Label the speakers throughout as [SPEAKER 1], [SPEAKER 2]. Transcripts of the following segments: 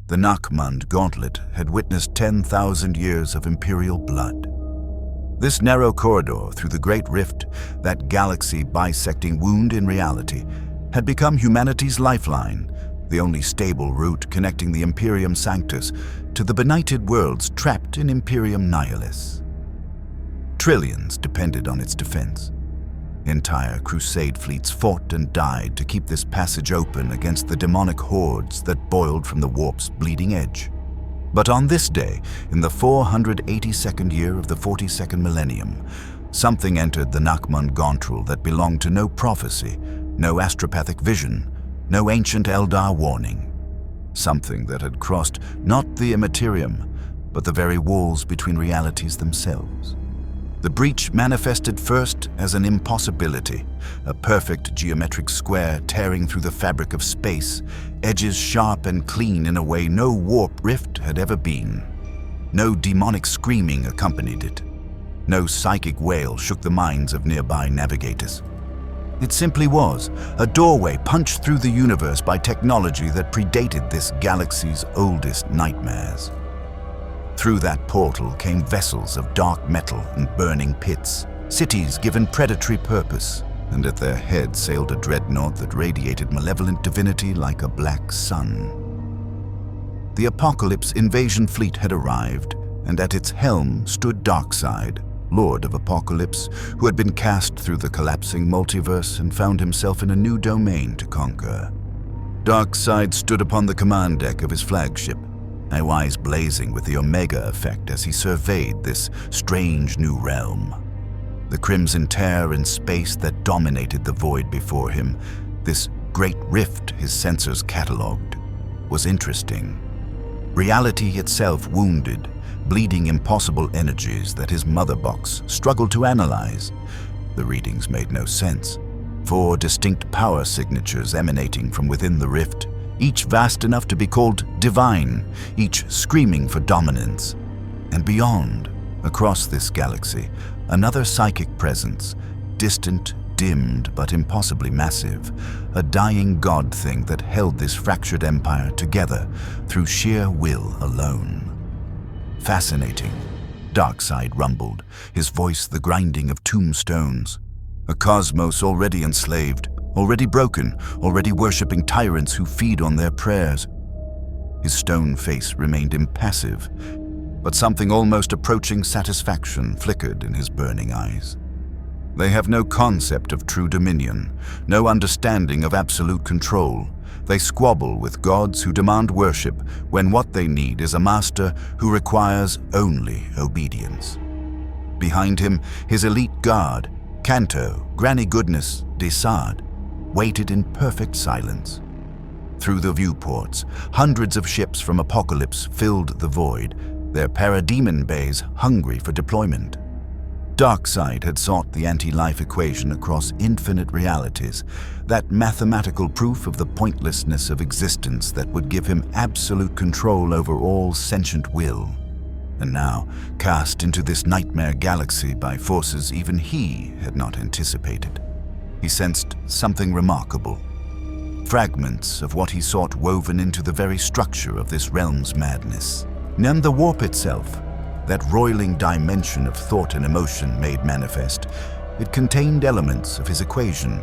[SPEAKER 1] The Nachmund Gauntlet had witnessed 10,000 years of Imperial blood. This narrow corridor through the Great Rift, that galaxy-bisecting wound in reality, had become humanity's lifeline, the only stable route connecting the Imperium Sanctus to the benighted worlds trapped in Imperium Nihilis. Trillions depended on its defense. Entire crusade fleets fought and died to keep this passage open against the demonic hordes that boiled from the warp's bleeding edge. But on this day, in the 482nd year of the 42nd millennium, something entered the Nachmund Gauntlet that belonged to no prophecy, no astropathic vision, no ancient Eldar warning. Something that had crossed not the immaterium, but the very walls between realities themselves. The breach manifested first as an impossibility, a perfect geometric square tearing through the fabric of space, edges sharp and clean in a way no warp rift had ever been. No demonic screaming accompanied it. No psychic wail shook the minds of nearby navigators. It simply was a doorway punched through the universe by technology that predated this galaxy's oldest nightmares. Through that portal came vessels of dark metal and burning pits, cities given predatory purpose, and at their head sailed a dreadnought that radiated malevolent divinity like a black sun. The Apokolips invasion fleet had arrived, and at its helm stood Darkseid, Lord of Apokolips, who had been cast through the collapsing multiverse and found himself in a new domain to conquer. Darkseid stood upon the command deck of his flagship, eyes blazing with the Omega effect as he surveyed this strange new realm. The crimson tear in space that dominated the void before him, this great rift his sensors catalogued, was interesting. Reality itself wounded, bleeding impossible energies that his mother box struggled to analyze. The readings made no sense. 4 distinct power signatures emanating from within the rift, each vast enough to be called divine, each screaming for dominance. And beyond, across this galaxy, another psychic presence, distant, dimmed, but impossibly massive, a dying god thing that held this fractured empire together through sheer will alone. Fascinating, Darkseid rumbled, his voice the grinding of tombstones. A cosmos already enslaved, already broken, already worshipping tyrants who feed on their prayers. His stone face remained impassive, but something almost approaching satisfaction flickered in his burning eyes. They have no concept of true dominion, no understanding of absolute control. They squabble with gods who demand worship when what they need is a master who requires only obedience. Behind him, his elite guard, Canto, Granny Goodness, Darkseid, waited in perfect silence. Through the viewports, hundreds of ships from Apokolips filled the void, their parademon bays hungry for deployment. Darkseid had sought the anti-life equation across infinite realities, that mathematical proof of the pointlessness of existence that would give him absolute control over all sentient will. And now, cast into this nightmare galaxy by forces even he had not anticipated, he sensed something remarkable. Fragments of what he sought woven into the very structure of this realm's madness. And the warp itself, that roiling dimension of thought and emotion made manifest, it contained elements of his equation.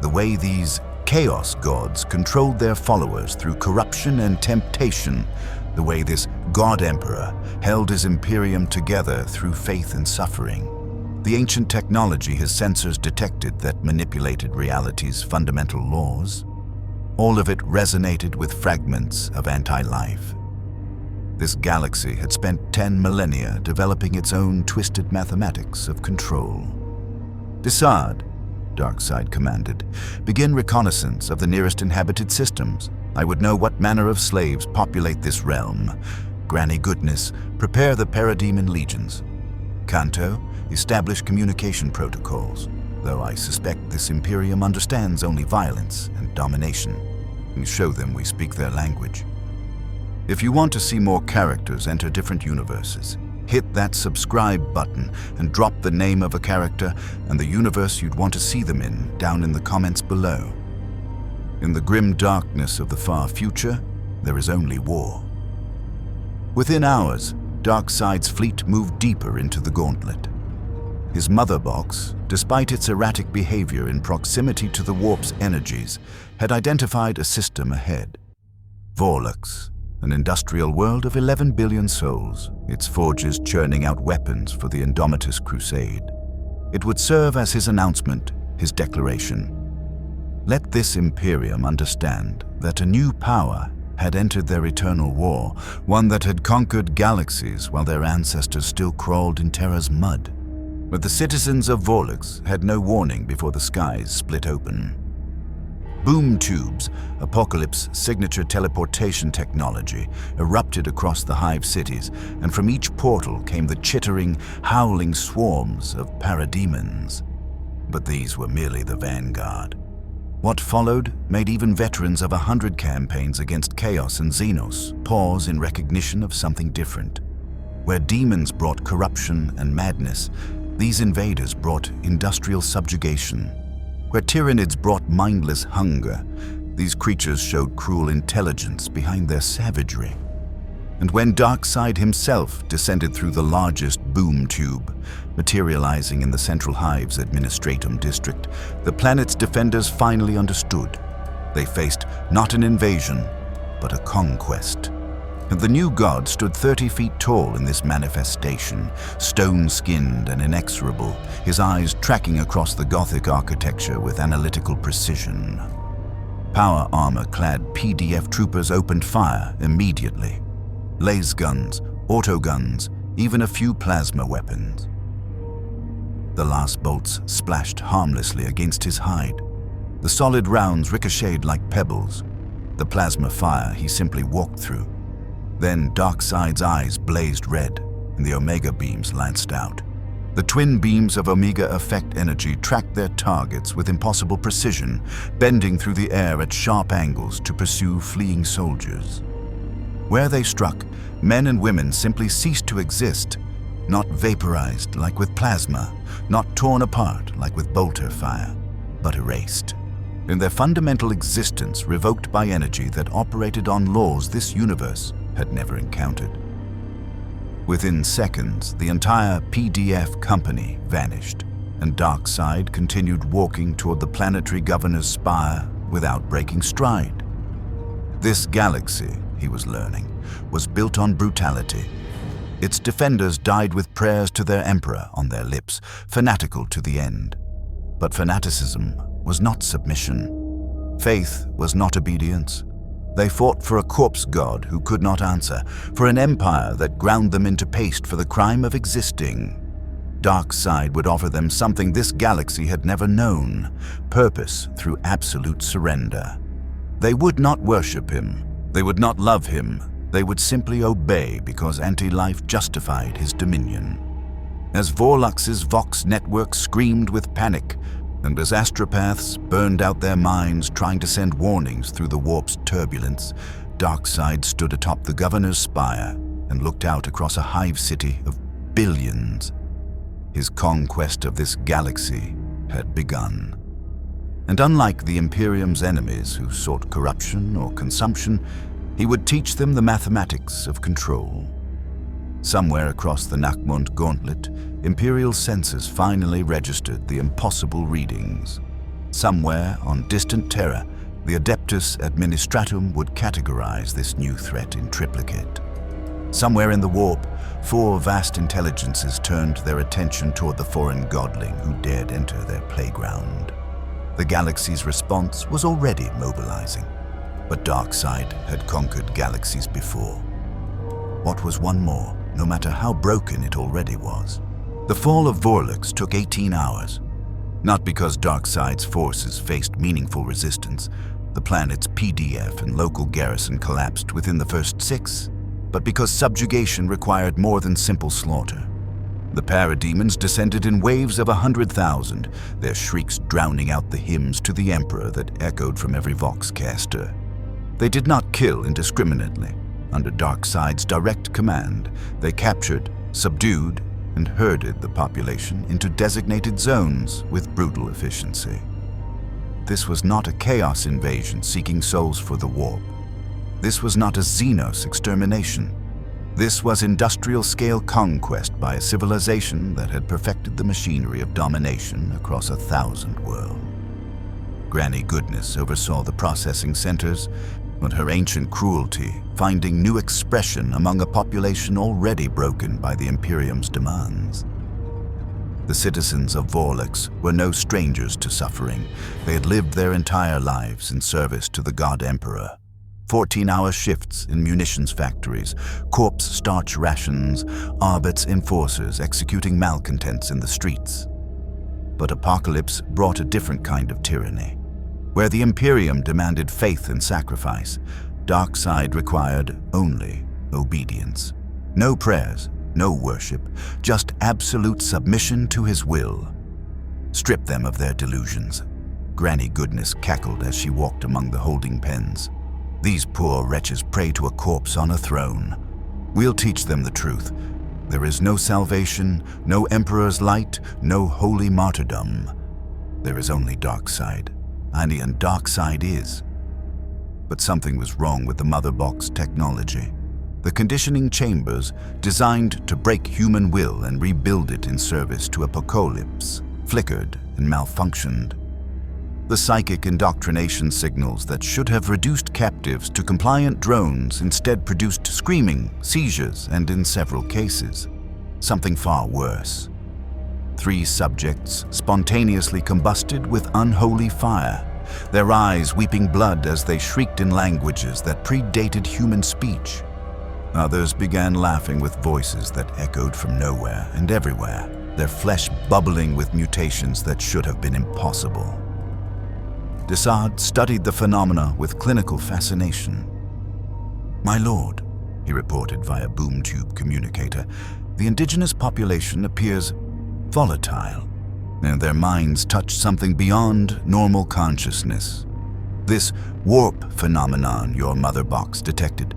[SPEAKER 1] The way these chaos gods controlled their followers through corruption and temptation, the way this god-emperor held his Imperium together through faith and suffering. The ancient technology his sensors detected that manipulated reality's fundamental laws. All of it resonated with fragments of anti-life. This galaxy had spent 10 millennia developing its own twisted mathematics of control. Darkseid, Darkseid commanded, begin reconnaissance of the nearest inhabited systems. I would know what manner of slaves populate this realm. Granny Goodness, prepare the parademon legions. Canto, establish communication protocols, though I suspect this Imperium understands only violence and domination. We show them we speak their language. If you want to see more characters enter different universes, hit that subscribe button and drop the name of a character and the universe you'd want to see them in down in the comments below. In the grim darkness of the far future, there is only war. Within hours, Darkseid's fleet moved deeper into the Gauntlet. His mother box, despite its erratic behavior in proximity to the warp's energies, had identified a system ahead. Vorlux, an industrial world of 11 billion souls, its forges churning out weapons for the Indomitus Crusade. It would serve as his announcement, his declaration. Let this Imperium understand that a new power had entered their eternal war, one that had conquered galaxies while their ancestors still crawled in Terra's mud. But the citizens of Vorlux had no warning before the skies split open. Boom tubes, Apokolips' signature teleportation technology, erupted across the hive cities, and from each portal came the chittering, howling swarms of parademons. But these were merely the vanguard. What followed made even veterans of 100 campaigns against Chaos and Xenos pause in recognition of something different. Where demons brought corruption and madness, these invaders brought industrial subjugation. Where tyrannids brought mindless hunger, these creatures showed cruel intelligence behind their savagery. And when Darkseid himself descended through the largest boom tube, materializing in the Central Hive's Administratum district, the planet's defenders finally understood. They faced not an invasion, but a conquest. And the new god stood 30 feet tall in this manifestation, stone-skinned and inexorable, his eyes tracking across the Gothic architecture with analytical precision. Power armor-clad PDF troopers opened fire immediately. Laser guns, autoguns, even a few plasma weapons. The last bolts splashed harmlessly against his hide. The solid rounds ricocheted like pebbles. The plasma fire he simply walked through. Then Darkseid's eyes blazed red, and the Omega beams lanced out. The twin beams of Omega effect energy tracked their targets with impossible precision, bending through the air at sharp angles to pursue fleeing soldiers. Where they struck, men and women simply ceased to exist, not vaporized like with plasma, not torn apart like with bolter fire, but erased. In their fundamental existence revoked by energy that operated on laws this universe had never encountered. Within seconds, the entire PDF company vanished, and Darkseid continued walking toward the planetary governor's spire without breaking stride. This galaxy, he was learning, was built on brutality. Its defenders died with prayers to their emperor on their lips, fanatical to the end. But fanaticism was not submission. Faith was not obedience. They fought for a corpse god who could not answer, for an empire that ground them into paste for the crime of existing. Darkseid would offer them something this galaxy had never known, purpose through absolute surrender. They would not worship him. They would not love him. They would simply obey because anti-life justified his dominion. As Vorlux's Vox network screamed with panic, and as astropaths burned out their minds trying to send warnings through the warp's turbulence, Darkseid stood atop the governor's spire and looked out across a hive city of billions. His conquest of this galaxy had begun. And unlike the Imperium's enemies who sought corruption or consumption, he would teach them the mathematics of control. Somewhere across the Nachmund Gauntlet, Imperial sensors finally registered the impossible readings. Somewhere on distant Terra, the Adeptus Administratum would categorize this new threat in triplicate. Somewhere in the warp, 4 vast intelligences turned their attention toward the foreign godling who dared enter their playground. The galaxy's response was already mobilizing, but Darkseid had conquered galaxies before. What was one more, no matter how broken it already was? The fall of Vorlux took 18 hours. Not because Darkseid's forces faced meaningful resistance. The planet's PDF and local garrison collapsed within the first 6, but because subjugation required more than simple slaughter. The parademons descended in waves of 100,000, their shrieks drowning out the hymns to the Emperor that echoed from every Voxcaster. They did not kill indiscriminately. Under Darkseid's direct command, they captured, subdued, and herded the population into designated zones with brutal efficiency. This was not a chaos invasion seeking souls for the warp. This was not a Xenos extermination. This was industrial-scale conquest by a civilization that had perfected the machinery of domination across 1,000 worlds. Granny Goodness oversaw the processing centers, but her ancient cruelty finding new expression among a population already broken by the Imperium's demands. The citizens of Vorlix were no strangers to suffering. They had lived their entire lives in service to the God Emperor. 14-hour shifts in munitions factories, corpse starch rations, Arbit's enforcers executing malcontents in the streets. But Apokolips brought a different kind of tyranny. Where the Imperium demanded faith and sacrifice, Darkseid required only obedience. No prayers, no worship, just absolute submission to his will. Strip them of their delusions. Granny Goodness cackled as she walked among the holding pens. These poor wretches pray to a corpse on a throne. We'll teach them the truth. There is no salvation, no Emperor's light, no holy martyrdom. There is only Darkseid. And Darkseid is. But something was wrong with the Mother Box technology. The conditioning chambers, designed to break human will and rebuild it in service to Apokolips, flickered and malfunctioned. The psychic indoctrination signals that should have reduced captives to compliant drones instead produced screaming, seizures, and in several cases, something far worse. 3 subjects spontaneously combusted with unholy fire, their eyes weeping blood as they shrieked in languages that predated human speech. Others began laughing with voices that echoed from nowhere and everywhere, their flesh bubbling with mutations that should have been impossible. Darkseid studied the phenomena with clinical fascination. "My lord," he reported via boom tube communicator, "the indigenous population appears volatile, and their minds touch something beyond normal consciousness. This warp phenomenon your mother box detected,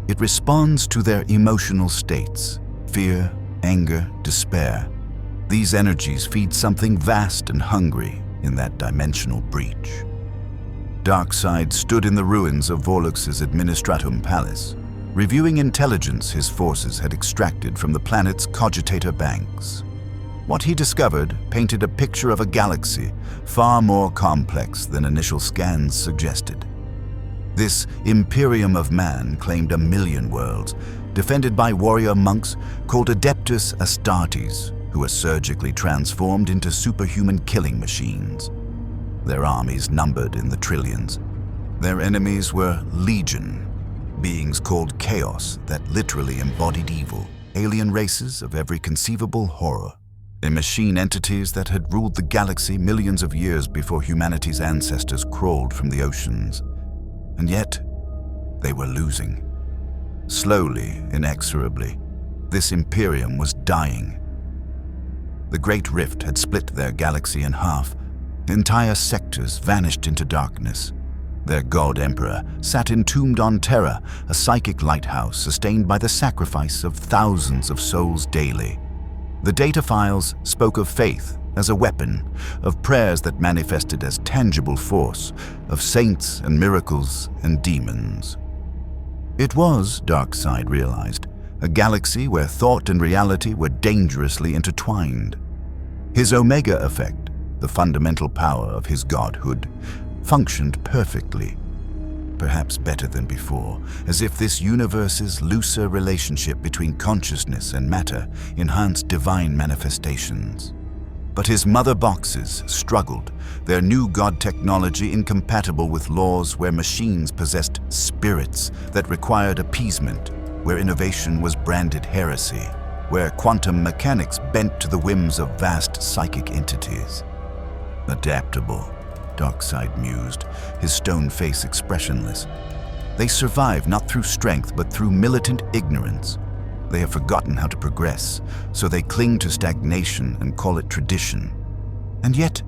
[SPEAKER 1] it responds to their emotional states, fear, anger, despair. These energies feed something vast and hungry in that dimensional breach." Darkseid stood in the ruins of Vorlux's Administratum Palace, reviewing intelligence his forces had extracted from the planet's cogitator banks. What he discovered painted a picture of a galaxy far more complex than initial scans suggested. This Imperium of man claimed 1 million worlds, defended by warrior monks called Adeptus Astartes, who were surgically transformed into superhuman killing machines. Their armies numbered in the trillions. Their enemies were Legion, beings called Chaos that literally embodied evil, alien races of every conceivable horror, and machine entities that had ruled the galaxy millions of years before humanity's ancestors crawled from the oceans. And yet, they were losing. Slowly, inexorably, this Imperium was dying. The Great Rift had split their galaxy in half. Entire sectors vanished into darkness. Their God Emperor sat entombed on Terra, a psychic lighthouse sustained by the sacrifice of thousands of souls daily. The data files spoke of faith as a weapon, of prayers that manifested as tangible force, of saints and miracles and demons. It was, Darkseid realized, a galaxy where thought and reality were dangerously intertwined. His Omega effect, the fundamental power of his godhood, functioned perfectly, perhaps better than before, as if this universe's looser relationship between consciousness and matter enhanced divine manifestations. But his mother boxes struggled, their new god technology incompatible with laws where machines possessed spirits that required appeasement, where innovation was branded heresy, where quantum mechanics bent to the whims of vast psychic entities. Adaptable, Darkseid mused, his stone face expressionless. They survive not through strength but through militant ignorance. They have forgotten how to progress, so they cling to stagnation and call it tradition. And yet,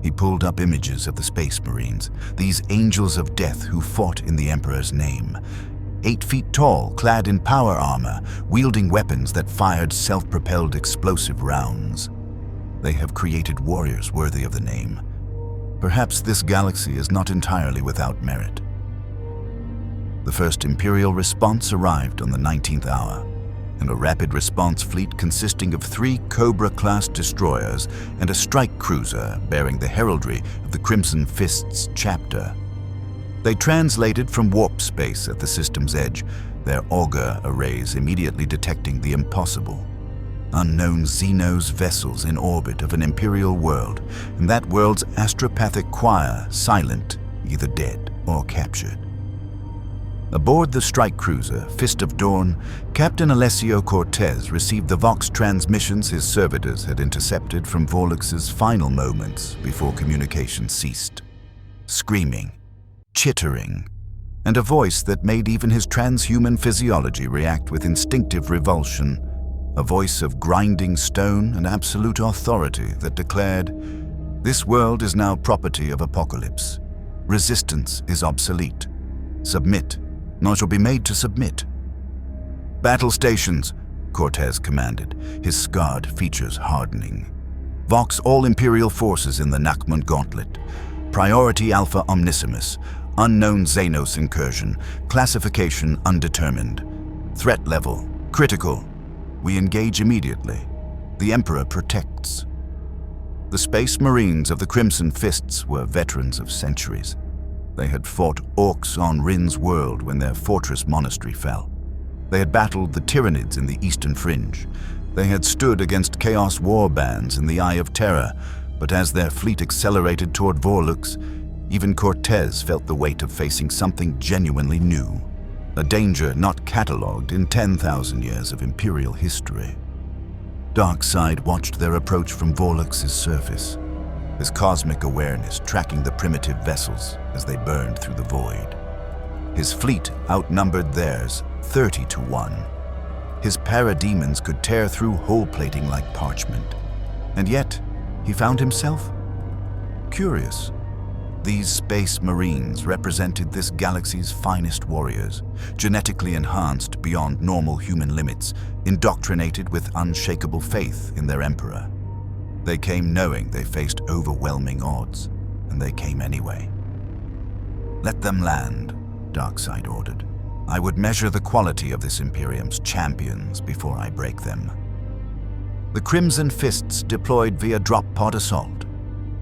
[SPEAKER 1] he pulled up images of the Space Marines, these angels of death who fought in the Emperor's name. 8 feet tall, clad in power armor, wielding weapons that fired self-propelled explosive rounds. They have created warriors worthy of the name. Perhaps this galaxy is not entirely without merit. The first Imperial response arrived on the 19th hour, and a rapid response fleet consisting of 3 Cobra-class destroyers and a strike cruiser bearing the heraldry of the Crimson Fist's chapter. They translated from warp space at the system's edge, their auger arrays immediately detecting the impossible. Unknown Xenos vessels in orbit of an Imperial world, and that world's astropathic choir silent, either dead or captured. Aboard the strike cruiser, Fist of Dawn, Captain Alessio Cortez received the Vox transmissions his servitors had intercepted from Vorlux's final moments before communication ceased. Screaming, chittering, and a voice that made even his transhuman physiology react with instinctive revulsion. A voice of grinding stone and absolute authority that declared, "This world is now property of Apokolips. Resistance is obsolete. Submit, nor shall be made to submit." "Battle stations," Cortez commanded, his scarred features hardening. "Vox all Imperial forces in the Nachmund Gauntlet. Priority Alpha Omnissimus. Unknown Xenos incursion. Classification undetermined. Threat level critical. We engage immediately. The Emperor protects." The Space Marines of the Crimson Fists were veterans of centuries. They had fought orcs on Rin's world when their fortress monastery fell. They had battled the Tyranids in the Eastern Fringe. They had stood against Chaos war bands in the Eye of Terror, but as their fleet accelerated toward Vorlux, even Cortez felt the weight of facing something genuinely new. A danger not catalogued in 10,000 years of Imperial history. Darkseid watched their approach from Vorlux's surface, his cosmic awareness tracking the primitive vessels as they burned through the void. His fleet outnumbered theirs 30 to 1. His parademons could tear through hull plating like parchment. And yet, he found himself curious. These Space Marines represented this galaxy's finest warriors, genetically enhanced beyond normal human limits, indoctrinated with unshakable faith in their Emperor. They came knowing they faced overwhelming odds, and they came anyway. "Let them land," Darkseid ordered. "I would measure the quality of this Imperium's champions before I break them." The Crimson Fists deployed via drop pod assault,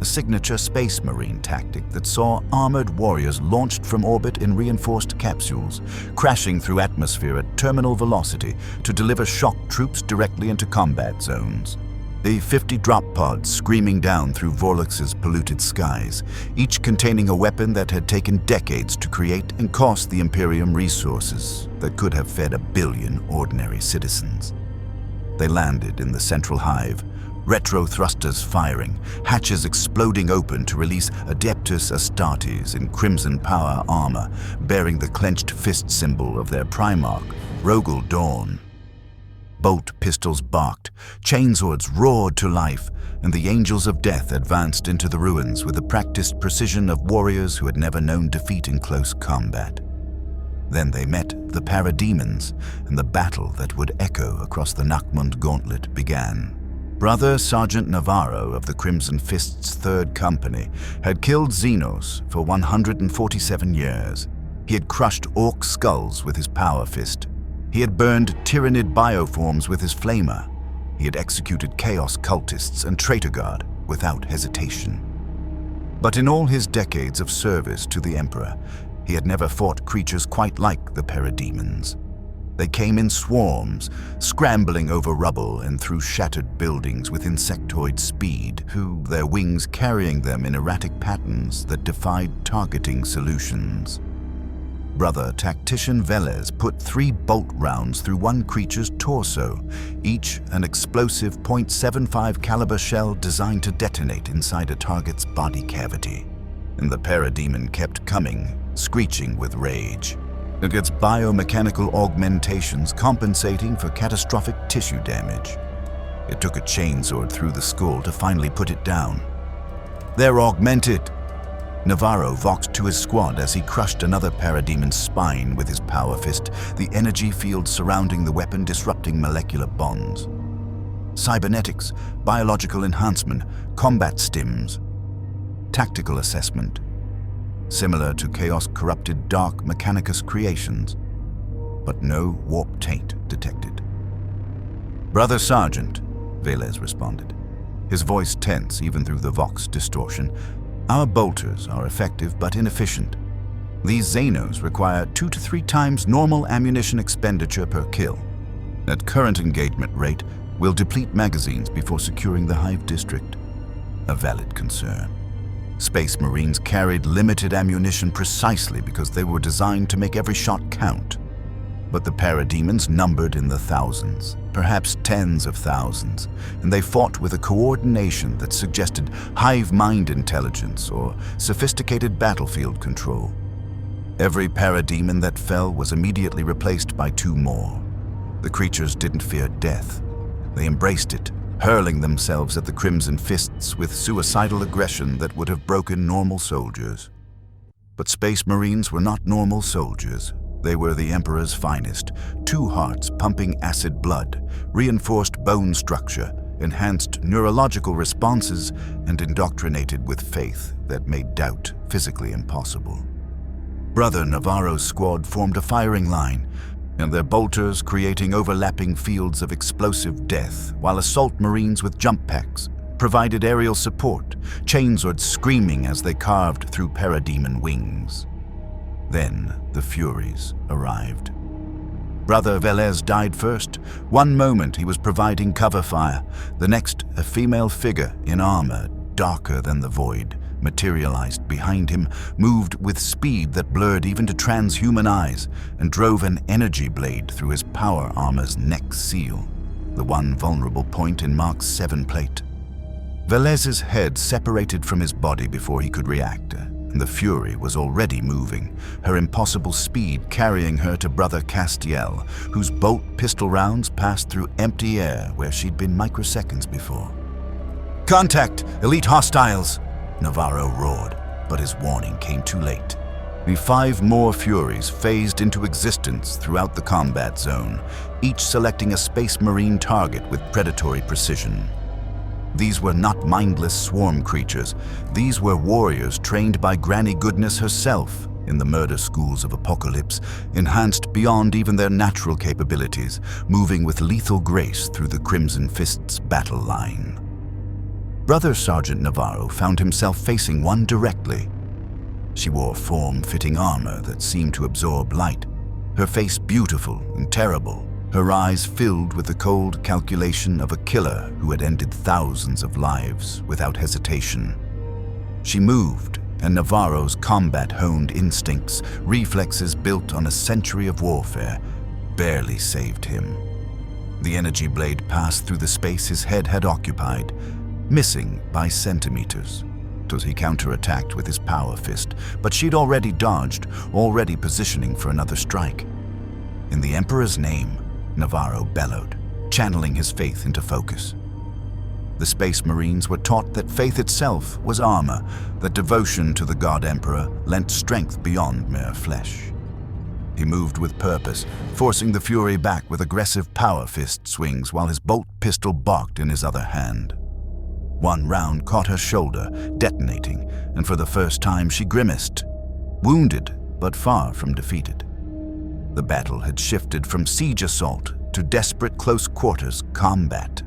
[SPEAKER 1] a signature Space Marine tactic that saw armored warriors launched from orbit in reinforced capsules, crashing through atmosphere at terminal velocity to deliver shock troops directly into combat zones. The 50 drop pods screaming down through Vorlux's polluted skies, each containing a weapon that had taken decades to create and cost the Imperium resources that could have fed 1 billion ordinary citizens. They landed in the central hive, retro thrusters firing, hatches exploding open to release Adeptus Astartes in crimson power armor, bearing the clenched fist symbol of their Primarch, Rogel Dawn. Bolt pistols barked, chainswords roared to life, and the Angels of Death advanced into the ruins with the practiced precision of warriors who had never known defeat in close combat. Then they met the parademons, and the battle that would echo across the Nachmund Gauntlet began. Brother Sergeant Navarro of the Crimson Fist's 3rd Company had killed Xenos for 147 years. He had crushed orc skulls with his power fist. He had burned Tyranid bioforms with his flamer. He had executed Chaos cultists and Traitor Guard without hesitation. But in all his decades of service to the Emperor, he had never fought creatures quite like the parademons. They came in swarms, scrambling over rubble and through shattered buildings with insectoid speed, their wings carrying them in erratic patterns that defied targeting solutions. Brother Tactician Velez put 3 bolt rounds through one creature's torso, each an explosive .75 caliber shell designed to detonate inside a target's body cavity. And the parademon kept coming, screeching with rage, its biomechanical augmentations compensating for catastrophic tissue damage. It took a chainsword through the skull to finally put it down. "They're augmented!" Navarro voxed to his squad as he crushed another parademon's spine with his power fist, the energy field surrounding the weapon disrupting molecular bonds. Cybernetics, biological enhancement, combat stims. Tactical assessment. similar to chaos-corrupted dark Mechanicus creations, but no warp taint detected. "Brother Sergeant," Velez responded, his voice tense even through the Vox distortion, "our bolters are effective but inefficient. These Xenos require 2 to 3 times normal ammunition expenditure per kill. At current engagement rate, we'll deplete magazines before securing the Hive District." A valid concern. Space Marines carried limited ammunition precisely because they were designed to make every shot count. But the parademons numbered in the thousands, perhaps tens of thousands, and they fought with a coordination that suggested hive mind intelligence or sophisticated battlefield control. Every parademon that fell was immediately replaced by 2 more. The creatures didn't fear death. They embraced it, hurling themselves at the Crimson Fists with suicidal aggression that would have broken normal soldiers. But Space Marines were not normal soldiers. They were the Emperor's finest, 2 hearts pumping acid blood, reinforced bone structure, enhanced neurological responses, and indoctrinated with faith that made doubt physically impossible. Brother Navarro's squad formed a firing line, and their bolters creating overlapping fields of explosive death, while assault Marines with jump packs provided aerial support, chainswords screaming as they carved through parademon wings. Then the Furies arrived. Brother Velez died first. One moment he was providing cover fire, the next a female figure in armor darker than the void materialized behind him, moved with speed that blurred even to transhuman eyes, and drove an energy blade through his power armor's neck seal, the one vulnerable point in Mark's 7 plate. Velez's head separated from his body before he could react, and the Fury was already moving, her impossible speed carrying her to Brother Castiel, whose bolt pistol rounds passed through empty air where she'd been microseconds before. "Contact! Elite hostiles!" Navarro roared, but his warning came too late. The 5 more Furies phased into existence throughout the combat zone, each selecting a Space Marine target with predatory precision. These were not mindless swarm creatures. These were warriors trained by Granny Goodness herself in the murder schools of Apokolips, enhanced beyond even their natural capabilities, moving with lethal grace through the Crimson Fist's battle line. Brother Sergeant Navarro found himself facing one directly. She wore form-fitting armor that seemed to absorb light, her face beautiful and terrible, her eyes filled with the cold calculation of a killer who had ended thousands of lives without hesitation. She moved, and Navarro's combat-honed instincts, reflexes built on a century of warfare, barely saved him. The energy blade passed through the space his head had occupied, missing by centimeters. He counterattacked with his power fist, but she'd already dodged, already positioning for another strike. In the Emperor's name, Navarro bellowed, channeling his faith into focus. The Space Marines were taught that faith itself was armor, that devotion to the God Emperor lent strength beyond mere flesh. He moved with purpose, forcing the Fury back with aggressive power fist swings while his bolt pistol barked in his other hand. One round caught her shoulder, detonating, and for the first time she grimaced, wounded but far from defeated. The battle had shifted from siege assault to desperate close-quarters combat.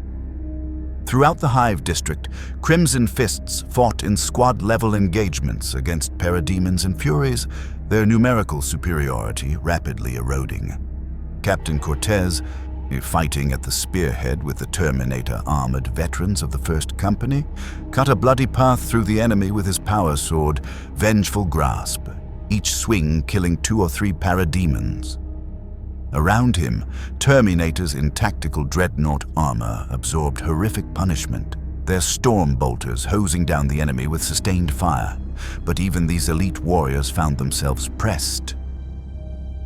[SPEAKER 1] Throughout the Hive District, Crimson Fists fought in squad-level engagements against parademons and Furies, their numerical superiority rapidly eroding. Captain Cortez, fighting at the spearhead with the Terminator-armored veterans of the First Company, cut a bloody path through the enemy with his power sword, Vengeful Grasp, each swing killing 2 or 3 parademons. Around him, Terminators in tactical dreadnought armor absorbed horrific punishment, their storm bolters hosing down the enemy with sustained fire. But even these elite warriors found themselves pressed.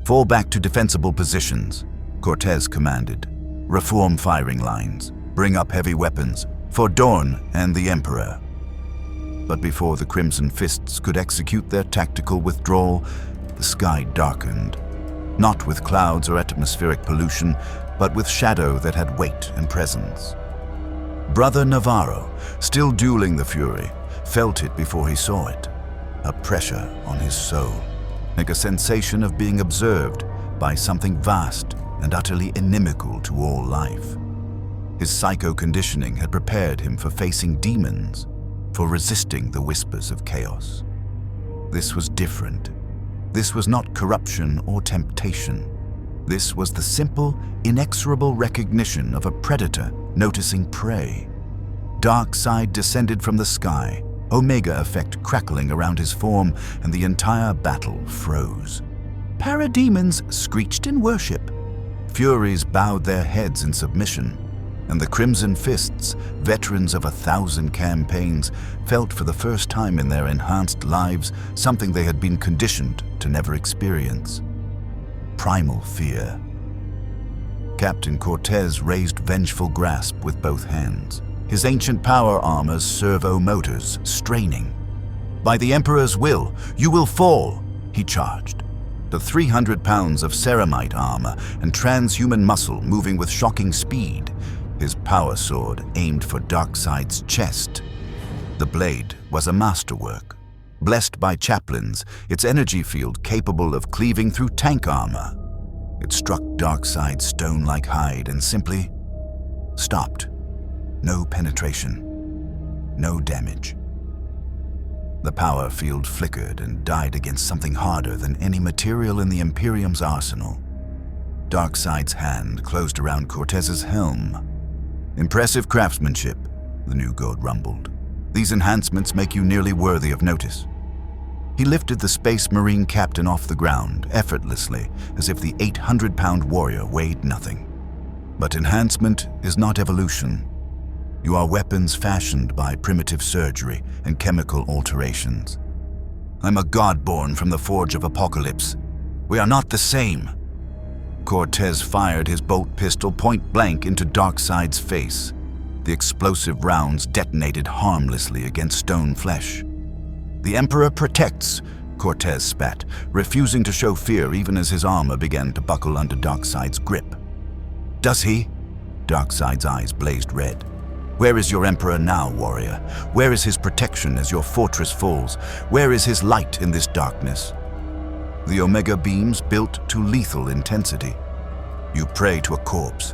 [SPEAKER 1] "Fall back to defensible positions," Cortez commanded. "Reform firing lines. Bring up heavy weapons for Dorn and the Emperor." But before the Crimson Fists could execute their tactical withdrawal, the sky darkened. Not with clouds or atmospheric pollution, but with shadow that had weight and presence. Brother Navarro, still dueling the Fury, felt it before he saw it. a pressure on his soul, like a sensation of being observed by something vast and utterly inimical to all life. His psycho-conditioning had prepared him for facing demons, for resisting the whispers of chaos. This was different. This was not corruption or temptation. This was the simple, inexorable recognition of a predator noticing prey. Darkseid descended from the sky, Omega effect crackling around his form, and the entire battle froze. Parademons screeched in worship. Furies bowed their heads in submission, and the Crimson Fists, veterans of 1,000 campaigns, felt for the first time in their enhanced lives something they had been conditioned to never experience: primal fear. Captain Cortez raised vengeful grasp with both hands, his ancient power armor's servo motors straining. "By the Emperor's will, you will fall," he charged. The 300 pounds of ceramite armor and transhuman muscle moving with shocking speed, his power sword aimed for Darkseid's chest. The blade was a masterwork. Blessed by chaplains, its energy field capable of cleaving through tank armor. It struck Darkseid's stone-like hide and simply stopped. No penetration, no damage. The power field flickered and died against something harder than any material in the Imperium's arsenal. Darkseid's hand closed around Cortez's helm. "Impressive craftsmanship," the new god rumbled. "These enhancements make you nearly worthy of notice." He lifted the Space Marine captain off the ground, effortlessly, as if the 800-pound warrior weighed nothing. But enhancement is not evolution. You are weapons fashioned by primitive surgery and chemical alterations. "I'm a god born from the forge of Apokolips. We are not the same." Cortez fired his bolt pistol point blank into Darkseid's face. The explosive rounds detonated harmlessly against stone flesh. "The Emperor protects," Cortez spat, refusing to show fear even as his armor began to buckle under Darkseid's grip. "Does he?" Darkseid's eyes blazed red. "Where is your Emperor now, warrior? Where is his protection as your fortress falls? Where is his light in this darkness?" The Omega beams built to lethal intensity. "You pray to a corpse.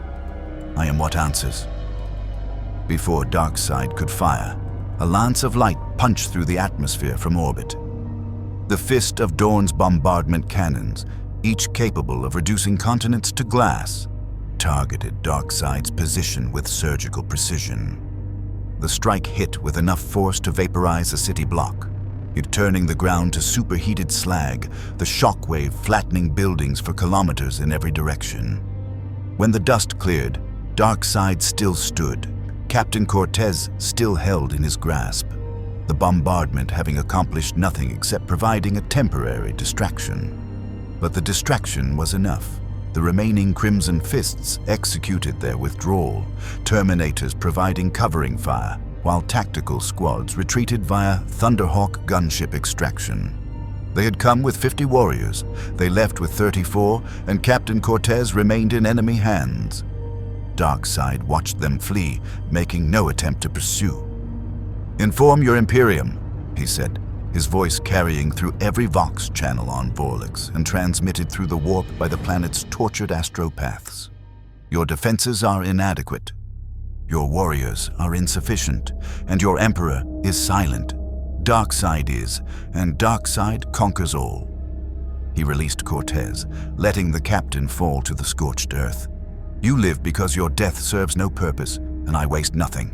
[SPEAKER 1] I am what answers." Before Darkseid could fire, a lance of light punched through the atmosphere from orbit. The fist of Dawn's bombardment cannons, each capable of reducing continents to glass, targeted Darkseid's position with surgical precision. The strike hit with enough force to vaporize a city block, it turning the ground to superheated slag, the shockwave flattening buildings for kilometers in every direction. When the dust cleared, Darkseid still stood, Captain Cortez still held in his grasp, the bombardment having accomplished nothing except providing a temporary distraction. But the distraction was enough. The remaining Crimson Fists executed their withdrawal, Terminators providing covering fire, while tactical squads retreated via Thunderhawk gunship extraction. They had come with 50 warriors, they left with 34, and Captain Cortez remained in enemy hands. Darkseid watched them flee, making no attempt to pursue. "Inform your Imperium," he said, his voice carrying through every Vox channel on Vorlix and transmitted through the warp by the planet's tortured astropaths. "Your defenses are inadequate. Your warriors are insufficient, and your Emperor is silent. Darkseid is, and Darkseid conquers all." He released Cortez, letting the captain fall to the scorched earth. "You live because your death serves no purpose, and I waste nothing.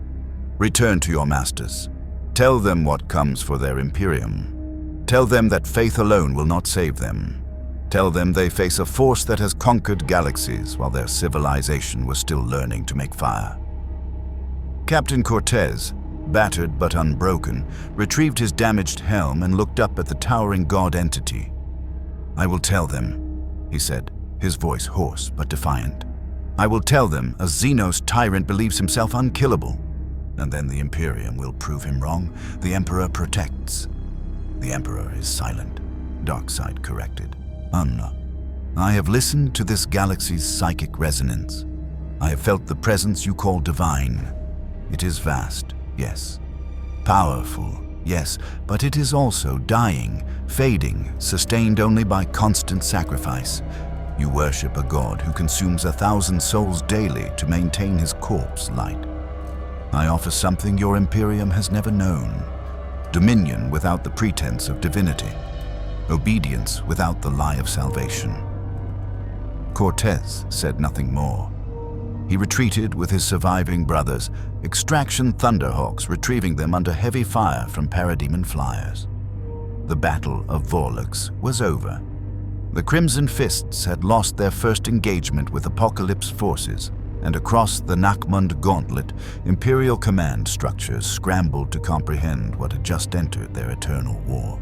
[SPEAKER 1] Return to your masters. Tell them what comes for their Imperium. Tell them that faith alone will not save them. Tell them they face a force that has conquered galaxies while their civilization was still learning to make fire." Captain Cortez, battered but unbroken, retrieved his damaged helm and looked up at the towering god entity. "I will tell them," he said, his voice hoarse but defiant. "I will tell them a Xenos tyrant believes himself unkillable. And then the Imperium will prove him wrong. The Emperor protects." "The Emperor is silent," Darkseid corrected. "Unna. I have listened to this galaxy's psychic resonance. I have felt the presence you call divine. It is vast, yes. Powerful, Yes, but it is also dying, fading, sustained only by constant sacrifice. You worship a god who consumes 1,000 souls daily to maintain his corpse light. I offer something your Imperium has never known. Dominion without the pretense of divinity. Obedience without the lie of salvation. Cortez said nothing more. He retreated with his surviving brothers, extraction Thunderhawks retrieving them under heavy fire from parademon flyers. The Battle of Vorlux was over. The Crimson Fists had lost their first engagement with Apokolips forces, and across the Nachmund Gauntlet, Imperial command structures scrambled to comprehend what had just entered their eternal war.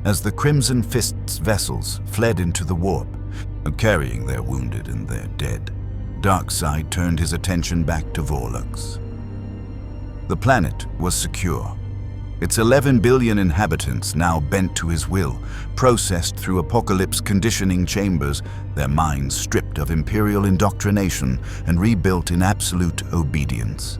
[SPEAKER 1] As the Crimson Fists' vessels fled into the warp, carrying their wounded and their dead, Darkseid turned his attention back to Vorlux. The planet was secure. Its 11 billion inhabitants now bent to his will, processed through Apokolips conditioning chambers, their minds stripped of Imperial indoctrination and rebuilt in absolute obedience.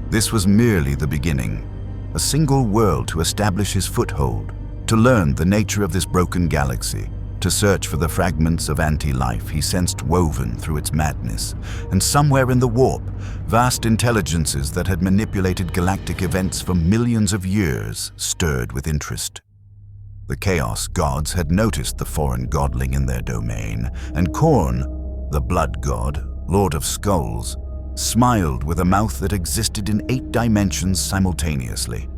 [SPEAKER 1] This was merely the beginning, a single world to establish his foothold, to learn the nature of this broken galaxy, to search for the fragments of anti-life he sensed woven through its madness, and somewhere in the warp, vast intelligences that had manipulated galactic events for millions of years stirred with interest. The Chaos Gods had noticed the foreign godling in their domain, and Khorne, the Blood God, Lord of Skulls, smiled with a mouth that existed in 8 dimensions simultaneously.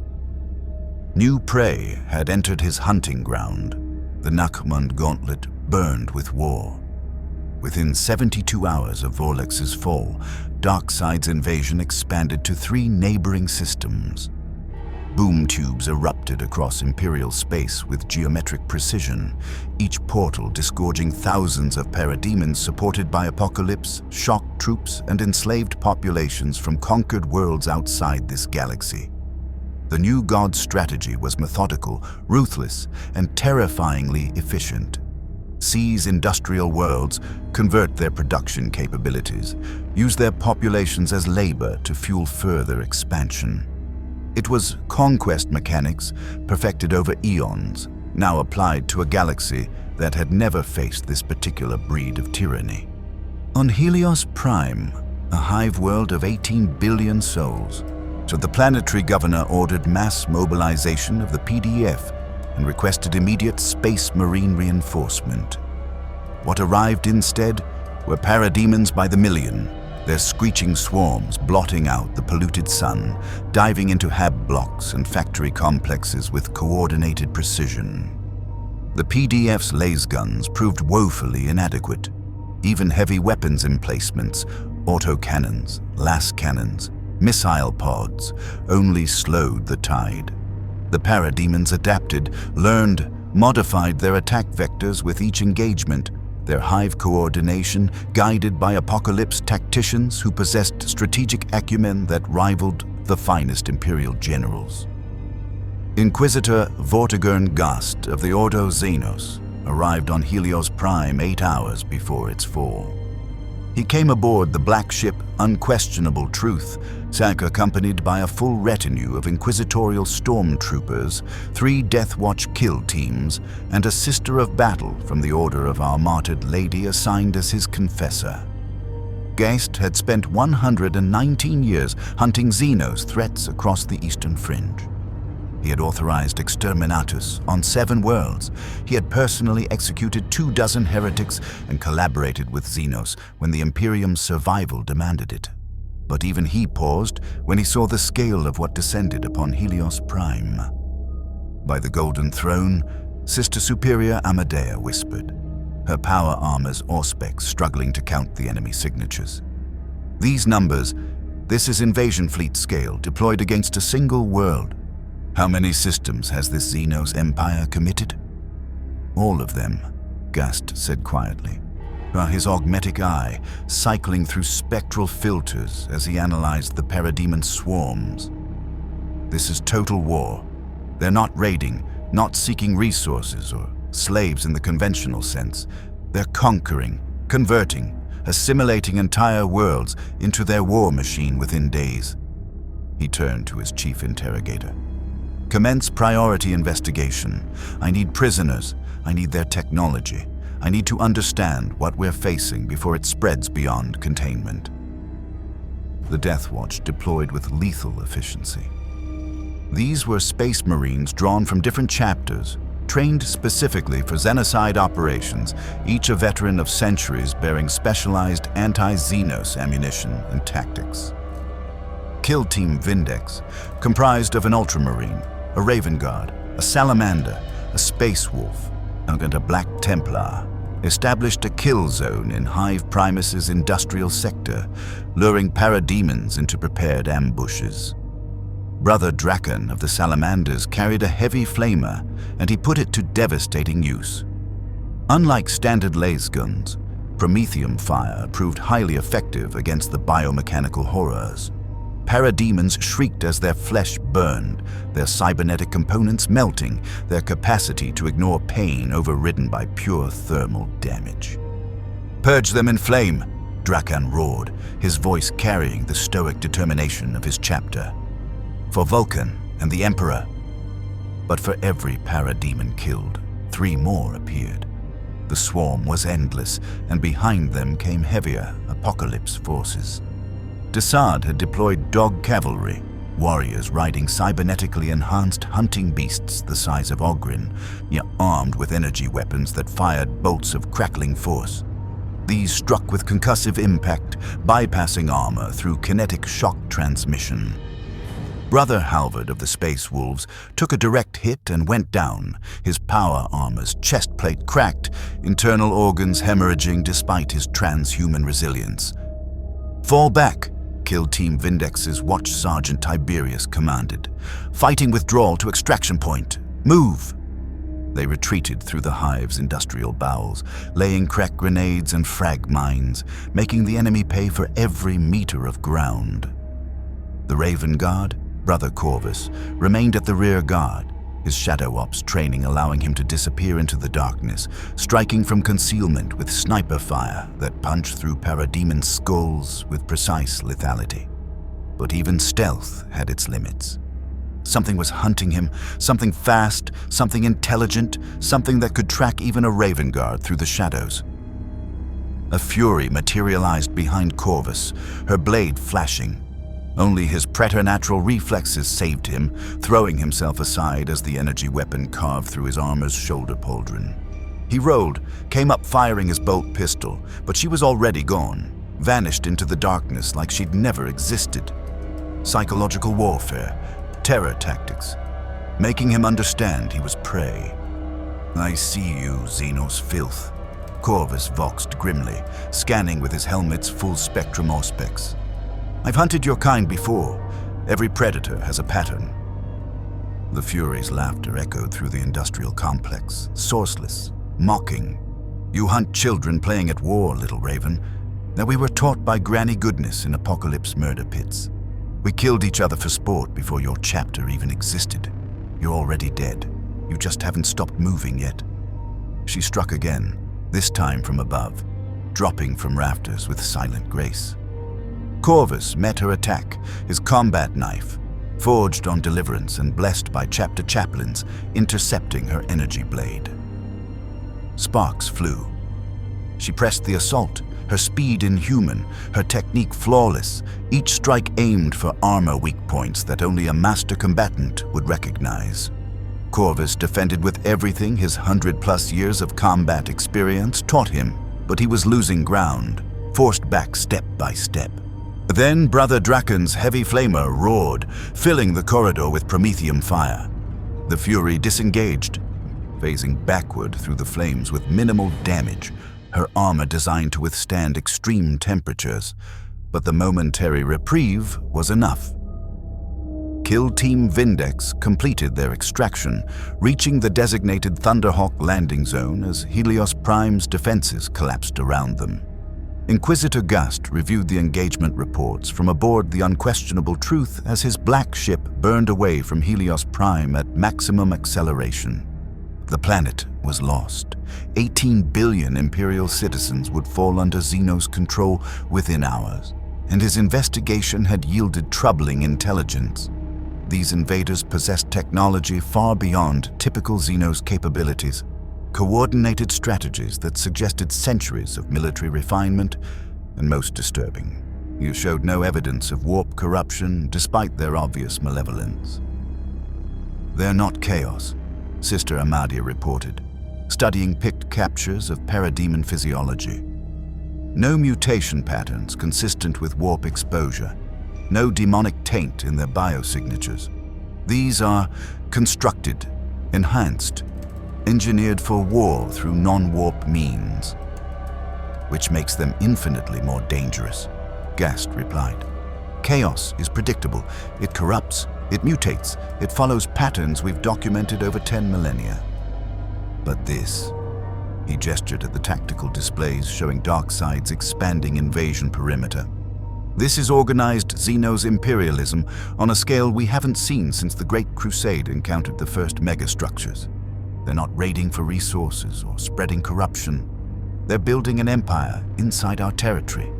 [SPEAKER 1] New prey had entered his hunting ground. The Nachmund Gauntlet burned with war. Within 72 hours of Vorlux's fall, Darkseid's invasion expanded to 3 neighboring systems. Boom tubes erupted across Imperial space with geometric precision, each portal disgorging thousands of parademons supported by Apokolips, shock troops, and enslaved populations from conquered worlds outside this galaxy. The new god's strategy was methodical, ruthless, and terrifyingly efficient. Seize industrial worlds, convert their production capabilities, use their populations as labor to fuel further expansion. It was conquest mechanics, perfected over eons, now applied to a galaxy that had never faced this particular breed of tyranny. On Helios Prime, a hive world of 18 billion souls, so the planetary governor ordered mass mobilization of the PDF and requested immediate space marine reinforcement. What arrived instead were parademons by the million, their screeching swarms blotting out the polluted sun, diving into hab blocks and factory complexes with coordinated precision. The PDF's lasguns proved woefully inadequate. Even heavy weapons emplacements, autocannons, las cannons, missile pods only slowed the tide. The parademons adapted, learned, modified their attack vectors with each engagement, their hive coordination guided by Apokolips tacticians who possessed strategic acumen that rivaled the finest Imperial generals. Inquisitor Vortigern Gast of the Ordo Xenos arrived on Helios Prime 8 hours before its fall. He came aboard the black ship Unquestionable Truth, accompanied by a full retinue of inquisitorial stormtroopers, 3 Death Watch kill teams, and a Sister of Battle from the Order of our Martyred Lady assigned as his confessor. Geist had spent 119 years hunting Xenos threats across the Eastern Fringe. He had authorized exterminatus on 7 worlds. He had personally executed 24 heretics and collaborated with Xenos when the Imperium's survival demanded it. But even he paused when he saw the scale of what descended upon Helios Prime. By the Golden Throne, Sister Superior Amadea whispered, her power armor's auspex struggling to count the enemy signatures. These numbers, this is invasion fleet scale deployed against a single world. How many systems has this Xenos empire committed? All of them, Gast said quietly, his augmetic eye cycling through spectral filters as he analyzed the parademon swarms. This is total war. They're not raiding, not seeking resources or slaves in the conventional sense. They're conquering, converting, assimilating entire worlds into their war machine within days. He turned to his chief interrogator. Commence priority investigation. I need prisoners. I need their technology. I need to understand what we're facing before it spreads beyond containment. The Death Watch deployed with lethal efficiency. These were space marines drawn from different chapters, trained specifically for Xenocide operations, each a veteran of centuries bearing specialized anti-Xenos ammunition and tactics. Kill Team Vindex comprised of an Ultramarine, a Raven Guard, a Salamander, a Space Wolf, and a Black Templar, established a kill zone in Hive Primus's industrial sector, luring parademons into prepared ambushes. Brother Draken of the Salamanders carried a heavy flamer, and he put it to devastating use. Unlike standard lasguns, Promethium fire proved highly effective against the biomechanical horrors. Parademons shrieked as their flesh burned, their cybernetic components melting, their capacity to ignore pain overridden by pure thermal damage. "Purge them in flame," Drakan roared, his voice carrying the stoic determination of his chapter. For Vulcan and the Emperor. But for every parademon killed, 3 more appeared. The swarm was endless, and behind them came heavier Apokolips forces. Darkseid had deployed dog cavalry, warriors riding cybernetically enhanced hunting beasts the size of Oghren, yet armed with energy weapons that fired bolts of crackling force. These struck with concussive impact, bypassing armor through kinetic shock transmission. Brother Halvard of the Space Wolves took a direct hit and went down, his power armor's chest plate cracked, internal organs hemorrhaging despite his transhuman resilience. "Fall back," Kill Team Vindex's Watch Sergeant Tiberius commanded. "Fighting withdrawal to extraction point. Move!" They retreated through the Hive's industrial bowels, laying crack grenades and frag mines, making the enemy pay for every meter of ground. The Raven Guard, Brother Corvus, remained at the rear guard, his Shadow Ops training allowing him to disappear into the darkness, striking from concealment with sniper fire that punched through parademon skulls with precise lethality. But even stealth had its limits. Something was hunting him, something fast, something intelligent, something that could track even a Raven Guard through the shadows. A Fury materialized behind Corvus, her blade flashing. Only his preternatural reflexes saved him, throwing himself aside as the energy weapon carved through his armor's shoulder pauldron. He rolled, came up firing his bolt pistol, but she was already gone, vanished into the darkness like she'd never existed. Psychological warfare, terror tactics, making him understand he was prey. "I see you, Xenos filth," Corvus voxed grimly, scanning with his helmet's full-spectrum auspex. "I've hunted your kind before. Every predator has a pattern." The Fury's laughter echoed through the industrial complex, sourceless, mocking. "You hunt children playing at war, little Raven. Now we were taught by Granny Goodness in Apokolips murder pits. We killed each other for sport before your chapter even existed. You're already dead. You just haven't stopped moving yet." She struck again, this time from above, dropping from rafters with silent grace. Corvus met her attack, his combat knife, forged on deliverance and blessed by chapter chaplains, intercepting her energy blade. Sparks flew. She pressed the assault, her speed inhuman, her technique flawless, each strike aimed for armor weak points that only a master combatant would recognize. Corvus defended with everything his 100+ years of combat experience taught him, but he was losing ground, forced back step by step. Then Brother Draken's heavy flamer roared, filling the corridor with Promethium fire. The Fury disengaged, phasing backward through the flames with minimal damage, her armor designed to withstand extreme temperatures. But the momentary reprieve was enough. Kill Team Vindex completed their extraction, reaching the designated Thunderhawk landing zone as Helios Prime's defenses collapsed around them. Inquisitor Gust reviewed the engagement reports from aboard the Unquestionable Truth as his black ship burned away from Helios Prime at maximum acceleration. The planet was lost. 18 billion Imperial citizens would fall under Xenos control within hours, and his investigation had yielded troubling intelligence. these invaders possessed technology far beyond typical Xenos capabilities, coordinated strategies that suggested centuries of military refinement, and most disturbing, you showed no evidence of warp corruption despite their obvious malevolence. "They're not chaos," Sister Amadia reported, studying picked captures of parademon physiology. "No mutation patterns consistent with warp exposure, no demonic taint in their biosignatures. These are constructed, enhanced, engineered for war through non-warp means, which makes them infinitely more dangerous," Gast replied. "Chaos is predictable. It corrupts, it mutates, it follows patterns we've documented over 10 millennia. But this," he gestured at the tactical displays showing Darkseid's expanding invasion perimeter. "This is organized Xenos imperialism on a scale we haven't seen since the Great Crusade encountered the first megastructures. They're not raiding for resources or spreading corruption. They're building an empire inside our territory,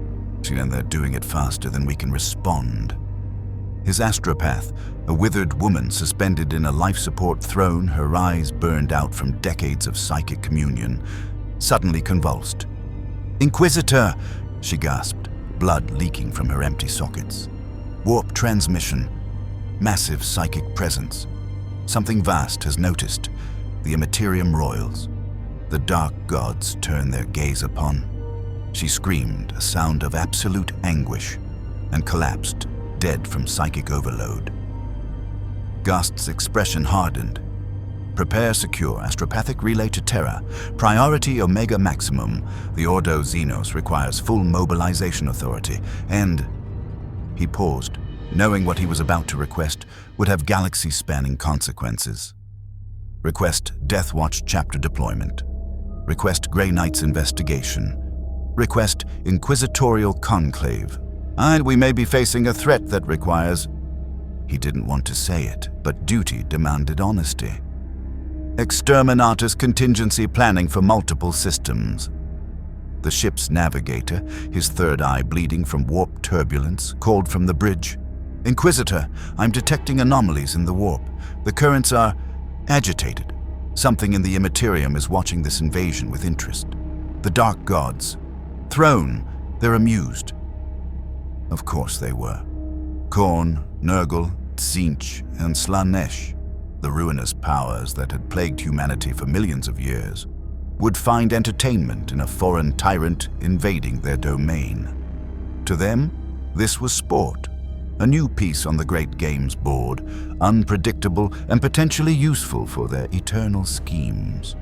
[SPEAKER 1] and they're doing it faster than we can respond." His astropath, a withered woman suspended in a life support throne, her eyes burned out from decades of psychic communion, suddenly convulsed. "Inquisitor!" she gasped, blood leaking from her empty sockets. "Warp transmission. Massive psychic presence. Something vast has noticed. The Imperium royals. The dark gods turn their gaze upon." She screamed, a sound of absolute anguish, and collapsed, dead from psychic overload. Gast's expression hardened. "Prepare secure astropathic relay to Terra. Priority Omega Maximum. The Ordo Xenos requires full mobilization authority, and..." He paused, knowing what he was about to request would have galaxy-spanning consequences. "Request Death Watch chapter deployment. Request Grey Knight's investigation. Request Inquisitorial Conclave. And we may be facing a threat that requires..." He didn't want to say it, but duty demanded honesty. "Exterminatus contingency planning for multiple systems." The ship's navigator, his third eye bleeding from warp turbulence, called from the bridge. "Inquisitor, I'm detecting anomalies in the warp. The currents are agitated. Something in the Imperium is watching this invasion with interest. The Dark Gods. Throne, they're amused." Of course they were. Khorne, Nurgle, Tzeentch, and Slaanesh, the ruinous powers that had plagued humanity for millions of years, would find entertainment in a foreign tyrant invading their domain. To them, this was sport, a new piece on the Great Games board, unpredictable and potentially useful for their eternal schemes.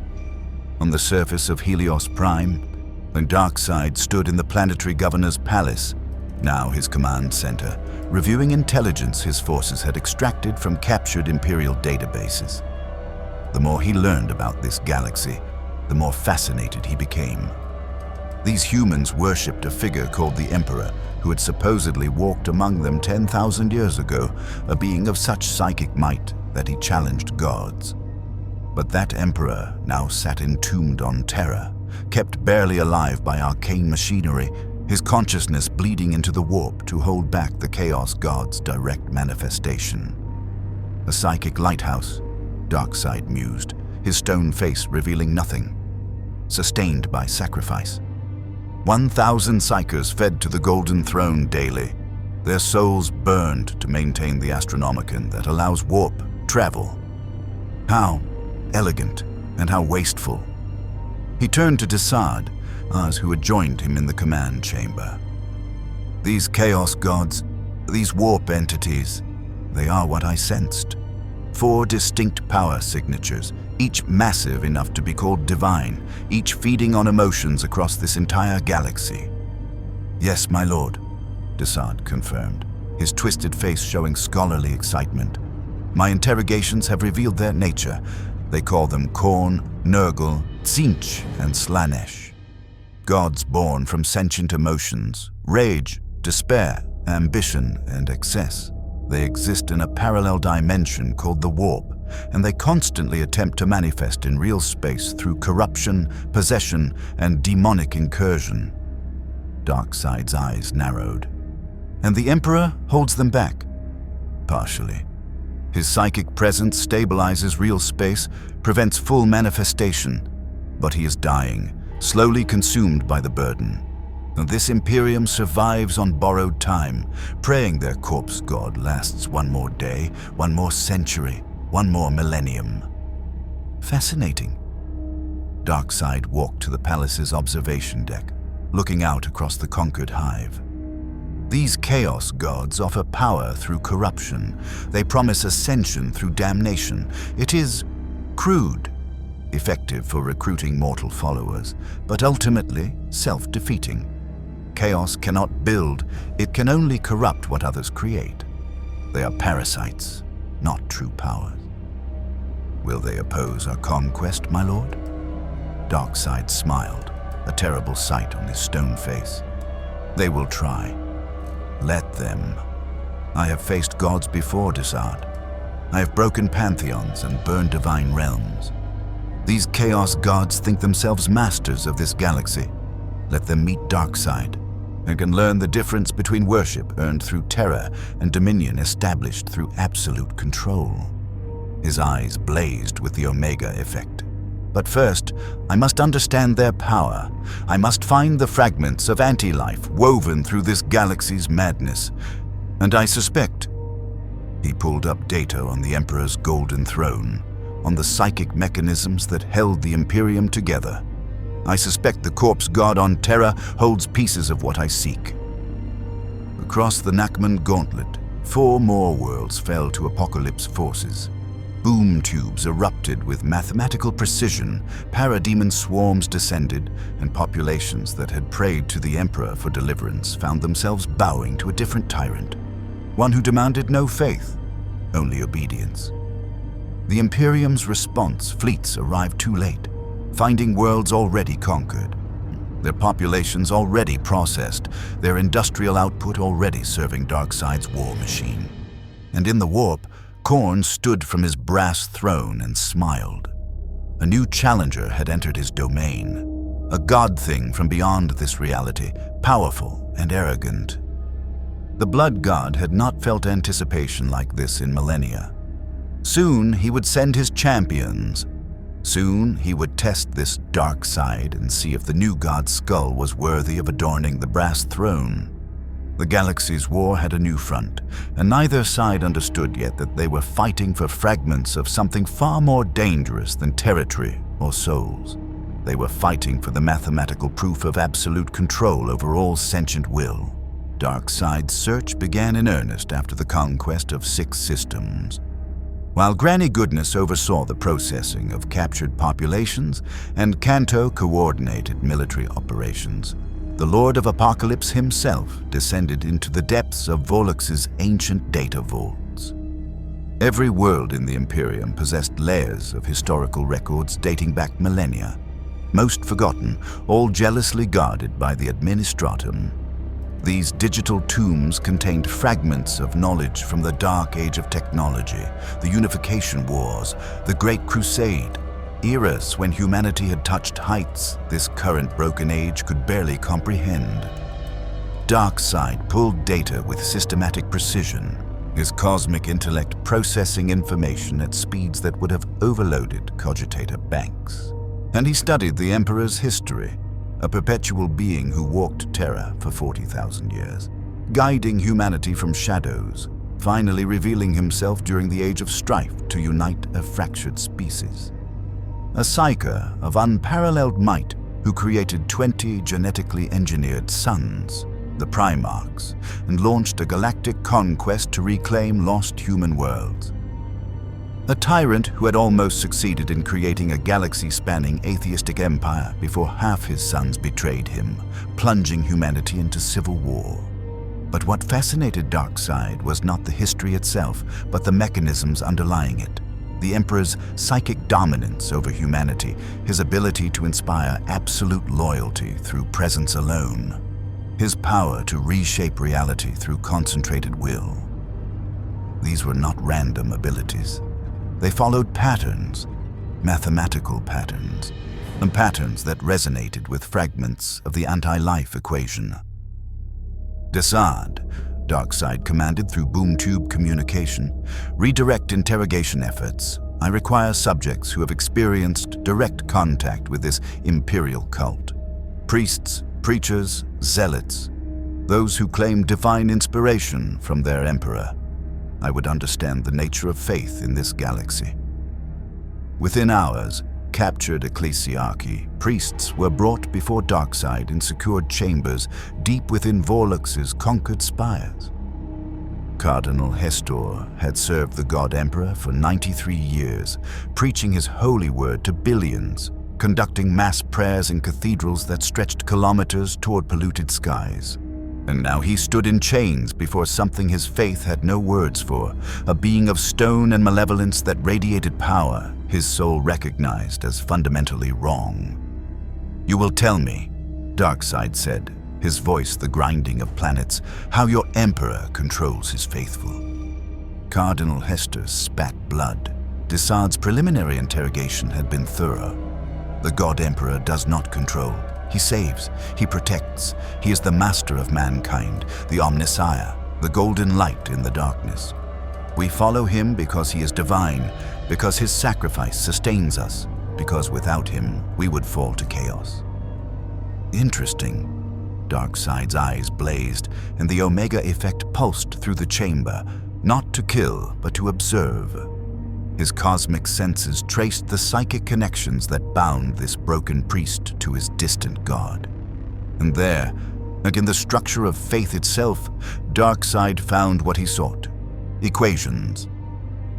[SPEAKER 1] On the surface of Helios Prime, when Darkseid stood in the planetary governor's palace, now his command center, reviewing intelligence his forces had extracted from captured Imperial databases. The more he learned about this galaxy, the more fascinated he became. These humans worshipped a figure called the Emperor, who had supposedly walked among them 10,000 years ago, a being of such psychic might that he challenged gods. But that Emperor now sat entombed on Terra, kept barely alive by arcane machinery, his consciousness bleeding into the warp to hold back the Chaos God's direct manifestation. A psychic lighthouse, Darkseid mused, his stone face revealing nothing. Sustained by sacrifice. 1,000 psychers fed to the Golden Throne daily, their souls burned to maintain the Astronomicon that allows warp travel. How elegant and how wasteful. He turned to Darkseid, as who had joined him in the command chamber. These Chaos Gods, these warp entities, they are what I sensed. 4 distinct power signatures, each massive enough to be called divine, each feeding on emotions across this entire galaxy. "Yes, my lord," Darkseid confirmed, his twisted face showing scholarly excitement. "My interrogations have revealed their nature. They call them Khorne, Nurgle, Tzeentch, and Slaanesh. Gods born from sentient emotions, rage, despair, ambition, and excess. They exist in a parallel dimension called the Warp, and they constantly attempt to manifest in real space through corruption, possession, and demonic incursion." Darkseid's eyes narrowed. "And the Emperor holds them back?" "Partially. His psychic presence stabilizes real space, prevents full manifestation, but he is dying, slowly consumed by the burden. And this Imperium survives on borrowed time, praying their corpse god lasts one more day, one more century, one more millennium. Fascinating. Darkseid walked to the palace's observation deck, looking out across the conquered hive. These chaos gods offer power through corruption. They promise ascension through damnation. It is crude, effective for recruiting mortal followers, but ultimately self-defeating. Chaos cannot build, it can only corrupt what others create. They are parasites, not true powers. Will they oppose our conquest, my lord? Darkseid smiled, a terrible sight on his stone face. They will try. Let them. I have faced gods before, Darkseid. I have broken pantheons and burned divine realms. These chaos gods think themselves masters of this galaxy. Let them meet Darkseid, and can learn the difference between worship earned through terror and dominion established through absolute control. His eyes blazed with the Omega effect. But first, I must understand their power. I must find the fragments of anti-life woven through this galaxy's madness. And I suspect... He pulled up data on the Emperor's golden throne, on the psychic mechanisms that held the Imperium together. I suspect the corpse god on Terra holds pieces of what I seek. Across the Nachmund Gauntlet, 4 more worlds fell to Apokolips forces. Boom tubes erupted with mathematical precision, parademon swarms descended, and populations that had prayed to the Emperor for deliverance found themselves bowing to a different tyrant, one who demanded no faith, only obedience. The Imperium's response, fleets arrived too late, finding worlds already conquered, their populations already processed, their industrial output already serving Darkseid's war machine. And in the warp, Khorne stood from his brass throne and smiled. A new challenger had entered his domain, a god thing from beyond this reality, powerful and arrogant. The blood god had not felt anticipation like this in millennia. Soon he would send his champions. Soon he would test this Darkseid and see if the new god's skull was worthy of adorning the brass throne. The galaxy's war had a new front, and neither side understood yet that they were fighting for fragments of something far more dangerous than territory or souls. They were fighting for the mathematical proof of absolute control over all sentient will. Darkseid's search began in earnest after the conquest of 6 systems. While Granny Goodness oversaw the processing of captured populations and Canto coordinated military operations, the Lord of Apokolips himself descended into the depths of Vollux's ancient data vaults. Every world in the Imperium possessed layers of historical records dating back millennia, most forgotten, all jealously guarded by the Administratum. These digital tombs contained fragments of knowledge from the Dark Age of technology, the Unification Wars, the Great Crusade, eras when humanity had touched heights this current broken age could barely comprehend. Darkseid pulled data with systematic precision, his cosmic intellect processing information at speeds that would have overloaded cogitator banks. And he studied the Emperor's history, a perpetual being who walked Terra for 40,000 years, guiding humanity from shadows, finally revealing himself during the Age of Strife to unite a fractured species. A psyker of unparalleled might who created 20 genetically engineered suns, the Primarchs, and launched a galactic conquest to reclaim lost human worlds. A tyrant who had almost succeeded in creating a galaxy-spanning atheistic empire before half his sons betrayed him, plunging humanity into civil war. But what fascinated Darkseid was not the history itself, but the mechanisms underlying it. The Emperor's psychic dominance over humanity, his ability to inspire absolute loyalty through presence alone, his power to reshape reality through concentrated will. These were not random abilities. They followed patterns, mathematical patterns, and patterns that resonated with fragments of the anti-life equation. Darkseid, Darkseid commanded through boom tube communication. "Redirect interrogation efforts. I require subjects who have experienced direct contact with this Imperial cult. Priests, preachers, zealots. Those who claim divine inspiration from their Emperor. I would understand the nature of faith in this galaxy." Within hours, captured ecclesiarchy, priests were brought before Darkseid in secured chambers deep within Vorlux's conquered spires. Cardinal Hestor had served the God Emperor for 93 years, preaching his holy word to billions, conducting mass prayers in cathedrals that stretched kilometers toward polluted skies. And now he stood in chains before something his faith had no words for, a being of stone and malevolence that radiated power his soul recognized as fundamentally wrong. "You will tell me," Darkseid said, his voice the grinding of planets, "how your Emperor controls his faithful." Cardinal Hestor spat blood. Desaad's preliminary interrogation had been thorough. The God Emperor does not control. He saves, he protects, he is the master of mankind, the Omnissiah, the golden light in the darkness. We follow him because he is divine, because his sacrifice sustains us, because without him we would fall to chaos. Interesting. Darkseid's eyes blazed, and the Omega effect pulsed through the chamber, not to kill, but to observe. His cosmic senses traced the psychic connections that bound this broken priest to his distant god. And there, like in the structure of faith itself, Darkseid found what he sought: equations.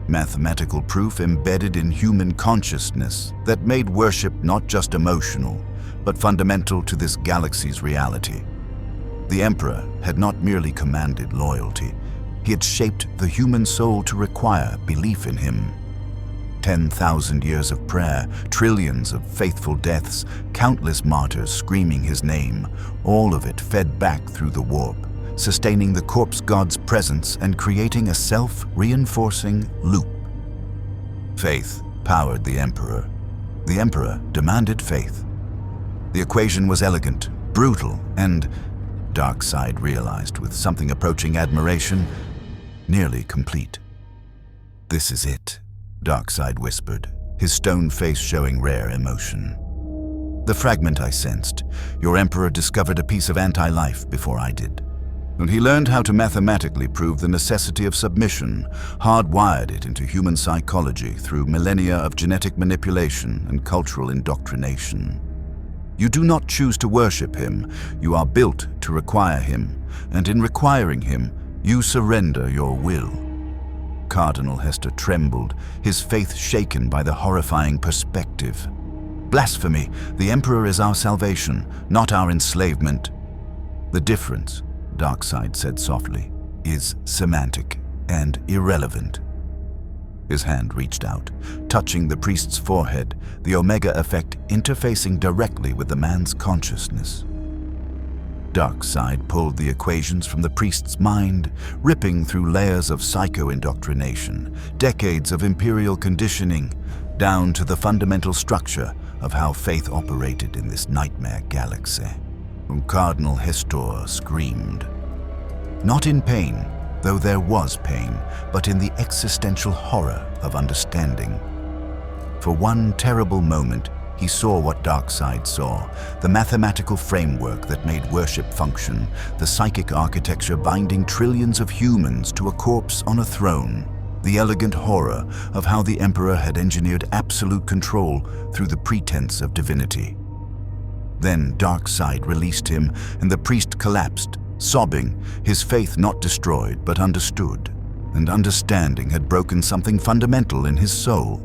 [SPEAKER 1] Mathematical proof embedded in human consciousness that made worship not just emotional, but fundamental to this galaxy's reality. The Emperor had not merely commanded loyalty, he had shaped the human soul to require belief in him. 10,000 years of prayer, trillions of faithful deaths, countless martyrs screaming his name, all of it fed back through the warp, sustaining the corpse god's presence and creating a self-reinforcing loop. Faith powered the Emperor. The Emperor demanded faith. The equation was elegant, brutal, and, Darkseid realized with something approaching admiration, nearly complete. "This is it," Darkseid whispered, his stone face showing rare emotion. "The fragment I sensed. Your Emperor discovered a piece of anti-life before I did. And he learned how to mathematically prove the necessity of submission, hardwired it into human psychology through millennia of genetic manipulation and cultural indoctrination. You do not choose to worship him, you are built to require him, and in requiring him, you surrender your will." Cardinal Hestor trembled, his faith shaken by the horrifying perspective. "Blasphemy! The Emperor is our salvation, not our enslavement." "The difference," Darkseid said softly, "is semantic and irrelevant." His hand reached out, touching the priest's forehead, the Omega effect interfacing directly with the man's consciousness. Darkseid pulled the equations from the priest's mind, ripping through layers of psycho-indoctrination, decades of Imperial conditioning, down to the fundamental structure of how faith operated in this nightmare galaxy. Cardinal Hestor screamed. Not in pain, though there was pain, but in the existential horror of understanding. For one terrible moment, he saw what Darkseid saw, the mathematical framework that made worship function, the psychic architecture binding trillions of humans to a corpse on a throne, the elegant horror of how the Emperor had engineered absolute control through the pretense of divinity. Then Darkseid released him, and the priest collapsed, sobbing, his faith not destroyed but understood, and understanding had broken something fundamental in his soul.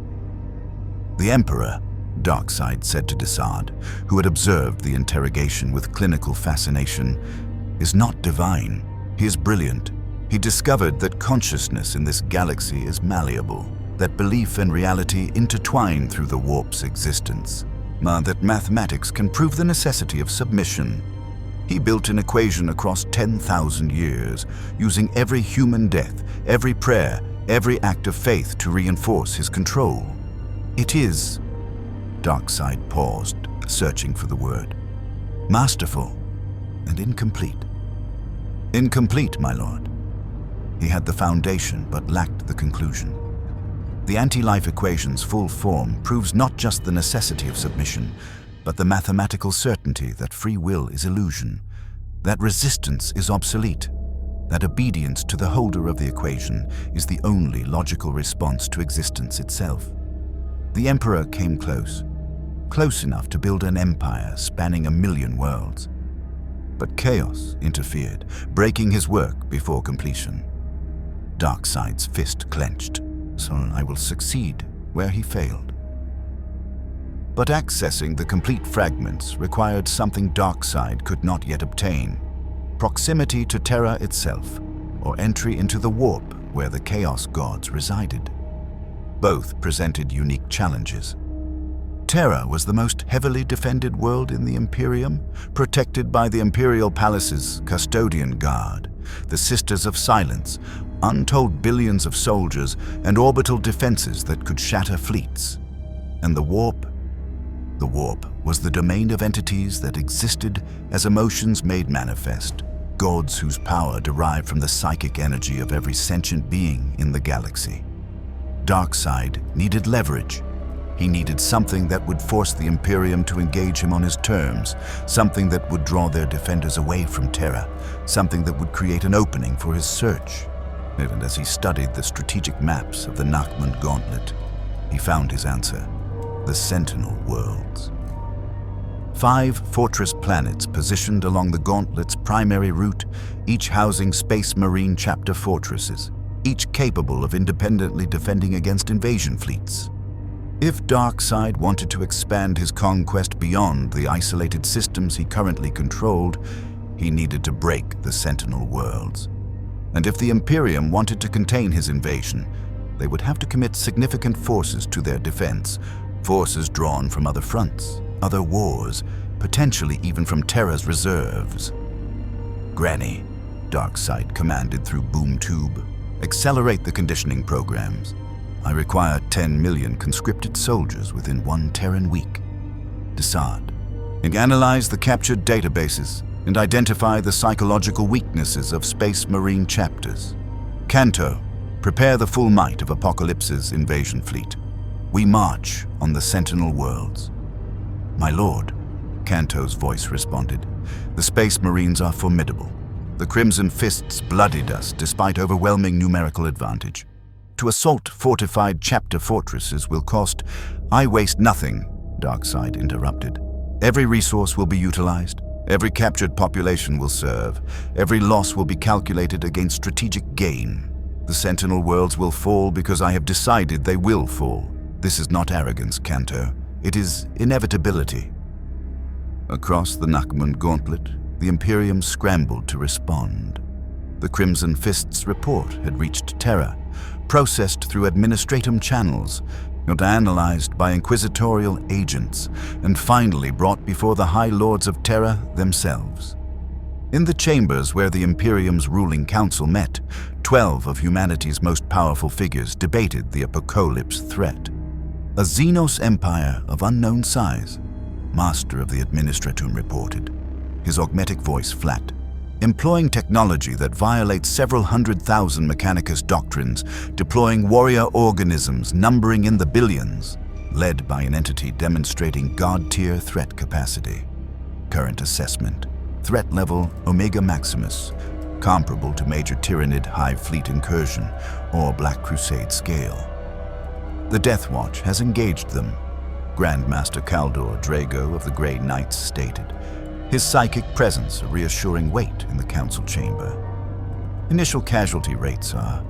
[SPEAKER 1] "The Emperor," Darkseid said to Desaad, who had observed the interrogation with clinical fascination, "is not divine. He is brilliant. He discovered that consciousness in this galaxy is malleable, that belief and reality intertwine through the warp's existence, that mathematics can prove the necessity of submission. He built an equation across 10,000 years, using every human death, every prayer, every act of faith to reinforce his control. It is," Darkseid paused, searching for the word, "masterful and incomplete." "Incomplete, my lord. He had the foundation but lacked the conclusion. The anti-life equation's full form proves not just the necessity of submission, but the mathematical certainty that free will is illusion, that resistance is obsolete, that obedience to the holder of the equation is the only logical response to existence itself. The Emperor came close enough to build an empire spanning 1,000,000 worlds. But chaos interfered, breaking his work before completion. Darkseid's fist clenched, so I will succeed where he failed. But accessing the complete fragments required something Darkseid could not yet obtain: proximity to Terra itself, or entry into the warp where the Chaos Gods resided. Both presented unique challenges. Terra was the most heavily defended world in the Imperium, protected by the Imperial Palace's custodian guard, the Sisters of Silence, untold billions of soldiers, and orbital defenses that could shatter fleets. And the warp? The warp was the domain of entities that existed as emotions made manifest, gods whose power derived from the psychic energy of every sentient being in the galaxy. Darkseid needed leverage. He needed something that would force the Imperium to engage him on his terms, something that would draw their defenders away from Terra, something that would create an opening for his search. Even as he studied the strategic maps of the Nachmund Gauntlet, he found his answer: the Sentinel Worlds. 5 fortress planets positioned along the Gauntlet's primary route, each housing Space Marine chapter fortresses, each capable of independently defending against invasion fleets. If Darkseid wanted to expand his conquest beyond the isolated systems he currently controlled, he needed to break the Sentinel Worlds. And if the Imperium wanted to contain his invasion, they would have to commit significant forces to their defense, forces drawn from other fronts, other wars, potentially even from Terra's reserves. "Granny," Darkseid commanded through boom tube, "accelerate the conditioning programs. I require 10 million conscripted soldiers within 1 Terran week. Decide and analyze the captured databases and identify the psychological weaknesses of Space Marine chapters. Canto, prepare the full might of Apokolips's invasion fleet. We march on the Sentinel Worlds." "My lord," Canto's voice responded, "the Space Marines are formidable. The Crimson Fists bloodied us despite overwhelming numerical advantage. To assault fortified chapter fortresses will cost—" "I waste nothing," Darkseid interrupted. "Every resource will be utilized. Every captured population will serve. Every loss will be calculated against strategic gain. The Sentinel Worlds will fall because I have decided they will fall. This is not arrogance, Canto. It is inevitability." Across the Nachmund Gauntlet, the Imperium scrambled to respond. The Crimson Fist's report had reached Terra, processed through administratum channels, not analyzed by inquisitorial agents, and finally brought before the High Lords of Terra themselves. In the chambers where the Imperium's ruling council met, 12 of humanity's most powerful figures debated the Apokolips threat. A Xenos empire of unknown size, Master of the Administratum reported, his augmetic voice flat. Employing technology that violates several 100,000 Mechanicus doctrines, deploying warrior organisms numbering in the billions, led by an entity demonstrating God-tier threat capacity. Current assessment: threat level Omega Maximus, comparable to Major Tyrannid Hive Fleet incursion or Black Crusade scale. The Death Watch has engaged them, Grandmaster Kaldor Drago of the Grey Knights stated, his psychic presence a reassuring weight in the council chamber. Initial casualty rates are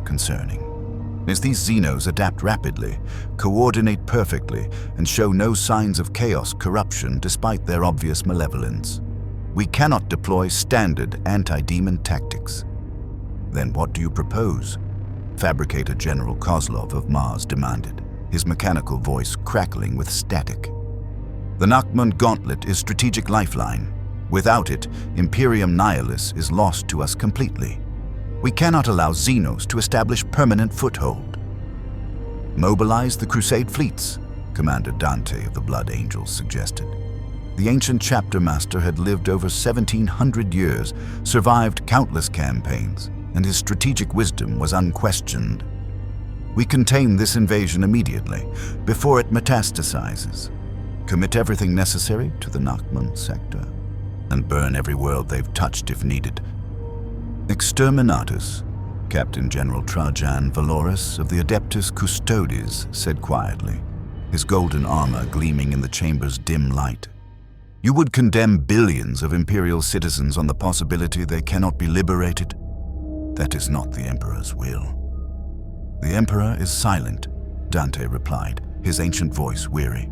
[SPEAKER 1] concerning, as these Xenos adapt rapidly, coordinate perfectly, and show no signs of chaos corruption despite their obvious malevolence. We cannot deploy standard anti-demon tactics. Then what do you propose? Fabricator General Kozlov of Mars demanded, his mechanical voice crackling with static. The Nachmund Gauntlet is strategic lifeline. Without it, Imperium Nihilus is lost to us completely. We cannot allow Xenos to establish permanent foothold. Mobilize the Crusade fleets, Commander Dante of the Blood Angels suggested. The ancient chapter master had lived over 1,700 years, survived countless campaigns. and his strategic wisdom was unquestioned. We contain this invasion immediately, before it metastasizes. Commit everything necessary to the Nachmund sector, and burn every world they've touched if needed. Exterminatus, Captain General Trajan Valoris of the Adeptus Custodes said quietly, his golden armor gleaming in the chamber's dim light. You would condemn billions of Imperial citizens on the possibility they cannot be liberated? That is not the Emperor's will. The Emperor is silent, Dante replied, his ancient voice weary.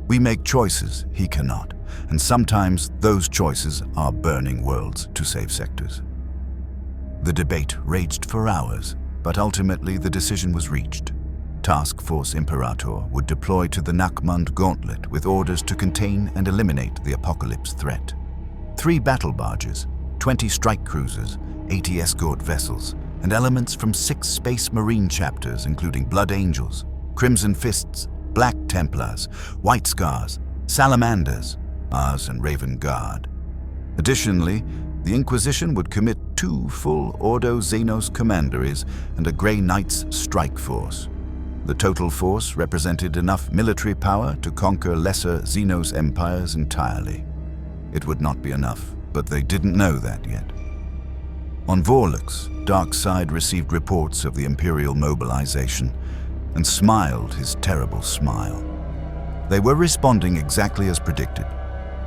[SPEAKER 1] We make choices he cannot, and sometimes those choices are burning worlds to save sectors. The debate raged for hours, but ultimately the decision was reached. Task Force Imperator would deploy to the Nachmund Gauntlet with orders to contain and eliminate the Apokolips threat. 3 battle barges, 20 strike cruisers, 80 escort vessels, and elements from 6 Space Marine chapters including Blood Angels, Crimson Fists, Black Templars, White Scars, Salamanders, Ars and Raven Guard. Additionally, the Inquisition would commit 2 full Ordo Xenos commanderies and a Grey Knights strike force. The total force represented enough military power to conquer lesser Xenos empires entirely. It would not be enough, but they didn't know that yet. On Vorlux, Darkseid received reports of the Imperial mobilization and smiled his terrible smile. They were responding exactly as predicted,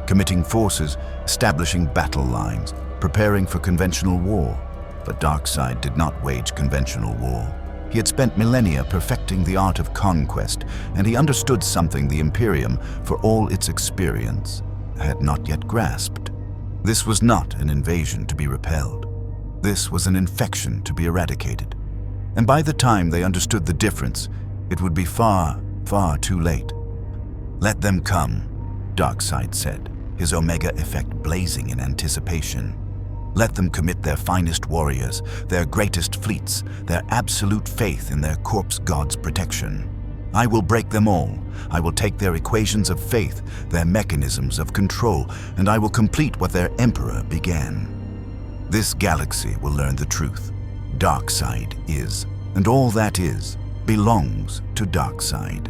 [SPEAKER 1] committing forces, establishing battle lines, preparing for conventional war. But Darkseid did not wage conventional war. He had spent millennia perfecting the art of conquest, and he understood something the Imperium, for all its experience, had not yet grasped. This was not an invasion to be repelled. This was an infection to be eradicated. And by the time they understood the difference, it would be far, far too late. Let them come, Darkseid said, his Omega effect blazing in anticipation. Let them commit their finest warriors, their greatest fleets, their absolute faith in their corpse god's protection. I will break them all. I will take their equations of faith, their mechanisms of control, and I will complete what their emperor began. This galaxy will learn the truth. Darkseid is, and all that is, belongs to Darkseid.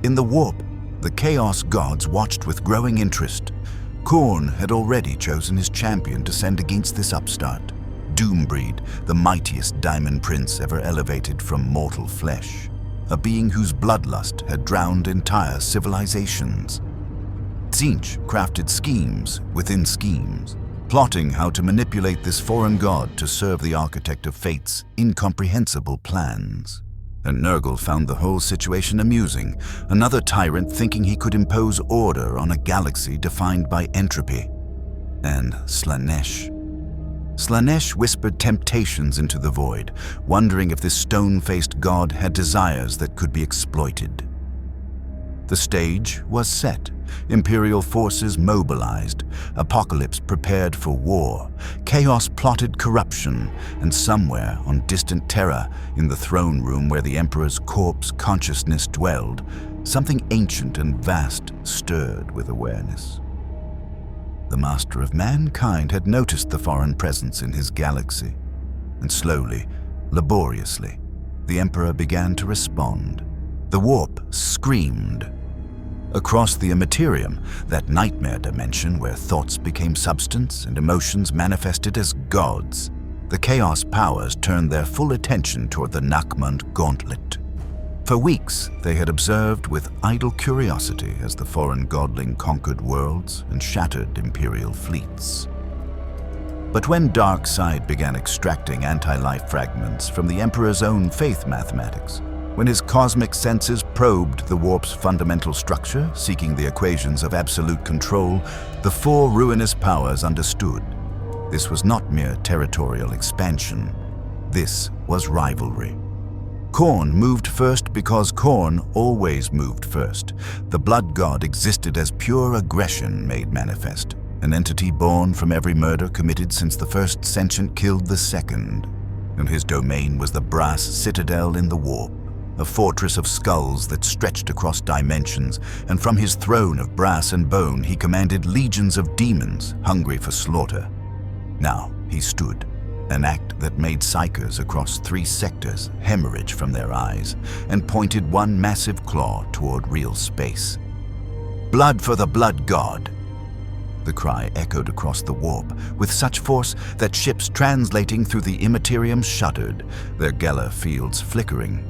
[SPEAKER 1] In the warp, the Chaos Gods watched with growing interest. Khorne had already chosen his champion to send against this upstart, Doombreed, the mightiest Diamond Prince ever elevated from mortal flesh, a being whose bloodlust had drowned entire civilizations. Tzeentch crafted schemes within schemes, plotting how to manipulate this foreign god to serve the Architect of Fate's incomprehensible plans. And Nurgle found the whole situation amusing, another tyrant thinking he could impose order on a galaxy defined by entropy. And Slaanesh. Slaanesh whispered temptations into the void, wondering if this stone-faced god had desires that could be exploited. The stage was set, Imperial forces mobilized, Apokolips prepared for war, Chaos plotted corruption, and somewhere on distant Terra, in the throne room where the Emperor's corpse consciousness dwelled, something ancient and vast stirred with awareness. The Master of Mankind had noticed the foreign presence in his galaxy, and slowly, laboriously, the Emperor began to respond. The warp screamed. Across the Imperium, that nightmare dimension where thoughts became substance and emotions manifested as gods, the Chaos powers turned their full attention toward the Nachmund Gauntlet. For weeks, they had observed with idle curiosity as the foreign godling conquered worlds and shattered Imperial fleets. But when Darkseid began extracting anti-life fragments from the Emperor's own faith mathematics, when his cosmic senses probed the warp's fundamental structure, seeking the equations of absolute control, the 4 ruinous powers understood. This was not mere territorial expansion. This was rivalry. Khorne moved first because Khorne always moved first. The blood god existed as pure aggression made manifest, an entity born from every murder committed since the first sentient killed the second. And his domain was the brass citadel in the warp, a fortress of skulls that stretched across dimensions, and from his throne of brass and bone he commanded legions of demons hungry for slaughter. Now he stood, an act that made psychers across 3 sectors hemorrhage from their eyes and pointed one massive claw toward real space. "Blood for the Blood God!" The cry echoed across the warp with such force that ships translating through the Imperium shuddered, their Geller fields flickering.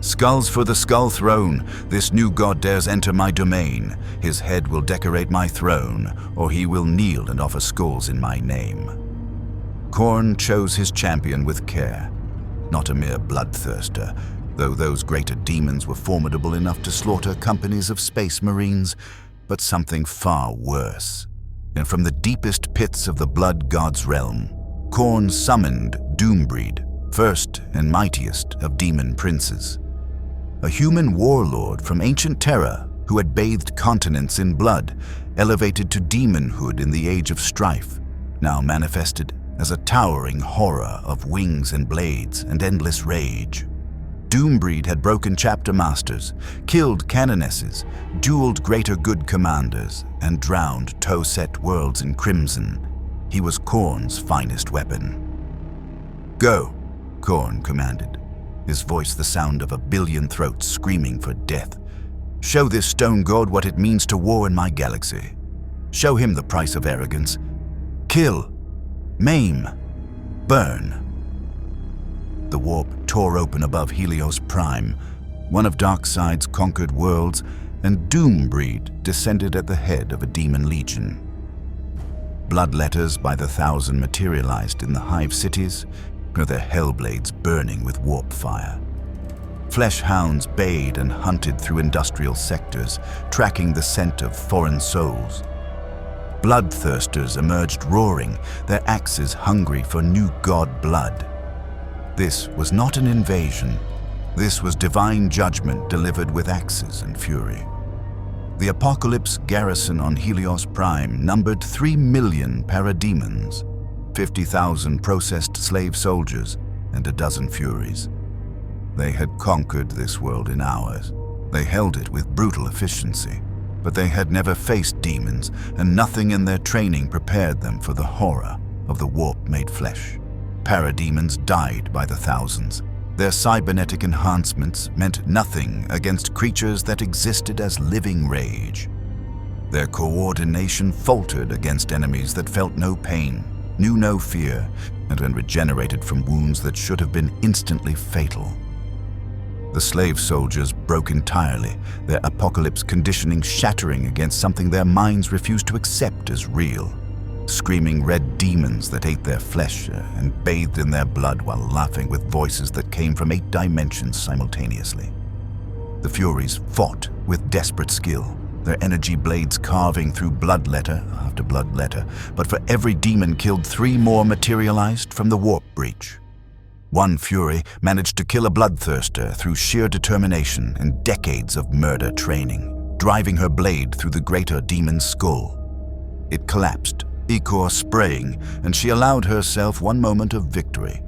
[SPEAKER 1] "Skulls for the Skull Throne! This new god dares enter my domain. His head will decorate my throne, or he will kneel and offer skulls in my name." Khorne chose his champion with care, not a mere bloodthirster, though those greater demons were formidable enough to slaughter companies of space marines, but something far worse. And from the deepest pits of the blood god's realm, Khorne summoned Doombreed, first and mightiest of demon princes. A human warlord from ancient Terra who had bathed continents in blood, elevated to demonhood in the Age of Strife, now manifested as a towering horror of wings and blades and endless rage. Doombreed had broken chapter masters, killed canonesses, dueled greater good commanders, and drowned toe-set worlds in crimson. He was Khorne's finest weapon. "Go," Khorne commanded, his voice the sound of a billion throats screaming for death. "Show this stone god what it means to war in my galaxy. Show him the price of arrogance. Kill, maim, burn." The warp tore open above Helios Prime, one of Darkseid's conquered worlds, and Doombreed descended at the head of a demon legion. Blood letters by the thousand materialized in the hive cities, their hellblades burning with warp fire. Flesh hounds bayed and hunted through industrial sectors, tracking the scent of foreign souls. Bloodthirsters emerged roaring, their axes hungry for new god blood. This was not an invasion. This was divine judgment delivered with axes and fury. The Apokolips garrison on Helios Prime numbered 3 million parademons, 50,000 processed slave soldiers, and a dozen furies. They had conquered this world in hours. They held it with brutal efficiency, but they had never faced demons, and nothing in their training prepared them for the horror of the warp-made flesh. Parademons died by the thousands. Their cybernetic enhancements meant nothing against creatures that existed as living rage. Their coordination faltered against enemies that felt no pain, knew no fear, and when regenerated from wounds that should have been instantly fatal. The slave soldiers broke entirely, their Apokolips conditioning shattering against something their minds refused to accept as real. Screaming red demons that ate their flesh and bathed in their blood while laughing with voices that came from 8 dimensions simultaneously. The Furies fought with desperate skill, their energy blades carving through blood letter after blood letter, but for every demon killed 3 more materialized from the warp breach. One Fury managed to kill a bloodthirster through sheer determination and decades of murder training, driving her blade through the greater demon's skull. It collapsed, ichor spraying, and she allowed herself one moment of victory.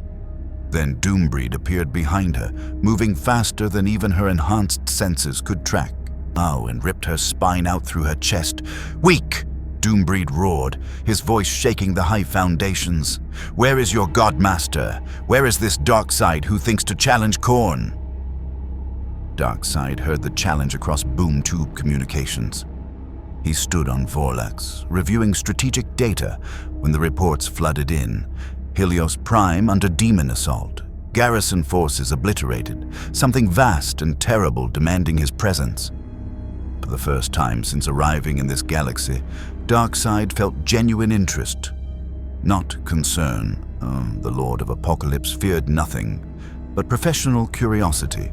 [SPEAKER 1] Then Doombreed appeared behind her, moving faster than even her enhanced senses could track. And ripped her spine out through her chest. "Weak!" Doombreed roared, his voice shaking the high foundations. "Where is your godmaster? Where is this Darkseid who thinks to challenge Khorne?" Darkseid heard the challenge across boom tube communications. He stood on Vorlax, reviewing strategic data when the reports flooded in. Helios Prime under demon assault, garrison forces obliterated, something vast and terrible demanding his presence. For the first time since arriving in this galaxy, Darkseid felt genuine interest, not concern. The Lord of Apokolips feared nothing, but professional curiosity.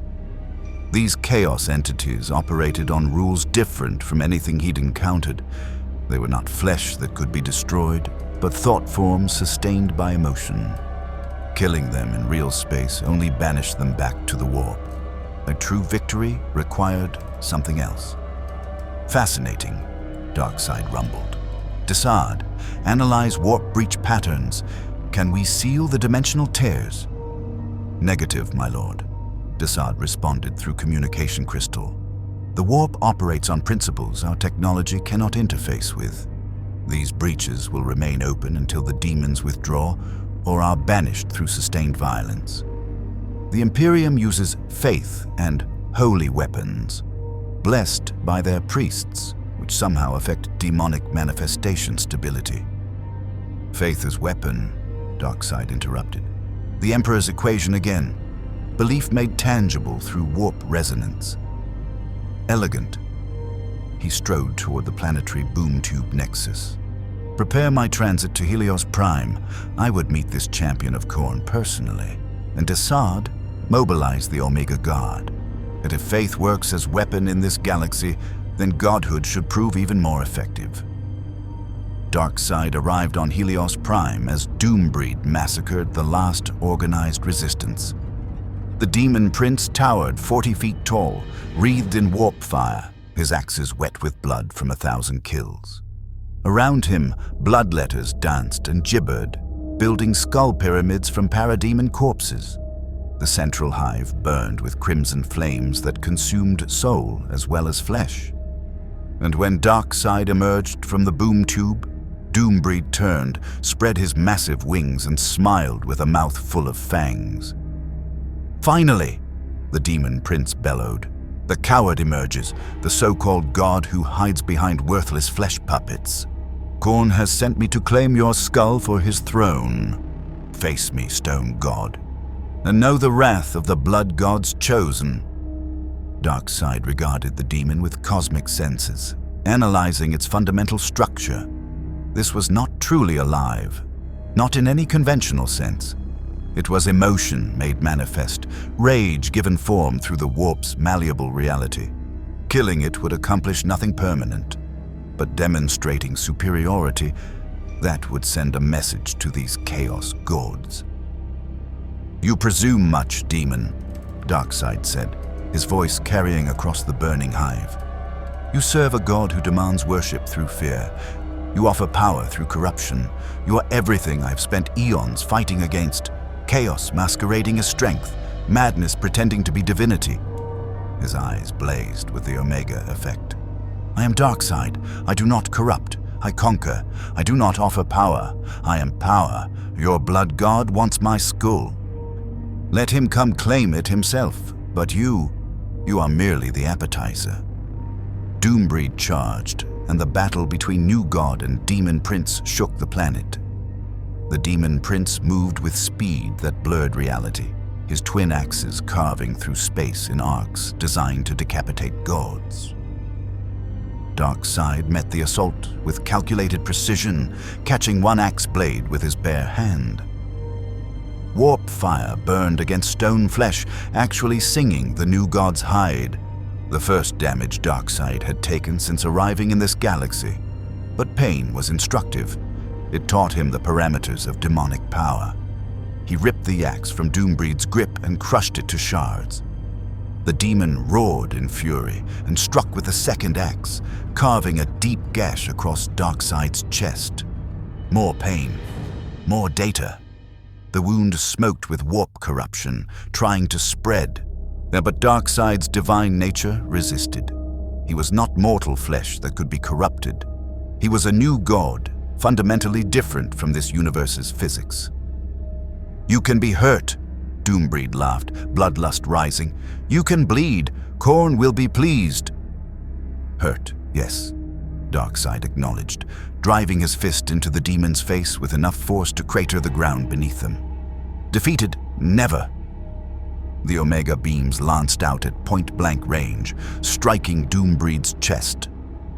[SPEAKER 1] These chaos entities operated on rules different from anything he'd encountered. They were not flesh that could be destroyed, but thought forms sustained by emotion. Killing them in real space only banished them back to the warp. A true victory required something else. "Fascinating," Darkseid rumbled. "Darkseid, analyze warp breach patterns. Can we seal the dimensional tears?" "Negative, my lord," Darkseid responded through communication crystal. "The warp operates on principles our technology cannot interface with. These breaches will remain open until the demons withdraw or are banished through sustained violence. The Imperium uses faith and holy weapons, blessed by their priests, which somehow affect demonic manifestation stability. Faith as weapon, Darkseid interrupted. The Emperor's equation again. Belief made tangible through warp resonance. Elegant. He strode toward the planetary boom tube Nexus. Prepare my transit to Helios Prime. I would meet this champion of Khorne personally. And Darkseid, mobilize the Omega Guard. And if faith works as weapon in this galaxy, then godhood should prove even more effective. Darkseid arrived on Helios Prime as Doombreed massacred the last organized resistance. The Demon Prince towered 40 feet tall, wreathed in warp fire, his axes wet with blood from 1,000 kills. Around him, bloodletters danced and gibbered, building skull pyramids from parademon corpses. The central hive burned with crimson flames that consumed soul as well as flesh. And when Darkseid emerged from the boom tube, Doombreed turned, spread his massive wings, and smiled with a mouth full of fangs. Finally, the Demon Prince bellowed. The coward emerges, the so-called god who hides behind worthless flesh puppets. Khorne has sent me to claim your skull for his throne. Face me, stone god, and know the wrath of the blood god's chosen. Darkseid regarded the demon with cosmic senses, analyzing its fundamental structure. This was not truly alive, not in any conventional sense. It was emotion made manifest, rage given form through the warp's malleable reality. Killing it would accomplish nothing permanent, but demonstrating superiority, that would send a message to these chaos gods. You presume much, demon, Darkseid said, his voice carrying across the burning hive. You serve a god who demands worship through fear. You offer power through corruption. You are everything I've spent eons fighting against. Chaos masquerading as strength, madness pretending to be divinity. His eyes blazed with the Omega effect. I am Darkseid. I do not corrupt. I conquer. I do not offer power. I am power. Your blood god wants my skull. Let him come claim it himself. But you are merely the appetizer. Doombreed charged, and the battle between New God and Demon Prince shook the planet. The Demon Prince moved with speed that blurred reality, his twin axes carving through space in arcs designed to decapitate gods. Darkseid met the assault with calculated precision, catching one axe blade with his bare hand. Warp fire burned against stone flesh, actually singing the new god's hide, the first damage Darkseid had taken since arriving in this galaxy. But pain was instructive. It taught him the parameters of demonic power. He ripped the axe from Doombreed's grip and crushed it to shards. The demon roared in fury and struck with a second axe, carving a deep gash across Darkseid's chest. More pain, more data. The wound smoked with warp corruption, trying to spread. But Darkseid's divine nature resisted. He was not mortal flesh that could be corrupted. He was a new god, fundamentally different from this universe's physics. You can be hurt, Doombreed laughed, bloodlust rising. You can bleed. Khorne will be pleased. Hurt, yes, Darkseid acknowledged, driving his fist into the demon's face with enough force to crater the ground beneath them. Defeated? Never. The Omega beams lanced out at point-blank range, striking Doombreed's chest.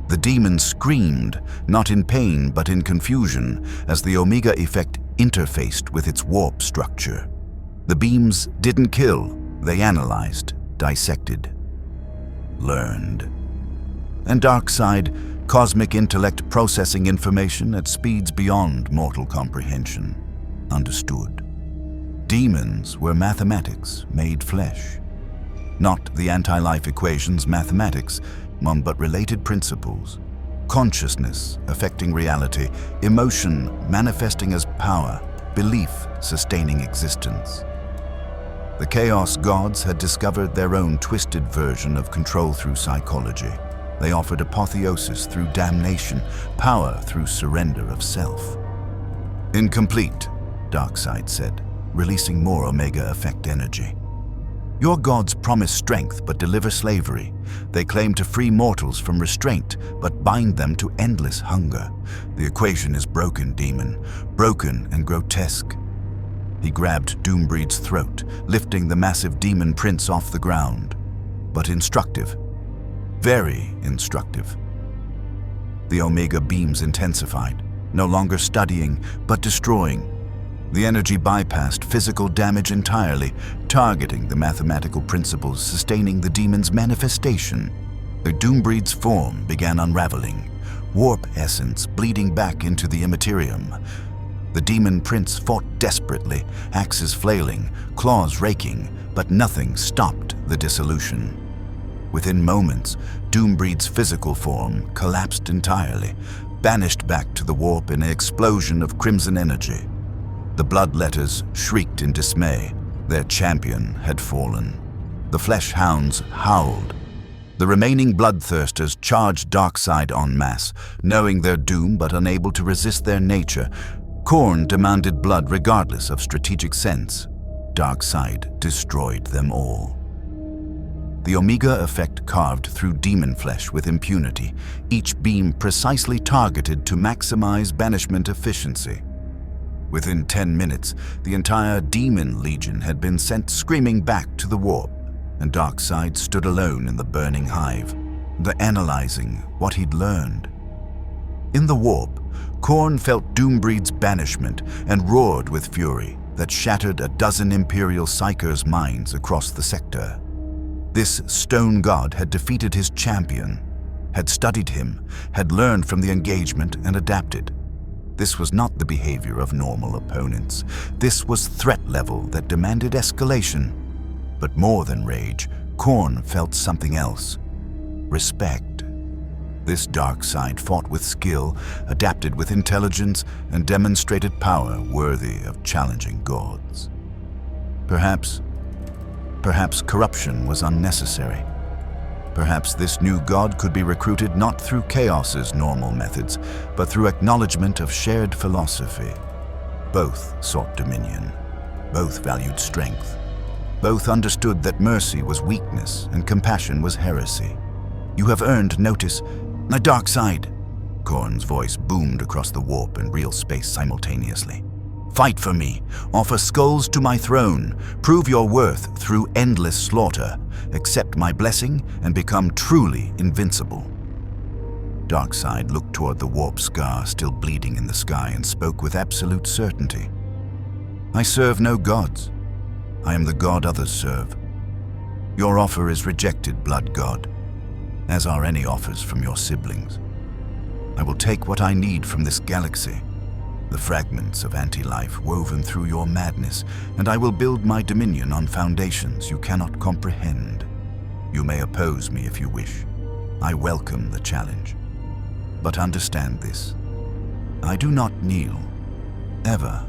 [SPEAKER 1] The demon screamed, not in pain but in confusion, as the Omega effect interfaced with its warp structure. The beams didn't kill, they analyzed, dissected, learned. And Darkseid, cosmic intellect processing information at speeds beyond mortal comprehension, understood. Demons were mathematics made flesh. Not the anti-life equations mathematics, but related principles. Consciousness affecting reality, emotion manifesting as power, belief sustaining existence. The Chaos Gods had discovered their own twisted version of control through psychology. They offered apotheosis through damnation, power through surrender of self. Incomplete, Darkseid said, releasing more Omega Effect energy. Your gods promise strength but deliver slavery. They claim to free mortals from restraint but bind them to endless hunger. The equation is broken, demon, broken and grotesque. He grabbed Doombreed's throat, lifting the massive demon prince off the ground. But instructive. Very instructive. The Omega beams intensified, no longer studying but destroying. The energy bypassed physical damage entirely, targeting the mathematical principles sustaining the demon's manifestation. The Doombreed's form began unraveling, warp essence bleeding back into the Imperium. The demon prince fought desperately, axes flailing, claws raking, but nothing stopped the dissolution. Within moments, Doombreed's physical form collapsed entirely, banished back to the warp in an explosion of crimson energy. The bloodletters shrieked in dismay. Their champion had fallen. The flesh hounds howled. The remaining bloodthirsters charged Darkseid en masse, knowing their doom but unable to resist their nature. Khorne demanded blood regardless of strategic sense. Darkseid destroyed them all. The Omega Effect carved through demon flesh with impunity, each beam precisely targeted to maximize banishment efficiency. Within 10 minutes, the entire Demon Legion had been sent screaming back to the warp, and Darkseid stood alone in the burning hive, analyzing what he'd learned. In the warp, Khorne felt Doombreed's banishment and roared with fury that shattered a dozen Imperial psychers' minds across the sector. This stone god had defeated his champion, had studied him, had learned from the engagement and adapted. This was not the behavior of normal opponents. This was threat level that demanded escalation. But more than rage, Khorne felt something else. Respect. This Darkseid fought with skill, adapted with intelligence, and demonstrated power worthy of challenging gods. Perhaps corruption was unnecessary. Perhaps this new god could be recruited not through Chaos's normal methods, but through acknowledgement of shared philosophy. Both sought dominion. Both valued strength. Both understood that mercy was weakness and compassion was heresy. You have earned notice. The Darkseid! Khorne's voice boomed across the warp and real space simultaneously. Fight for me. Offer skulls to my throne. Prove your worth through endless slaughter. Accept my blessing and become truly invincible. Darkseid looked toward the warp scar still bleeding in the sky and spoke with absolute certainty. I serve no gods. I am the god others serve. Your offer is rejected, blood god, as are any offers from your siblings. I will take what I need from this galaxy, the fragments of anti-life woven through your madness, and I will build my dominion on foundations you cannot comprehend. You may oppose me if you wish. I welcome the challenge. But understand this. I do not kneel. Ever.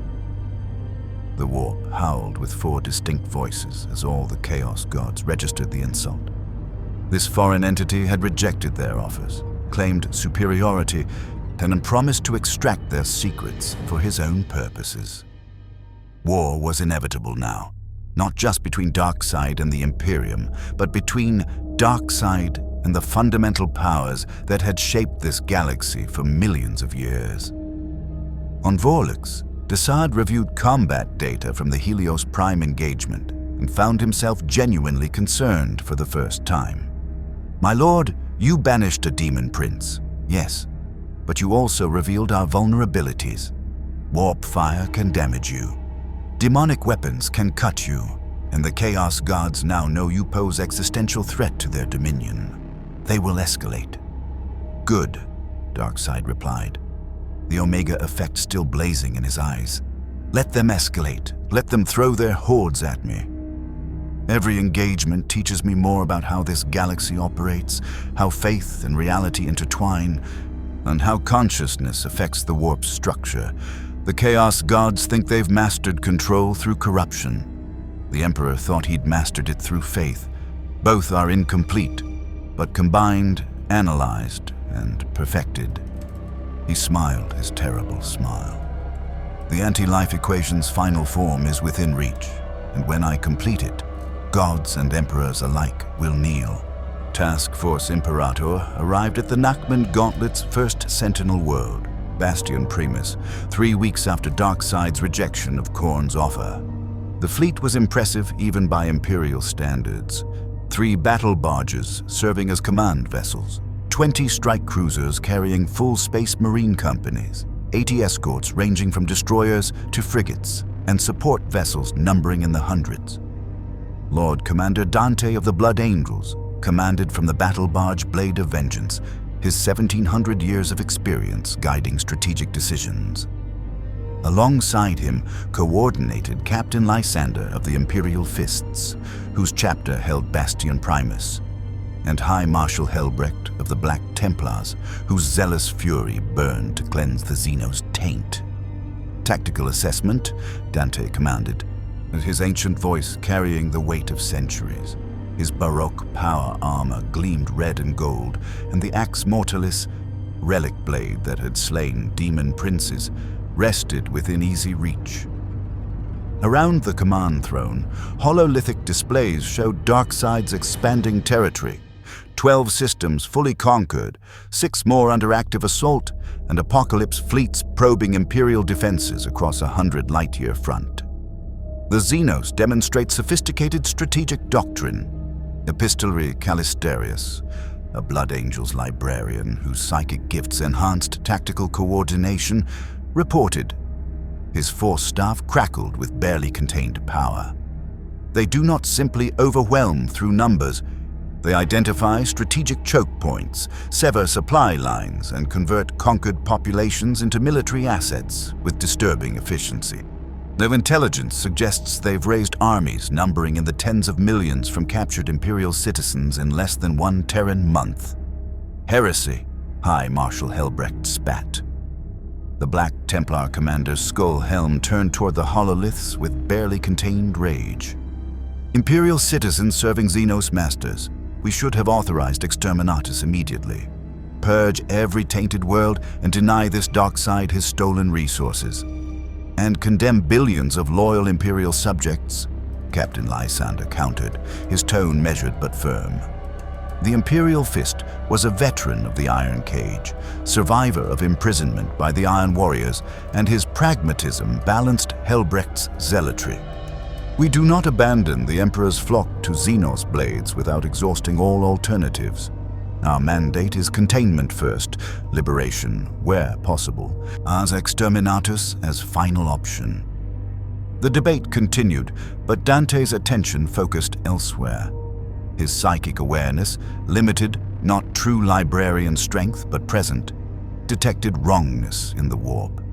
[SPEAKER 1] The warp howled with 4 distinct voices as all the Chaos gods registered the insult. This foreign entity had rejected their offers, claimed superiority, and promised to extract their secrets for his own purposes. War was inevitable now, not just between Darkseid and the Imperium, but between Darkseid and the fundamental powers that had shaped this galaxy for millions of years. On Vorlix, Darkseid reviewed combat data from the Helios Prime engagement and found himself genuinely concerned for the first time. My lord, you banished a demon prince, yes, but you also revealed our vulnerabilities. Warp fire can damage you. Demonic weapons can cut you, and the Chaos gods now know you pose existential threat to their dominion. They will escalate. Good, Darkseid replied, the Omega Effect still blazing in his eyes. Let them escalate. Let them throw their hordes at me. Every engagement teaches me more about how this galaxy operates, how faith and reality intertwine, and how consciousness affects the warp's structure. The Chaos gods think they've mastered control through corruption. The Emperor thought he'd mastered it through faith. Both are incomplete, but combined, analyzed, and perfected. He smiled his terrible smile. The anti-life equation's final form is within reach, and when I complete it, gods and emperors alike will kneel. Task Force Imperator arrived at the Nachmund Gauntlet's first Sentinel world, Bastion Primus, 3 weeks after Darkseid's rejection of Khorne's offer. The fleet was impressive even by Imperial standards. 3 battle barges serving as command vessels, 20 strike cruisers carrying full space marine companies, 80 escorts ranging from destroyers to frigates, and support vessels numbering in the hundreds. Lord Commander Dante of the Blood Angels commanded from the battle barge Blade of Vengeance, his 1700 years of experience guiding strategic decisions. Alongside him coordinated Captain Lysander of the Imperial Fists, whose chapter held Bastion Primus, and High Marshal Helbrecht of the Black Templars, whose zealous fury burned to cleanse the Xenos' taint. Tactical assessment, Dante commanded, his ancient voice carrying the weight of centuries. His Baroque power armor gleamed red and gold, and the axe mortalis, relic blade that had slain demon princes, rested within easy reach. Around the command throne, hololithic displays showed Darkseid's expanding territory. 12 systems fully conquered, 6 more under active assault, and Apokolips fleets probing Imperial defenses across a 100 light-year front. The Xenos demonstrate sophisticated strategic doctrine. Epistolary Callisterius, a Blood Angels librarian whose psychic gifts enhanced tactical coordination, reported. His force staff crackled with barely contained power. They do not simply overwhelm through numbers. They identify strategic choke points, sever supply lines, and convert conquered populations into military assets with disturbing efficiency. Their intelligence suggests they've raised armies numbering in the tens of millions from captured Imperial citizens in less than 1 Terran month. Heresy, High Marshal Helbrecht spat. The Black Templar commander's skull helm turned toward the hololiths with barely contained rage. Imperial citizens serving Xenos masters, we should have authorized exterminatus immediately. Purge every tainted world and deny this Darkseid his stolen resources. And condemn billions of loyal Imperial subjects, Captain Lysander countered, his tone measured but firm. The Imperial Fist was a veteran of the Iron Cage, survivor of imprisonment by the Iron Warriors, and his pragmatism balanced Helbrecht's zealotry. We do not abandon the Emperor's flock to Xenos blades without exhausting all alternatives. Our mandate is containment first, liberation where possible, ars exterminatus as final option. The debate continued, but Dante's attention focused elsewhere. His psychic awareness, limited, not true librarian strength but present, detected wrongness in the warp.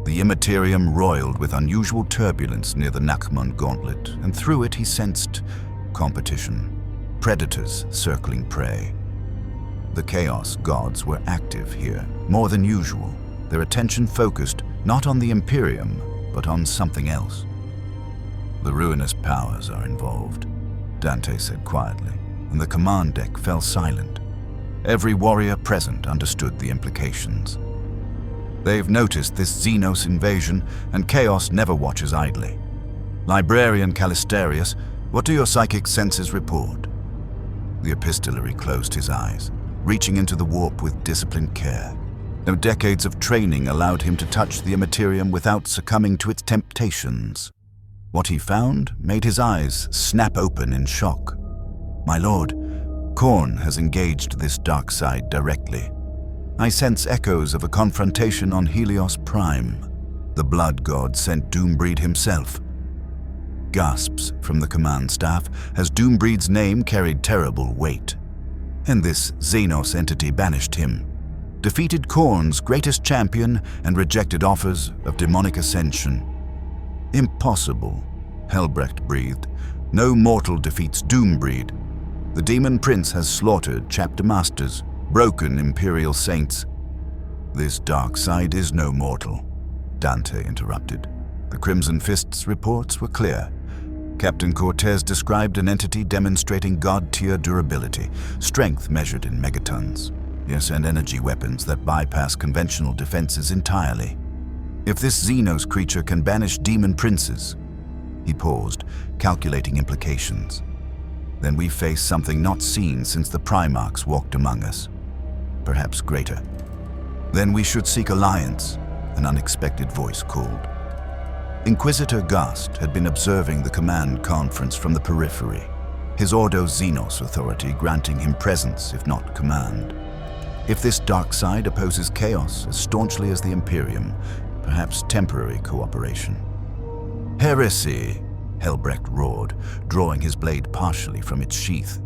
[SPEAKER 1] The Imperium roiled with unusual turbulence near the Nachmund Gauntlet, and through it he sensed competition, predators circling prey. The Chaos gods were active here, more than usual, their attention focused not on the Imperium, but on something else. The ruinous powers are involved, Dante said quietly, and the command deck fell silent. Every warrior present understood the implications. They've noticed this Xenos invasion, and Chaos never watches idly. Librarian Callisterius, what do your psychic senses report? The epistolary closed his eyes, reaching into the warp with disciplined care. No decades of training allowed him to touch the Imperium without succumbing to its temptations. What he found made his eyes snap open in shock. My lord, Khorne has engaged this Darkseid directly. I sense echoes of a confrontation on Helios Prime. The blood god sent Doombreed himself. Gasps from the command staff as Doombreed's name carried terrible weight. And this Xenos entity banished him, defeated Khorne's greatest champion and rejected offers of demonic ascension. Impossible, Helbrecht breathed. No mortal defeats Doombreed. The demon prince has slaughtered chapter masters, broken Imperial saints. This Darkseid is no mortal, Dante interrupted. The Crimson Fist's reports were clear. Captain Cortez described an entity demonstrating god-tier durability, strength measured in megatons. Yes, and energy weapons that bypass conventional defenses entirely. If this Xenos creature can banish demon princes, he paused, calculating implications. Then we face something not seen since the Primarchs walked among us. Perhaps greater. Then we should seek alliance, an unexpected voice called. Inquisitor Gast had been observing the command conference from the periphery, his Ordo Xenos authority granting him presence, if not command. If this Darkseid opposes chaos as staunchly as the Imperium, perhaps temporary cooperation. Heresy, Helbrecht roared, drawing his blade partially from its sheath.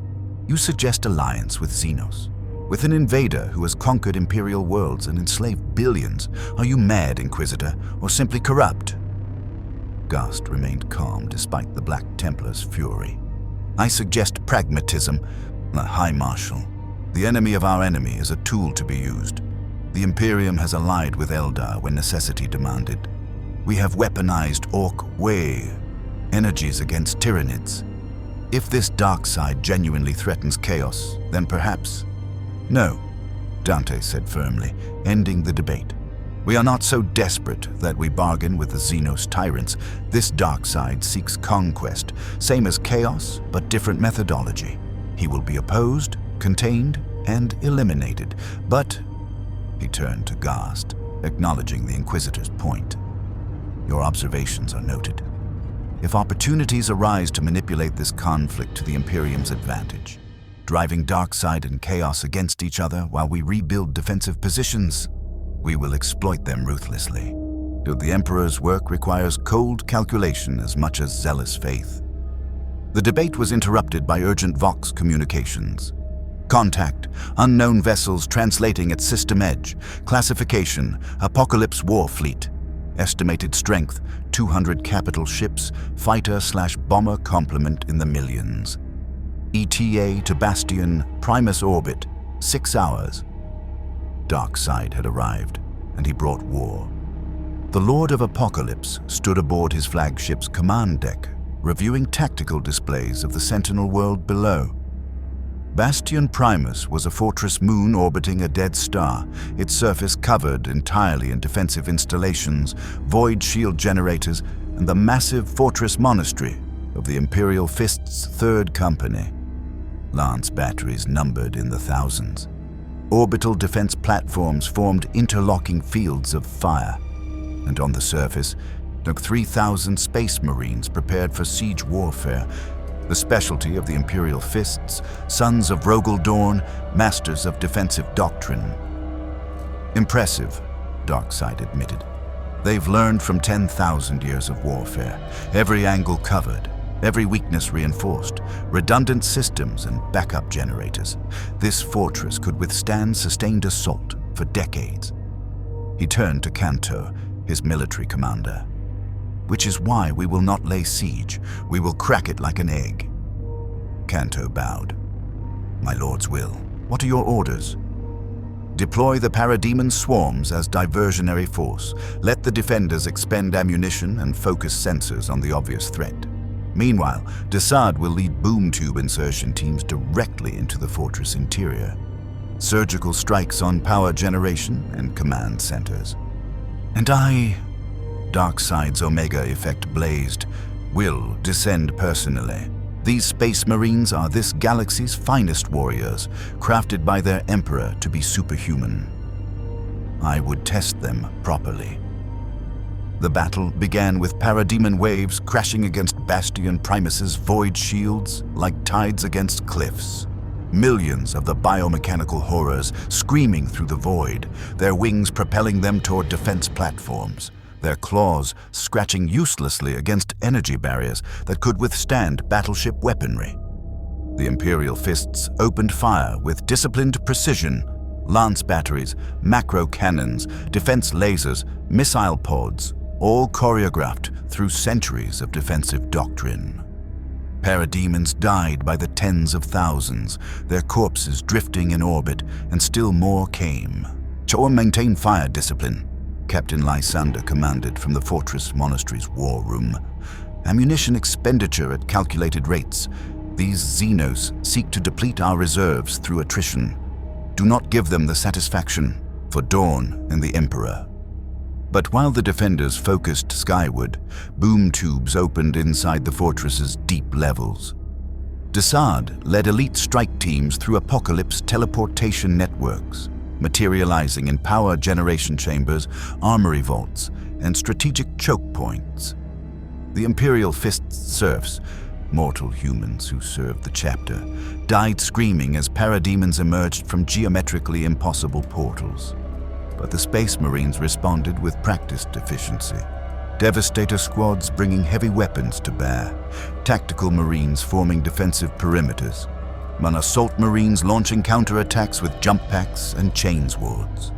[SPEAKER 1] You suggest alliance with Xenos? With an invader who has conquered Imperial worlds and enslaved billions? Are you mad, Inquisitor, or simply corrupt? Gast remained calm despite the Black Templar's fury. I suggest pragmatism, High Marshal. The enemy of our enemy is a tool to be used. The Imperium has allied with Eldar when necessity demanded. We have weaponized Orc Way, energies against Tyranids. If this Darkseid genuinely threatens chaos, then perhaps... No, Dante said firmly, ending the debate. We are not so desperate that we bargain with the Xenos tyrants. This Darkseid seeks conquest, same as chaos, but different methodology. He will be opposed, contained, and eliminated. But, he turned to Gast, acknowledging the Inquisitor's point. Your observations are noted. If opportunities arise to manipulate this conflict to the Imperium's advantage, driving Darkseid and chaos against each other while we rebuild defensive positions, we will exploit them ruthlessly. The Emperor's work requires cold calculation as much as zealous faith. The debate was interrupted by urgent Vox communications. Contact, unknown vessels translating at system edge. Classification, Apokolips war fleet. Estimated strength, 200 capital ships, fighter/bomber complement in the millions. ETA to Bastion, Primus orbit, 6 hours. Darkseid had arrived, and he brought war. The Lord of Apokolips stood aboard his flagship's command deck, reviewing tactical displays of the Sentinel world below. Bastion Primus was a fortress moon orbiting a dead star, its surface covered entirely in defensive installations, void shield generators, and the massive fortress monastery of the Imperial Fist's Third Company. Lance batteries numbered in the thousands. Orbital defense platforms formed interlocking fields of fire, and on the surface, 3,000 space marines prepared for siege warfare, the specialty of the Imperial Fists, sons of Rogel Dorn, masters of defensive doctrine. Impressive, Darkseid admitted. They've learned from 10,000 years of warfare, every angle covered, every weakness reinforced, redundant systems and backup generators. This fortress could withstand sustained assault for decades. He turned to Canto, his military commander. Which is why we will not lay siege. We will crack it like an egg. Canto bowed. My lord's will. What are your orders? Deploy the parademon swarms as diversionary force. Let the defenders expend ammunition and focus sensors on the obvious threat. Meanwhile, Darkseid will lead boom tube insertion teams directly into the fortress interior. Surgical strikes on power generation and command centers. And I... Darkseid's Omega effect blazed, will descend personally. These space marines are this galaxy's finest warriors, crafted by their emperor to be superhuman. I would test them properly. The battle began with parademon waves crashing against Bastion Primus's void shields like tides against cliffs. Millions of the biomechanical horrors screaming through the void, their wings propelling them toward defense platforms, their claws scratching uselessly against energy barriers that could withstand battleship weaponry. The Imperial Fists opened fire with disciplined precision, lance batteries, macro cannons, defense lasers, missile pods, all choreographed through centuries of defensive doctrine. Parademons died by the tens of thousands, their corpses drifting in orbit, and still more came. To maintain fire discipline, Captain Lysander commanded from the Fortress Monastery's war room. Ammunition expenditure at calculated rates. These Xenos seek to deplete our reserves through attrition. Do not give them the satisfaction for Dawn and the Emperor. But while the defenders focused skyward, boom tubes opened inside the fortress's deep levels. Darkseid led elite strike teams through Apokolips teleportation networks, materializing in power generation chambers, armory vaults, and strategic choke points. The Imperial Fist's serfs, mortal humans who served the chapter, died screaming as parademons emerged from geometrically impossible portals. But the Space Marines responded with practiced efficiency. Devastator squads bringing heavy weapons to bear, tactical Marines forming defensive perimeters, and assault Marines launching counterattacks with jump packs and chain swords.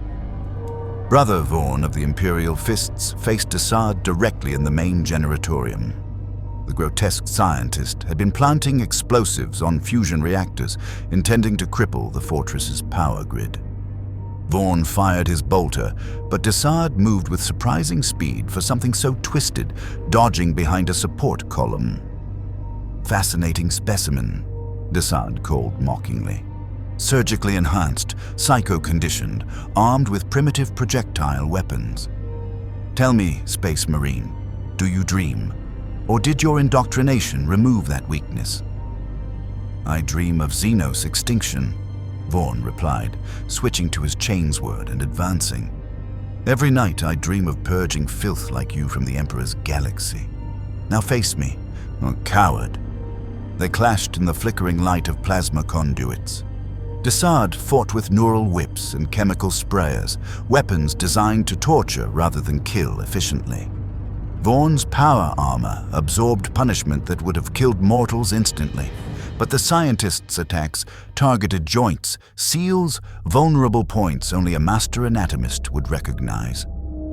[SPEAKER 1] Brother Vaughn of the Imperial Fists faced Darkseid directly in the main generatorium. The grotesque scientist had been planting explosives on fusion reactors, intending to cripple the fortress's power grid. Vaughn fired his bolter, but Darkseid moved with surprising speed for something so twisted, dodging behind a support column. "Fascinating specimen," Darkseid called mockingly. Surgically enhanced, psycho-conditioned, armed with primitive projectile weapons. "Tell me, Space Marine, do you dream? Or did your indoctrination remove that weakness?" "I dream of Xenos extinction," Vaughn replied, switching to his chainsword and advancing. "Every night I dream of purging filth like you from the Emperor's galaxy. Now face me, oh coward." They clashed in the flickering light of plasma conduits. Darkseid fought with neural whips and chemical sprayers, weapons designed to torture rather than kill efficiently. Vaughn's power armor absorbed punishment that would have killed mortals instantly, but the scientist's attacks targeted joints, seals, vulnerable points only a master anatomist would recognize.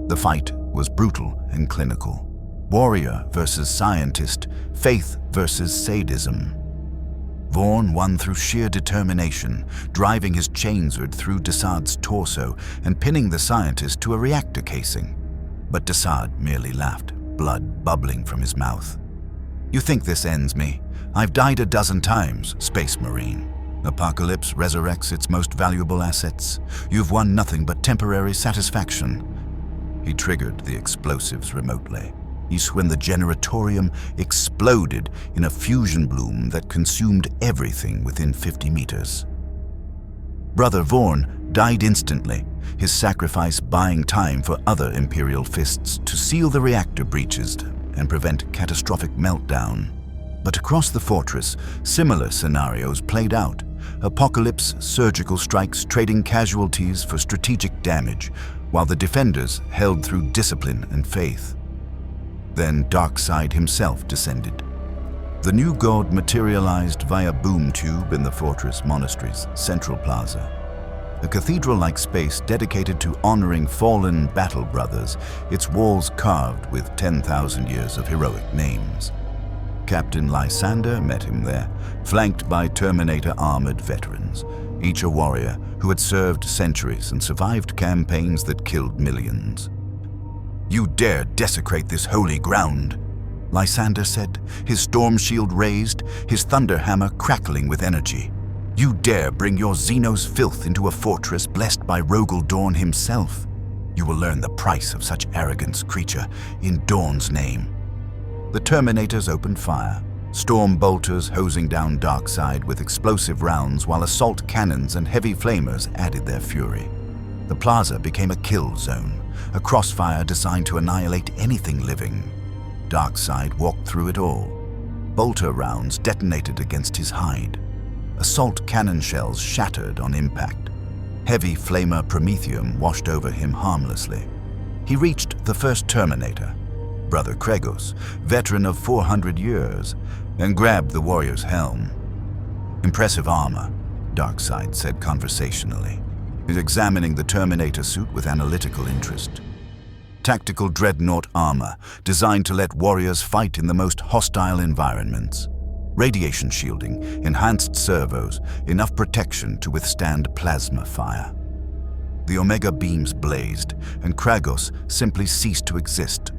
[SPEAKER 1] The fight was brutal and clinical. Warrior versus scientist, faith versus sadism. Vaughn won through sheer determination, driving his chainsword through Darkseid's torso and pinning the scientist to a reactor casing. But Darkseid merely laughed, blood bubbling from his mouth. "You think this ends me? I've died a dozen times, Space Marine. Apokolips resurrects its most valuable assets. You've won nothing but temporary satisfaction." He triggered the explosives remotely. When the generatorium exploded in a fusion bloom that consumed everything within 50 meters. Brother Vaughn died instantly, his sacrifice buying time for other Imperial Fists to seal the reactor breaches and prevent catastrophic meltdown. But across the fortress, similar scenarios played out. Apokolips surgical strikes trading casualties for strategic damage, while the defenders held through discipline and faith. Then Darkseid himself descended. The new god materialized via boom tube in the fortress monastery's central plaza. A cathedral-like space dedicated to honoring fallen battle brothers, its walls carved with 10,000 years of heroic names. Captain Lysander met him there, flanked by Terminator-armored veterans, each a warrior who had served centuries and survived campaigns that killed millions. "You dare desecrate this holy ground," Lysander said, his storm shield raised, his thunder hammer crackling with energy. "You dare bring your Xenos filth into a fortress blessed by Rogel Dawn himself. You will learn the price of such arrogance, creature, in Dawn's name." The Terminators opened fire, storm bolters hosing down Darkseid with explosive rounds while assault cannons and heavy flamers added their fury. The plaza became a kill zone, a crossfire designed to annihilate anything living. Darkseid walked through it all. Bolter rounds detonated against his hide. Assault cannon shells shattered on impact. Heavy flamer promethium washed over him harmlessly. He reached the first Terminator, Brother Kregos, veteran of 400 years, and grabbed the warrior's helm. "Impressive armor," Darkseid said conversationally, examining the Terminator suit with analytical interest. Tactical dreadnought armor, designed to let warriors fight in the most hostile environments. Radiation shielding, enhanced servos, enough protection to withstand plasma fire. The Omega beams blazed, and Kregos simply ceased to exist.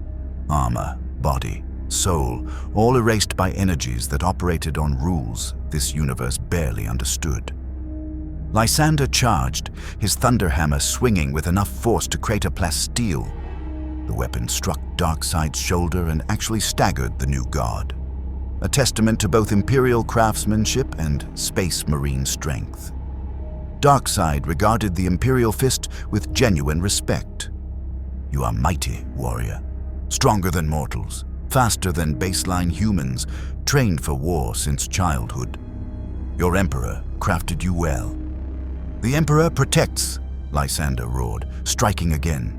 [SPEAKER 1] Armor, body, soul, all erased by energies that operated on rules this universe barely understood. Lysander charged, his thunder hammer swinging with enough force to crater plasteel. The weapon struck Darkseid's shoulder and actually staggered the new god, a testament to both Imperial craftsmanship and Space Marine strength. Darkseid regarded the Imperial fist with genuine respect. "You are mighty, warrior, stronger than mortals, faster than baseline humans, trained for war since childhood. Your Emperor crafted you well." "The Emperor protects," Lysander roared, striking again.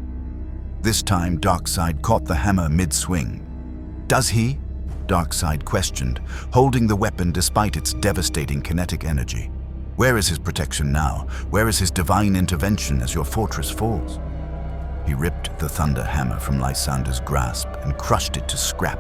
[SPEAKER 1] This time, Darkseid caught the hammer mid-swing. "Does he?" Darkseid questioned, holding the weapon despite its devastating kinetic energy. "Where is his protection now? Where is his divine intervention as your fortress falls?" He ripped the thunder hammer from Lysander's grasp and crushed it to scrap.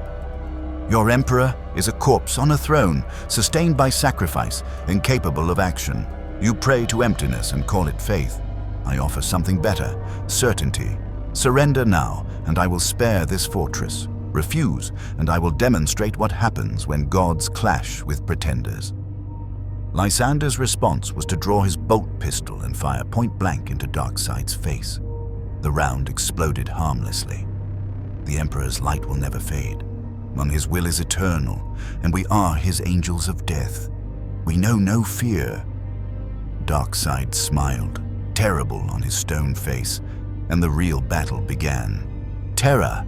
[SPEAKER 1] "Your Emperor is a corpse on a throne, sustained by sacrifice, incapable of action. You pray to emptiness and call it faith. I offer something better, certainty. Surrender now, and I will spare this fortress. Refuse, and I will demonstrate what happens when gods clash with pretenders." Lysander's response was to draw his bolt pistol and fire point-blank into Darkseid's face. The round exploded harmlessly. "The Emperor's light will never fade. His will is eternal, and we are his angels of death. We know no fear." Darkseid smiled, terrible on his stone face, and the real battle began. Terra,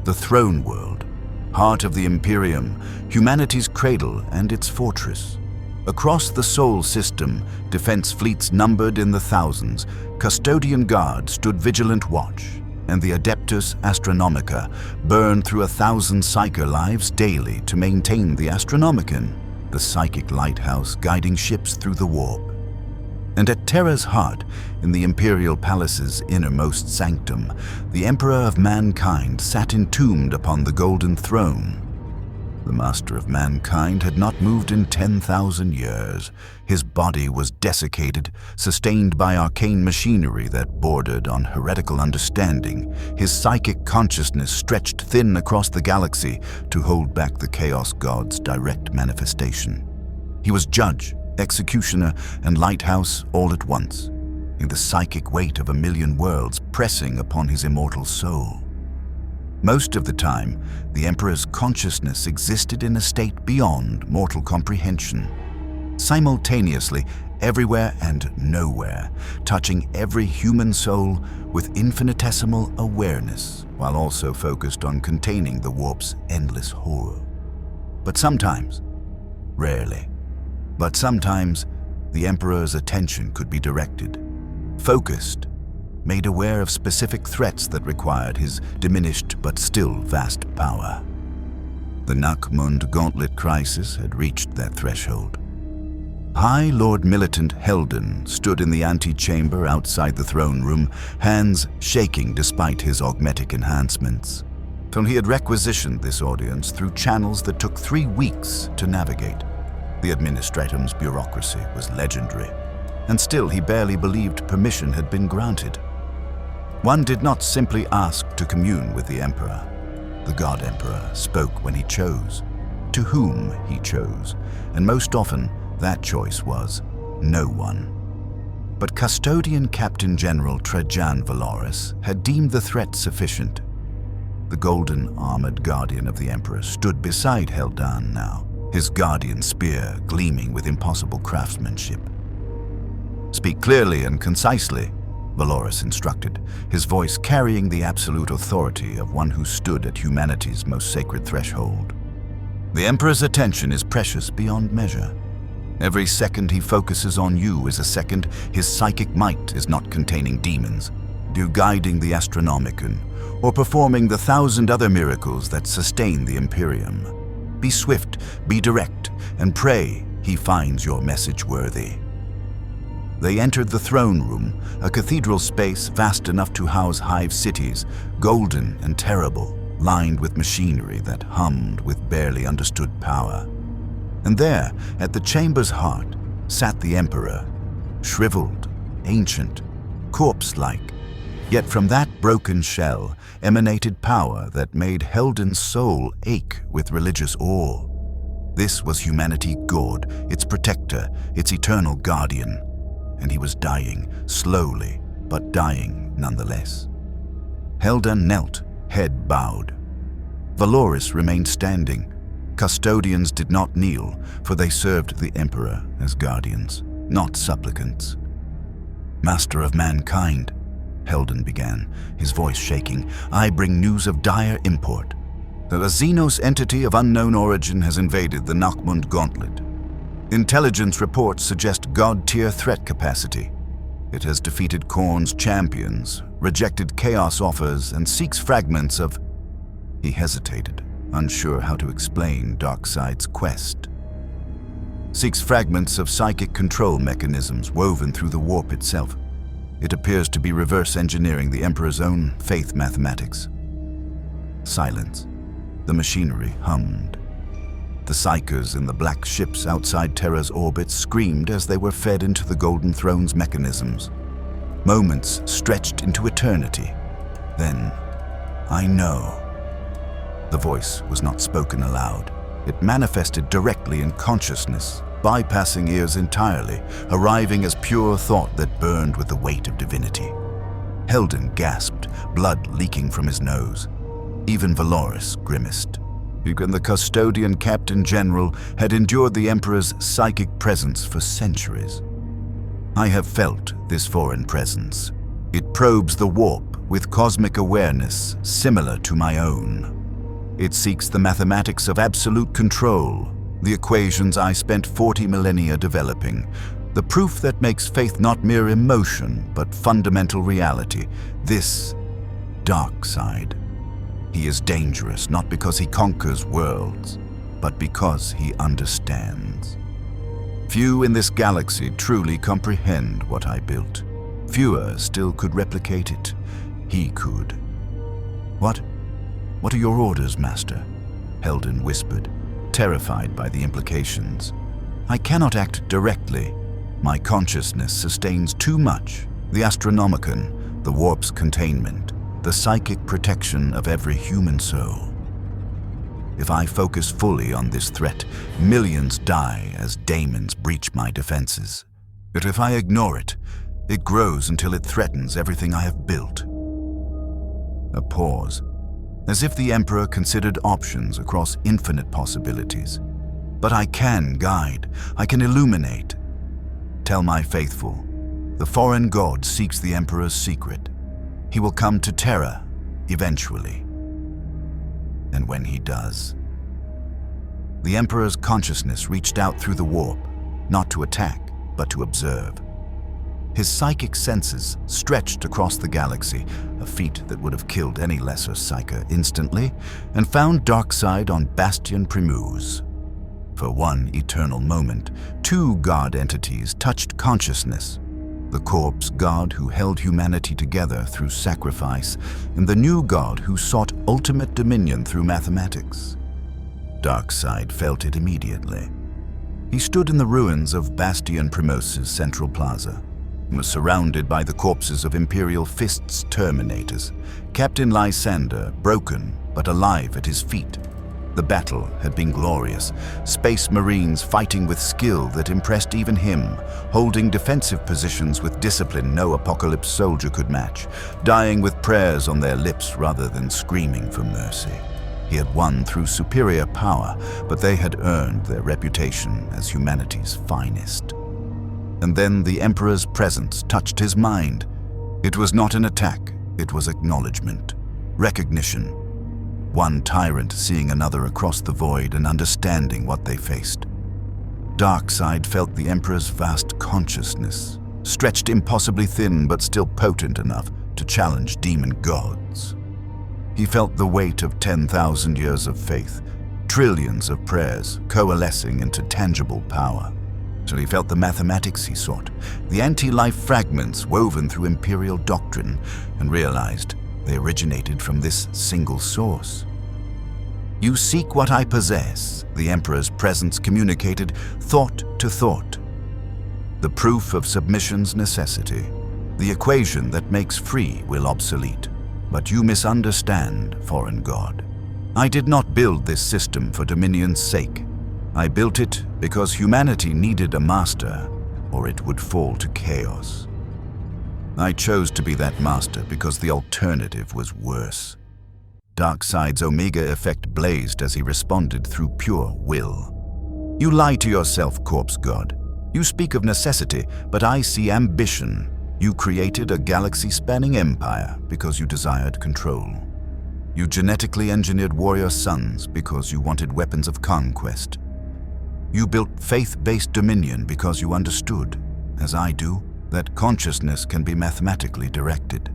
[SPEAKER 1] the throne world, heart of the Imperium, humanity's cradle and its fortress. Across the Sol system, defense fleets numbered in the thousands, custodian guards stood vigilant watch, and the Adeptus Astronomica burned through 1,000 psyker lives daily to maintain the Astronomicon, the psychic lighthouse guiding ships through the warp. And at Terra's heart, in the Imperial Palace's innermost sanctum, the Emperor of Mankind sat entombed upon the Golden Throne. The Master of Mankind had not moved in 10,000 years. His body was desiccated, sustained by arcane machinery that bordered on heretical understanding. His psychic consciousness stretched thin across the galaxy to hold back the Chaos God's direct manifestation. He was judge, executioner, and lighthouse all at once, in the psychic weight of 1,000,000 worlds pressing upon his immortal soul. Most of the time, the Emperor's consciousness existed in a state beyond mortal comprehension, simultaneously everywhere and nowhere, touching every human soul with infinitesimal awareness, while also focused on containing the warp's endless horror. But sometimes, rarely, but sometimes, the Emperor's attention could be directed, focused, made aware of specific threats that required his diminished but still vast power. The Nachmund Gauntlet crisis had reached that threshold. High Lord Militant Helden stood in the antechamber outside the throne room, hands shaking despite his augmetic enhancements. Till he had requisitioned this audience through channels that took 3 weeks to navigate. The Administratum's bureaucracy was legendary, and still he barely believed permission had been granted. One did not simply ask to commune with the Emperor. The God Emperor spoke when he chose, to whom he chose, and most often that choice was no one. But Custodian Captain General Trajan Valoris had deemed the threat sufficient. The golden armored guardian of the Emperor stood beside Heldan now, his guardian spear gleaming with impossible craftsmanship. "Speak clearly and concisely," Valoris instructed, his voice carrying the absolute authority of one who stood at humanity's most sacred threshold. "The Emperor's attention is precious beyond measure. Every second he focuses on you is a second his psychic might is not containing demons, guiding the Astronomicon, or performing the 1,000 other miracles that sustain the Imperium. Be swift, be direct, and pray he finds your message worthy." They entered the throne room, a cathedral space vast enough to house hive cities, golden and terrible, lined with machinery that hummed with barely understood power. And there, at the chamber's heart, sat the Emperor, shriveled, ancient, corpse-like. Yet from that broken shell emanated power that made Helden's soul ache with religious awe. This was humanity God, its protector, its eternal guardian. And he was dying, slowly, but dying nonetheless. Helden knelt, head bowed. Valoris remained standing. Custodians did not kneel, for they served the Emperor as guardians, not supplicants. "Master of mankind," Helden began, his voice shaking, "I bring news of dire import. The Xenos entity of unknown origin has invaded the Nachmund Gauntlet. Intelligence reports suggest God-tier threat capacity. It has defeated Khorne's champions, rejected Chaos offers, and seeks fragments of..." He hesitated, unsure how to explain Darkseid's quest. "Seeks fragments of psychic control mechanisms woven through the warp itself. It appears to be reverse engineering the Emperor's own faith mathematics." Silence. The machinery hummed. The psychers in the black ships outside Terra's orbit screamed as they were fed into the Golden Throne's mechanisms. Moments stretched into eternity. Then, "I know." The voice was not spoken aloud. It manifested directly in consciousness, bypassing ears entirely, arriving as pure thought that burned with the weight of divinity. Helden gasped, blood leaking from his nose. Even Valoris grimaced. Even the custodian Captain General had endured the Emperor's psychic presence for centuries. "I have felt this foreign presence. It probes the warp with cosmic awareness similar to my own. It seeks the mathematics of absolute control, the equations I spent 40 millennia developing, the proof that makes faith not mere emotion, but fundamental reality. This Darkseid. He is dangerous not because he conquers worlds, but because he understands. Few in this galaxy truly comprehend what I built. Fewer still could replicate it. He could." What are your orders, Master?" Helden whispered, terrified by the implications. "I cannot act directly. My consciousness sustains too much. The Astronomicon, the warp's containment, the psychic protection of every human soul. If I focus fully on this threat, millions die as daemons breach my defenses. But if I ignore it, it grows until it threatens everything I have built." A pause, as if the Emperor considered options across infinite possibilities. "But I can guide, I can illuminate. Tell my faithful, the foreign god seeks the Emperor's secret. He will come to Terra, eventually. And when he does..." The Emperor's consciousness reached out through the warp, not to attack, but to observe. His psychic senses stretched across the galaxy, a feat that would have killed any lesser psyker instantly, and found Darkseid on Bastion Primuse. For one eternal moment, two god entities touched consciousness. The corpse god who held humanity together through sacrifice, and the new god who sought ultimate dominion through mathematics. Darkseid felt it immediately. He stood in the ruins of Bastion Primuse's central plaza, and was surrounded by the corpses of Imperial Fist's Terminators, Captain Lysander broken but alive at his feet. The battle had been glorious, Space Marines fighting with skill that impressed even him, holding defensive positions with discipline no Apokolips soldier could match, dying with prayers on their lips rather than screaming for mercy. He had won through superior power, but they had earned their reputation as humanity's finest. And then the Emperor's presence touched his mind. It was not an attack, it was acknowledgement, recognition. One tyrant seeing another across the void and understanding what they faced. Darkseid felt the Emperor's vast consciousness, stretched impossibly thin but still potent enough to challenge demon gods. He felt the weight of 10,000 years of faith, trillions of prayers coalescing into tangible power. Till he felt the mathematics he sought, the anti-life fragments woven through Imperial doctrine, and realized they originated from this single source. "You seek what I possess," the Emperor's presence communicated, thought to thought. "The proof of submission's necessity, the equation that makes free will obsolete. But you misunderstand, foreign god. I did not build this system for dominion's sake. I built it because humanity needed a master, or it would fall to chaos. I chose to be that master because the alternative was worse. Darkseid's Omega effect blazed as he responded through pure will. You lie to yourself, corpse god. You speak of necessity, but I see ambition. You created a galaxy-spanning empire because you desired control. You genetically engineered warrior sons because you wanted weapons of conquest. You built faith-based dominion because you understood, as I do, that consciousness can be mathematically directed.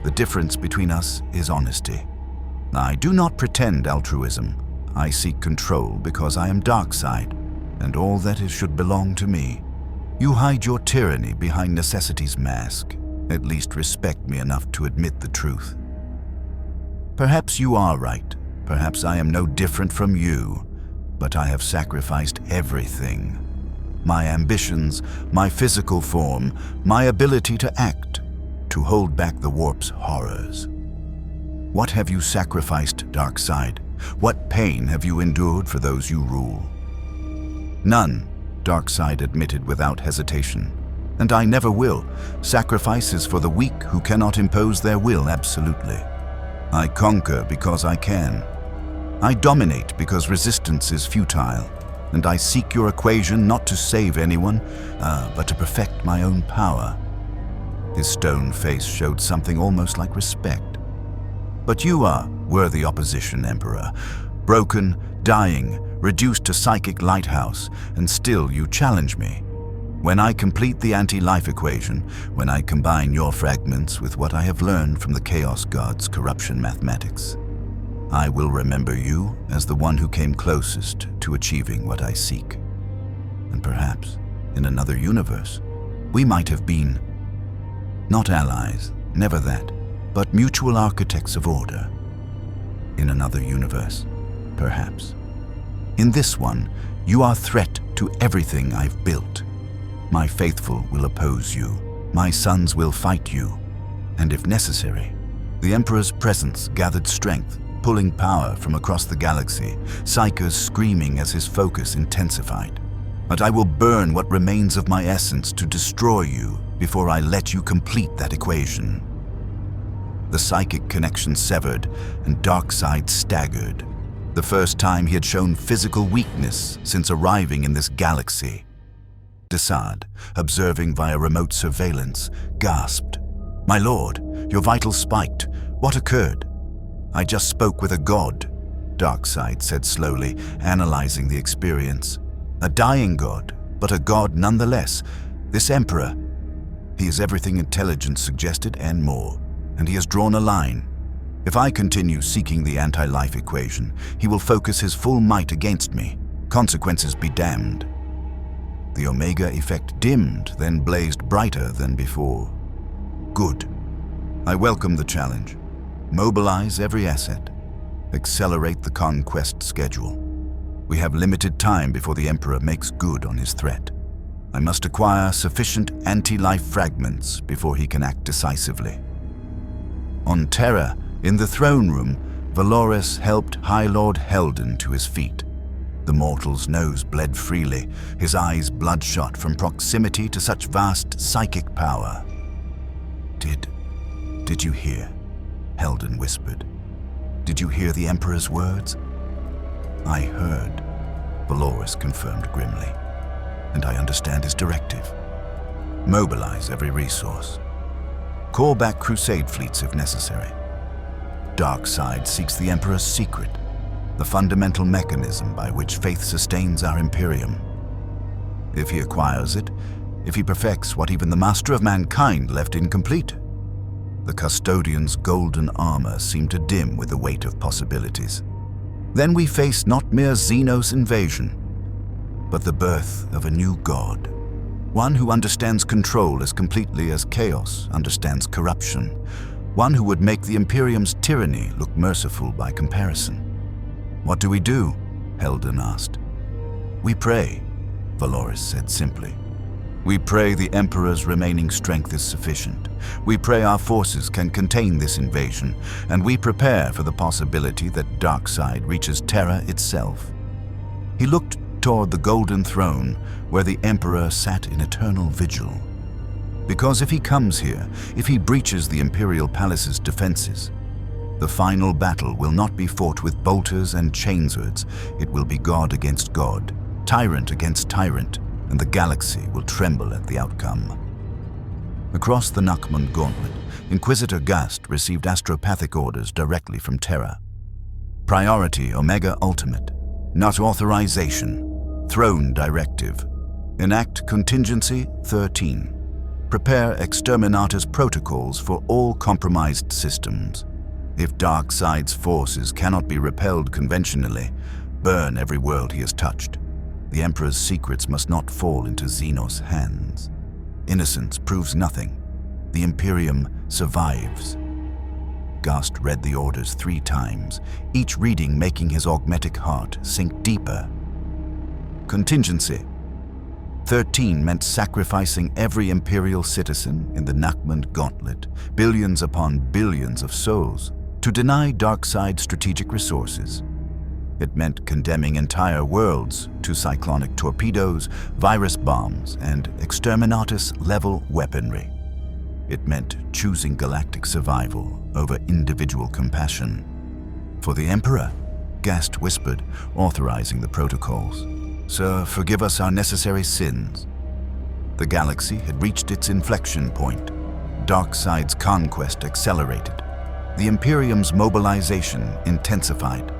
[SPEAKER 1] The difference between us is honesty. I do not pretend altruism. I seek control because I am Darkseid, and all that is should belong to me. You hide your tyranny behind necessity's mask. At least respect me enough to admit the truth. Perhaps you are right. Perhaps I am no different from you. But I have sacrificed everything. My ambitions, my physical form, my ability to act, to hold back the warp's horrors. What have you sacrificed, Darkseid? What pain have you endured for those you rule? None, Darkseid admitted without hesitation. And I never will. Sacrifice is for the weak who cannot impose their will absolutely. I conquer because I can. I dominate because resistance is futile, and I seek your equation not to save anyone, but to perfect my own power. His stone face showed something almost like respect. But you are worthy opposition, Emperor. Broken, dying, reduced to psychic lighthouse, and still you challenge me. When I complete the anti-life equation, when I combine your fragments with what I have learned from the Chaos God's corruption mathematics, I will remember you as the one who came closest to achieving what I seek. And perhaps, in another universe, we might have been not allies, never that, but mutual architects of order. In another universe, perhaps. In this one, you are a threat to everything I've built. My faithful will oppose you. My sons will fight you. And if necessary, the Emperor's presence gathered strength, pulling power from across the galaxy, psychers screaming as his focus intensified. But I will burn what remains of my essence to destroy you before I let you complete that equation. The psychic connection severed, and Darkseid staggered. The first time he had shown physical weakness since arriving in this galaxy. Darkseid, observing via remote surveillance, gasped, "My lord, your vitals spiked. What occurred?" "I just spoke with a god," Darkseid said slowly, analyzing the experience. "A dying god, but a god nonetheless. This Emperor, he is everything intelligence suggested and more, and he has drawn a line. If I continue seeking the anti-life equation, he will focus his full might against me. Consequences be damned." The Omega effect dimmed, then blazed brighter than before. "Good. I welcome the challenge. Mobilize every asset. Accelerate the conquest schedule. We have limited time before the Emperor makes good on his threat. I must acquire sufficient anti-life fragments before he can act decisively." On Terra, in the throne room, Valoris helped High Lord Helden to his feet. The mortal's nose bled freely, his eyes bloodshot from proximity to such vast psychic power. Did you hear?" Helden whispered. "Did you hear the Emperor's words?" "I heard," Valoris confirmed grimly. "And I understand his directive. Mobilize every resource. Call back crusade fleets if necessary. Darkseid seeks the Emperor's secret, the fundamental mechanism by which faith sustains our Imperium. If he acquires it, if he perfects what even the Master of Mankind left incomplete, the Custodian's golden armor seemed to dim with the weight of possibilities. Then we face not mere Xenos invasion, but the birth of a new god. One who understands control as completely as chaos understands corruption. One who would make the Imperium's tyranny look merciful by comparison. "What do we do?" Helden asked. "We pray," Valoris said simply. "We pray the Emperor's remaining strength is sufficient. We pray our forces can contain this invasion, and we prepare for the possibility that Darkseid reaches Terra itself." He looked toward the Golden Throne, where the Emperor sat in eternal vigil. Because if he comes here, if he breaches the Imperial Palace's defenses, The final battle will not be fought with bolters and chainswords. It will be God against God, tyrant against tyrant, and the galaxy will tremble at the outcome. Across the Nachmund Gauntlet, Inquisitor Gast received astropathic orders directly from Terra. Priority Omega Ultimate. Not authorization. Throne Directive. Enact Contingency 13. Prepare Exterminatus protocols for all compromised systems. If Darkseid's forces cannot be repelled conventionally, burn every world he has touched. The Emperor's secrets must not fall into Xenos' hands. Innocence proves nothing. The Imperium survives. Gast read the orders 3 times, each reading making his augmetic heart sink deeper. Contingency. 13 meant sacrificing every Imperial citizen in the Nachmund Gauntlet, billions upon billions of souls, to deny Darkseid strategic resources. It meant condemning entire worlds to cyclonic torpedoes, virus bombs, and exterminatus-level weaponry. It meant choosing galactic survival over individual compassion. For the Emperor, Gast whispered, authorizing the protocols. Sir, forgive us our necessary sins. The galaxy had reached its inflection point. Darkseid's conquest accelerated. The Imperium's mobilization intensified.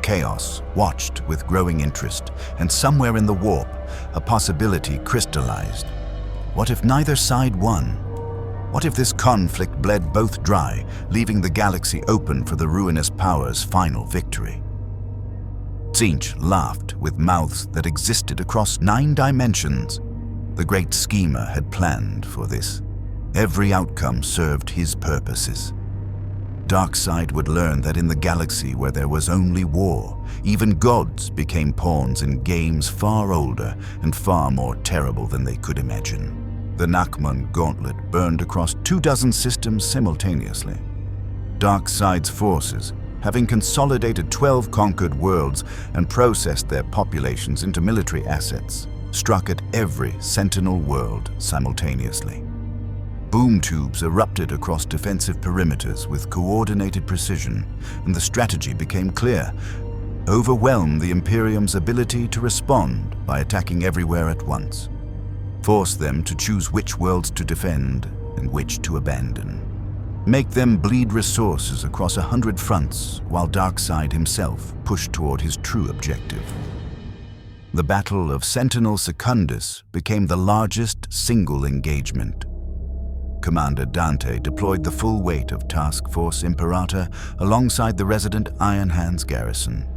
[SPEAKER 1] Chaos watched with growing interest, and somewhere in the warp, a possibility crystallized. What if neither side won? What if this conflict bled both dry, leaving the galaxy open for the ruinous power's final victory? Tzeentch laughed with mouths that existed across 9 dimensions. The great schemer had planned for this. Every outcome served his purposes. Darkseid would learn that in the galaxy where there was only war, even gods became pawns in games far older and far more terrible than they could imagine. The Nachmund Gauntlet burned across 24 systems simultaneously. Darkseid's forces, having consolidated 12 conquered worlds and processed their populations into military assets, struck at every Sentinel world simultaneously. Boom tubes erupted across defensive perimeters with coordinated precision, and the strategy became clear: overwhelm the Imperium's ability to respond by attacking everywhere at once. Force them to choose which worlds to defend and which to abandon. Make them bleed resources across 100 fronts, while Darkseid himself pushed toward his true objective. The Battle of Sentinel Secundus became the largest single engagement. Commander Dante deployed the full weight of Task Force Imperator alongside the resident Iron Hands garrison.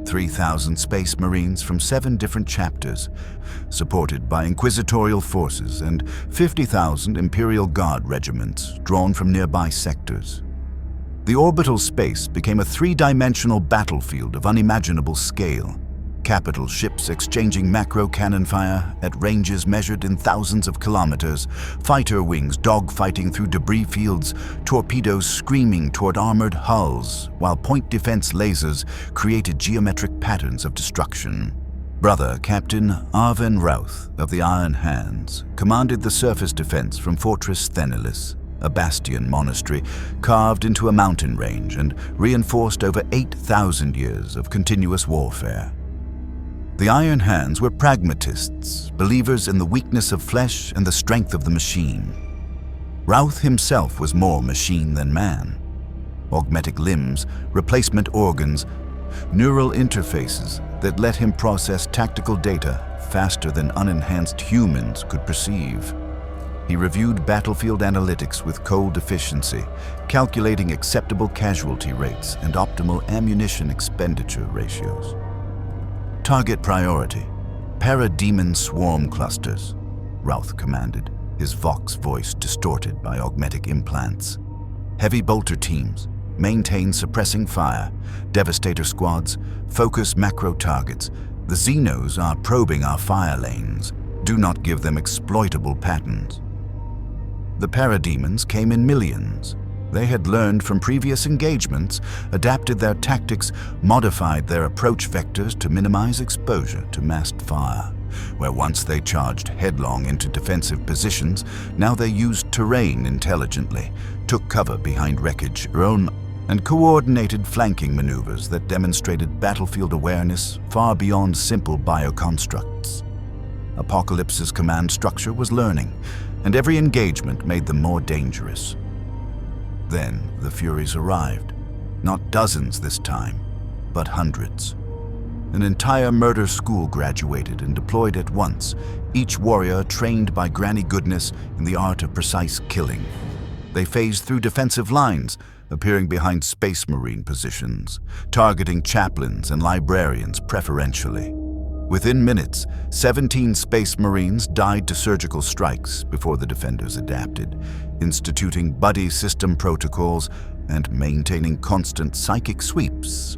[SPEAKER 1] 3,000 Space Marines from 7 different chapters, supported by inquisitorial forces, and 50,000 Imperial Guard regiments drawn from nearby sectors. The orbital space became a 3-dimensional battlefield of unimaginable scale. Capital ships exchanging macro cannon fire at ranges measured in thousands of kilometers, fighter wings dogfighting through debris fields, torpedoes screaming toward armored hulls, while point defense lasers created geometric patterns of destruction. Brother Captain Arven Routh of the Iron Hands commanded the surface defense from Fortress Thenilis, a bastion monastery carved into a mountain range and reinforced over 8,000 years of continuous warfare. The Iron Hands were pragmatists, believers in the weakness of flesh and the strength of the machine. Routh himself was more machine than man. Augmetic limbs, replacement organs, neural interfaces that let him process tactical data faster than unenhanced humans could perceive. He reviewed battlefield analytics with cold efficiency, calculating acceptable casualty rates and optimal ammunition expenditure ratios. Target priority: Parademon swarm clusters, Routh commanded, his Vox voice distorted by augmetic implants. Heavy bolter teams, maintain suppressing fire, devastator squads, focus macro targets. The Xenos are probing our fire lanes. Do not give them exploitable patterns. The Parademons came in millions. They had learned from previous engagements, adapted their tactics, modified their approach vectors to minimize exposure to massed fire. Where once they charged headlong into defensive positions, now they used terrain intelligently, took cover behind wreckage, and coordinated flanking maneuvers that demonstrated battlefield awareness far beyond simple bioconstructs. Apokolips's command structure was learning, and every engagement made them more dangerous. Then the Furies arrived, not dozens this time, but hundreds. An entire murder school graduated and deployed at once, each warrior trained by Granny Goodness in the art of precise killing. They phased through defensive lines, appearing behind Space Marine positions, targeting chaplains and librarians preferentially. Within minutes, 17 Space Marines died to surgical strikes before the defenders adapted, instituting buddy system protocols and maintaining constant psychic sweeps.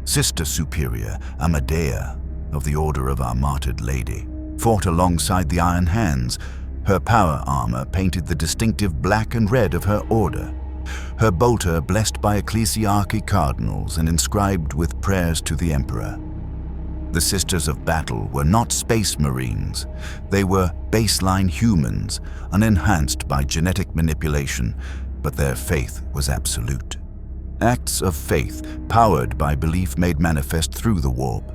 [SPEAKER 1] Sister Superior Amadea, of the Order of Our Martyred Lady, fought alongside the Iron Hands. Her power armor painted the distinctive black and red of her order. Her bolter blessed by ecclesiarchy cardinals and inscribed with prayers to the Emperor. The Sisters of Battle were not Space Marines. They were baseline humans, unenhanced by genetic manipulation, but their faith was absolute. Acts of faith, powered by belief made manifest through the warp,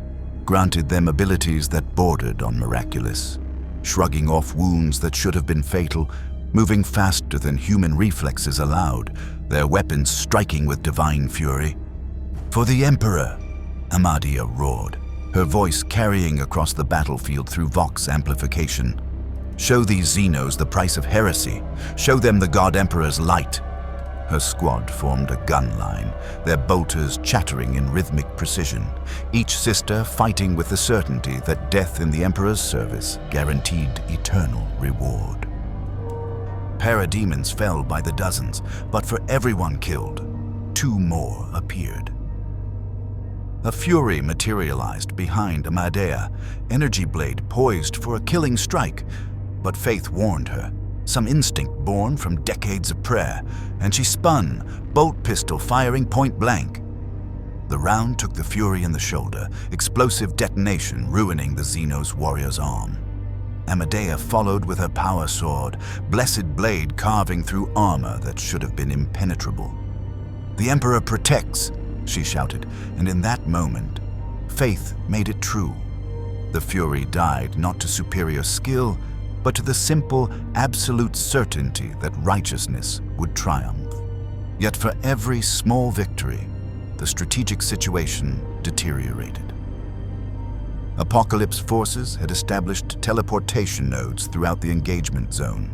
[SPEAKER 1] granted them abilities that bordered on miraculous. Shrugging off wounds that should have been fatal, moving faster than human reflexes allowed, their weapons striking with divine fury. "For the Emperor!" Amadea roared, her voice carrying across the battlefield through Vox amplification. "Show these Xenos the price of heresy. Show them the God Emperor's light." Her squad formed a gun line, their bolters chattering in rhythmic precision, each sister fighting with the certainty that death in the Emperor's service guaranteed eternal reward. Parademons fell by the dozens, but for everyone killed, 2 more appeared. A fury materialized behind Amadea, energy blade poised for a killing strike, but faith warned her. Some instinct born from decades of prayer, and she spun, bolt pistol firing point blank. The round took the Fury in the shoulder, explosive detonation ruining the Xenos warrior's arm. Amadea followed with her power sword, blessed blade carving through armor that should have been impenetrable. "The Emperor protects," she shouted, and in that moment, faith made it true. The Fury died not to superior skill, but to the simple, absolute certainty that righteousness would triumph. Yet for every small victory, the strategic situation deteriorated. Apokolips forces had established teleportation nodes throughout the engagement zone,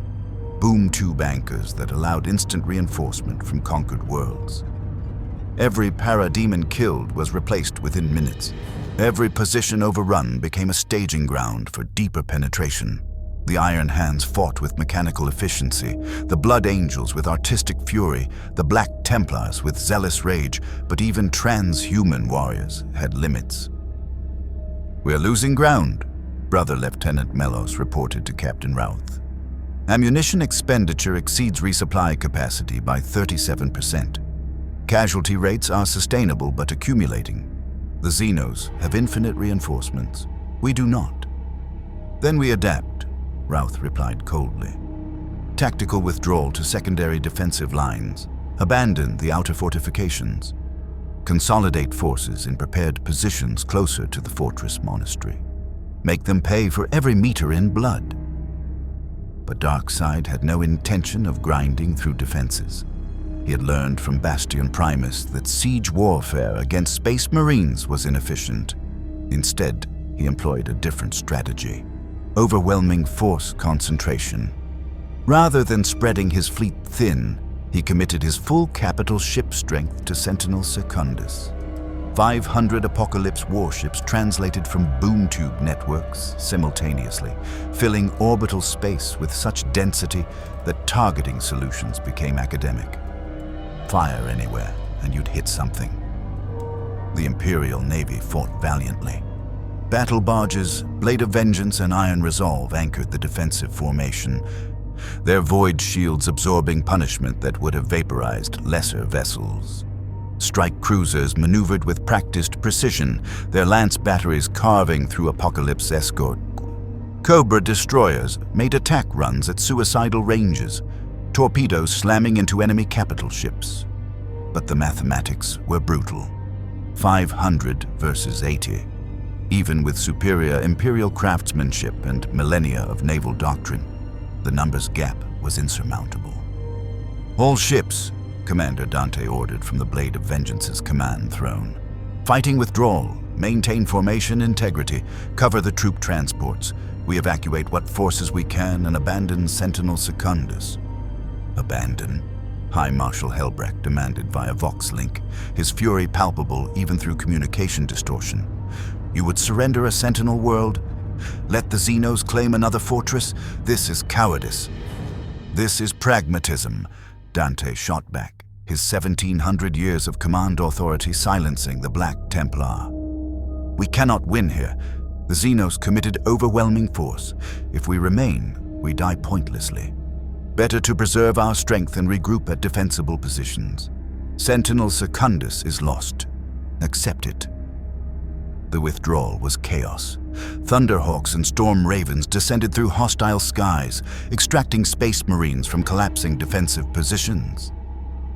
[SPEAKER 1] boom tube anchors that allowed instant reinforcement from conquered worlds. Every parademon killed was replaced within minutes. Every position overrun became a staging ground for deeper penetration. The Iron Hands fought with mechanical efficiency, the Blood Angels with artistic fury, the Black Templars with zealous rage, but even transhuman warriors had limits. "We're losing ground," Brother Lieutenant Melos reported to Captain Routh. "Ammunition expenditure exceeds resupply capacity by 37%. Casualty rates are sustainable but accumulating. The Xenos have infinite reinforcements. We do not." "Then we adapt," Routh replied coldly. "Tactical withdrawal to secondary defensive lines. Abandon the outer fortifications. Consolidate forces in prepared positions closer to the fortress monastery. Make them pay for every meter in blood." But Darkseid had no intention of grinding through defenses. He had learned from Bastion Primus that siege warfare against Space Marines was inefficient. Instead, he employed a different strategy: overwhelming force concentration. Rather than spreading his fleet thin, he committed his full capital ship strength to Sentinel Secundus. 500 Apokolips warships translated from boom tube networks simultaneously, filling orbital space with such density that targeting solutions became academic. Fire anywhere, and you'd hit something. The Imperial Navy fought valiantly. Battle barges, Blade of Vengeance, and Iron Resolve anchored the defensive formation, their void shields absorbing punishment that would have vaporized lesser vessels. Strike cruisers maneuvered with practiced precision, their lance batteries carving through Apokolips escort. Cobra destroyers made attack runs at suicidal ranges, torpedoes slamming into enemy capital ships. But the mathematics were brutal. 500 versus 80. Even with superior Imperial craftsmanship and millennia of naval doctrine, the numbers gap was insurmountable. "All ships," Commander Dante ordered from the Blade of Vengeance's command throne. "Fighting withdrawal, maintain formation integrity, cover the troop transports. We evacuate what forces we can and abandon Sentinel Secundus." "Abandon?" High Marshal Helbrecht demanded via Vox link, his fury palpable even through communication distortion. "You would surrender a Sentinel world? Let the Xenos claim another fortress? This is cowardice." "This is pragmatism," Dante shot back, his 1700 years of command authority silencing the Black Templar. "We cannot win here. The Xenos committed overwhelming force. If we remain, we die pointlessly. Better to preserve our strength and regroup at defensible positions. Sentinel Secundus is lost. Accept it." The withdrawal was chaos. Thunderhawks and Storm Ravens descended through hostile skies, extracting Space Marines from collapsing defensive positions.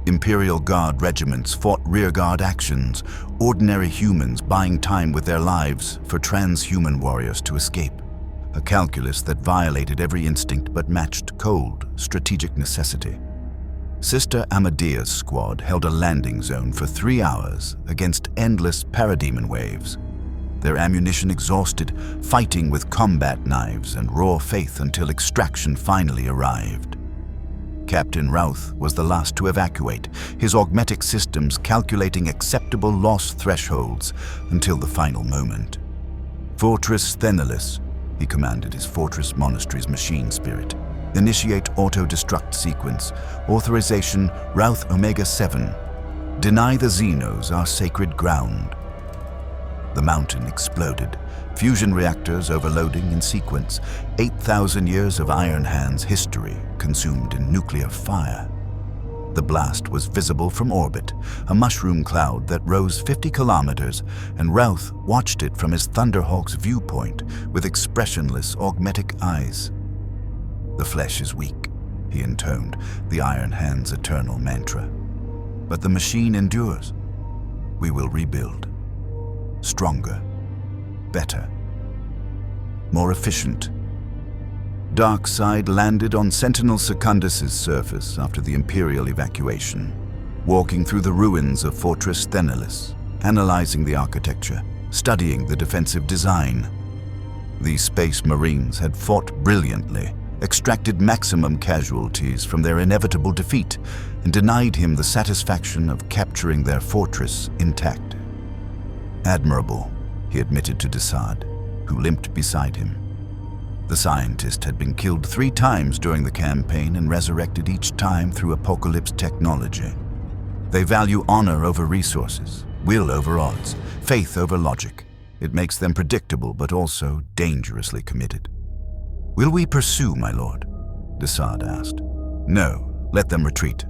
[SPEAKER 1] Imperial Guard regiments fought rearguard actions, ordinary humans buying time with their lives for transhuman warriors to escape. A calculus that violated every instinct but matched cold, strategic necessity. Sister Amadea's squad held a landing zone for 3 hours against endless parademon waves. Their ammunition exhausted, fighting with combat knives and raw faith until extraction finally arrived. Captain Routh was the last to evacuate, his augmetic systems calculating acceptable loss thresholds until the final moment. "Fortress Thenalis," he commanded his Fortress Monastery's machine spirit. "Initiate auto-destruct sequence. Authorization Routh Omega-7. Deny the Xenos our sacred ground." The mountain exploded, fusion reactors overloading in sequence, 8,000 years of Iron Hand's history consumed in nuclear fire. The blast was visible from orbit, a mushroom cloud that rose 50 kilometers, and Routh watched it from his Thunderhawk's viewpoint with expressionless augmetic eyes. "The flesh is weak," he intoned, the Iron Hand's eternal mantra. "But the machine endures. We will rebuild. Stronger, better, more efficient." Darkseid landed on Sentinel Secundus's surface after the Imperial evacuation, walking through the ruins of Fortress Thenalis, analyzing the architecture, studying the defensive design. These Space Marines had fought brilliantly, extracted maximum casualties from their inevitable defeat, and denied him the satisfaction of capturing their fortress intact. "Admirable," he admitted to Darkseid, who limped beside him. The scientist had been killed 3 times during the campaign and resurrected each time through Apokolips technology. They value honor over resources, will over odds, faith over logic. It makes them predictable but also dangerously committed. "Will we pursue, my lord?" Darkseid asked. "No, let them retreat.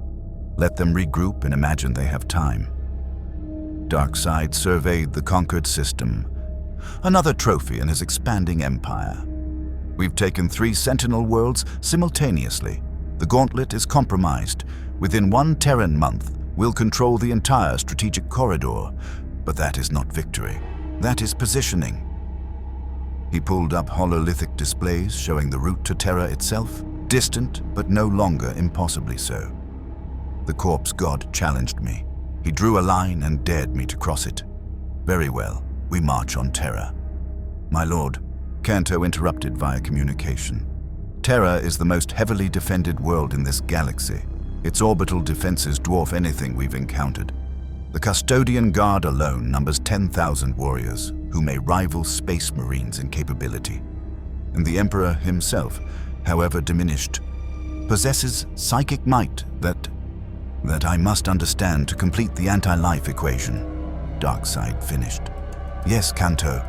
[SPEAKER 1] Let them regroup and imagine they have time." Darkseid surveyed the conquered system. Another trophy in his expanding empire. "We've taken 3 Sentinel worlds simultaneously. The Gauntlet is compromised. Within 1 Terran month, we'll control the entire strategic corridor. But that is not victory. That is positioning." He pulled up hololithic displays showing the route to Terra itself, distant but no longer impossibly so. The corpse god challenged me. He drew a line and dared me to cross it. "Very well, we march on Terra." "My lord," Canto interrupted via communication. "Terra is the most heavily defended world in this galaxy. Its orbital defenses dwarf anything we've encountered. The Custodian Guard alone numbers 10,000 warriors who may rival Space Marines in capability. And the Emperor himself, however diminished, possesses psychic might that I must understand to complete the anti-life equation," Darkseid finished. "Yes, Canto.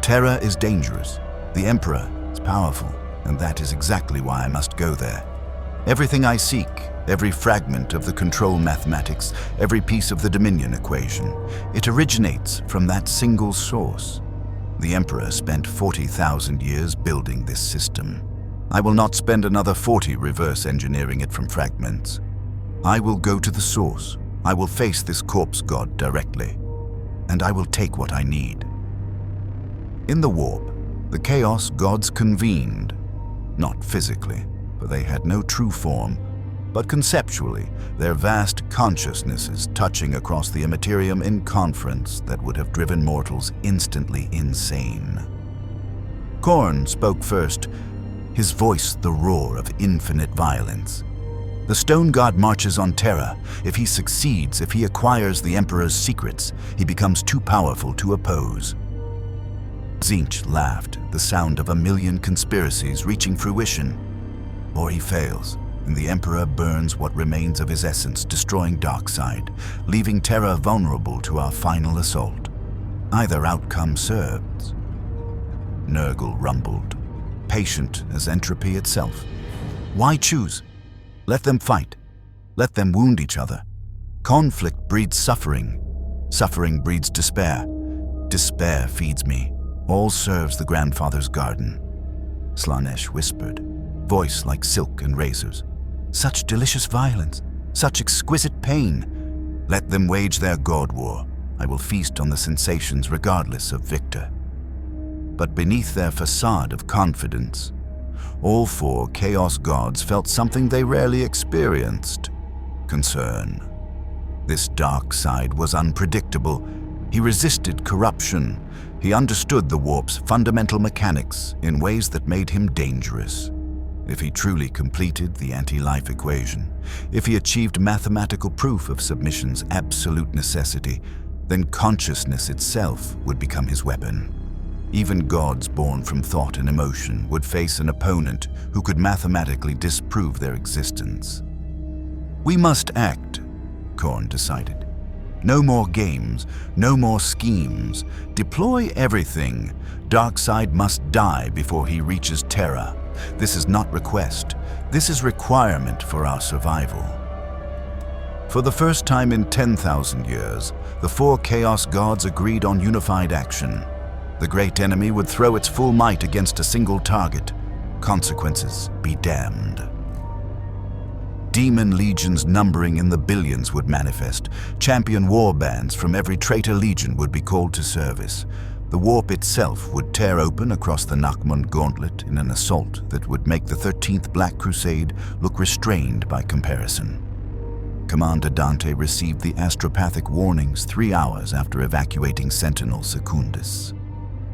[SPEAKER 1] Terra is dangerous. The Emperor is powerful, and that is exactly why I must go there. Everything I seek, every fragment of the control mathematics, every piece of the Dominion equation, it originates from that single source. The Emperor spent 40,000 years building this system. I will not spend another 40 reverse engineering it from fragments. I will go to the source, I will face this corpse god directly, and I will take what I need. In the warp, the Chaos gods convened, not physically, for they had no true form, but conceptually, their vast consciousnesses touching across the Imperium in conference that would have driven mortals instantly insane. Khorne spoke first, his voice the roar of infinite violence. The stone god marches on Terra. If he succeeds, if he acquires the Emperor's secrets, he becomes too powerful to oppose. Tzeentch laughed, the sound of a million conspiracies reaching fruition. Or he fails, and the Emperor burns what remains of his essence, destroying Darkseid, leaving Terra vulnerable to our final assault. Either outcome serves. Nurgle rumbled, patient as entropy itself. Why choose? Let them fight. Let them wound each other. Conflict breeds suffering. Suffering breeds despair. Despair feeds me. All serves the grandfather's garden. Slaanesh whispered, voice like silk and razors. Such delicious violence, such exquisite pain. Let them wage their god war. I will feast on the sensations regardless of victor. But beneath their facade of confidence, all four Chaos gods felt something they rarely experienced: concern. This Darkseid was unpredictable. He resisted corruption. He understood the warp's fundamental mechanics in ways that made him dangerous. If he truly completed the anti-life equation, if he achieved mathematical proof of submission's absolute necessity, then consciousness itself would become his weapon. Even gods born from thought and emotion would face an opponent who could mathematically disprove their existence. We must act, Khorne decided. No more games, no more schemes. Deploy everything. Darkseid must die before he reaches Terra. This is not request. This is requirement for our survival. For the first time in 10,000 years, the four Chaos gods agreed on unified action. The great enemy would throw its full might against a single target. Consequences be damned. Demon legions numbering in the billions would manifest. Champion war bands from every traitor legion would be called to service. The warp itself would tear open across the Nachmund Gauntlet in an assault that would make the 13th Black Crusade look restrained by comparison. Commander Dante received the astropathic warnings 3 hours after evacuating Sentinel Secundus.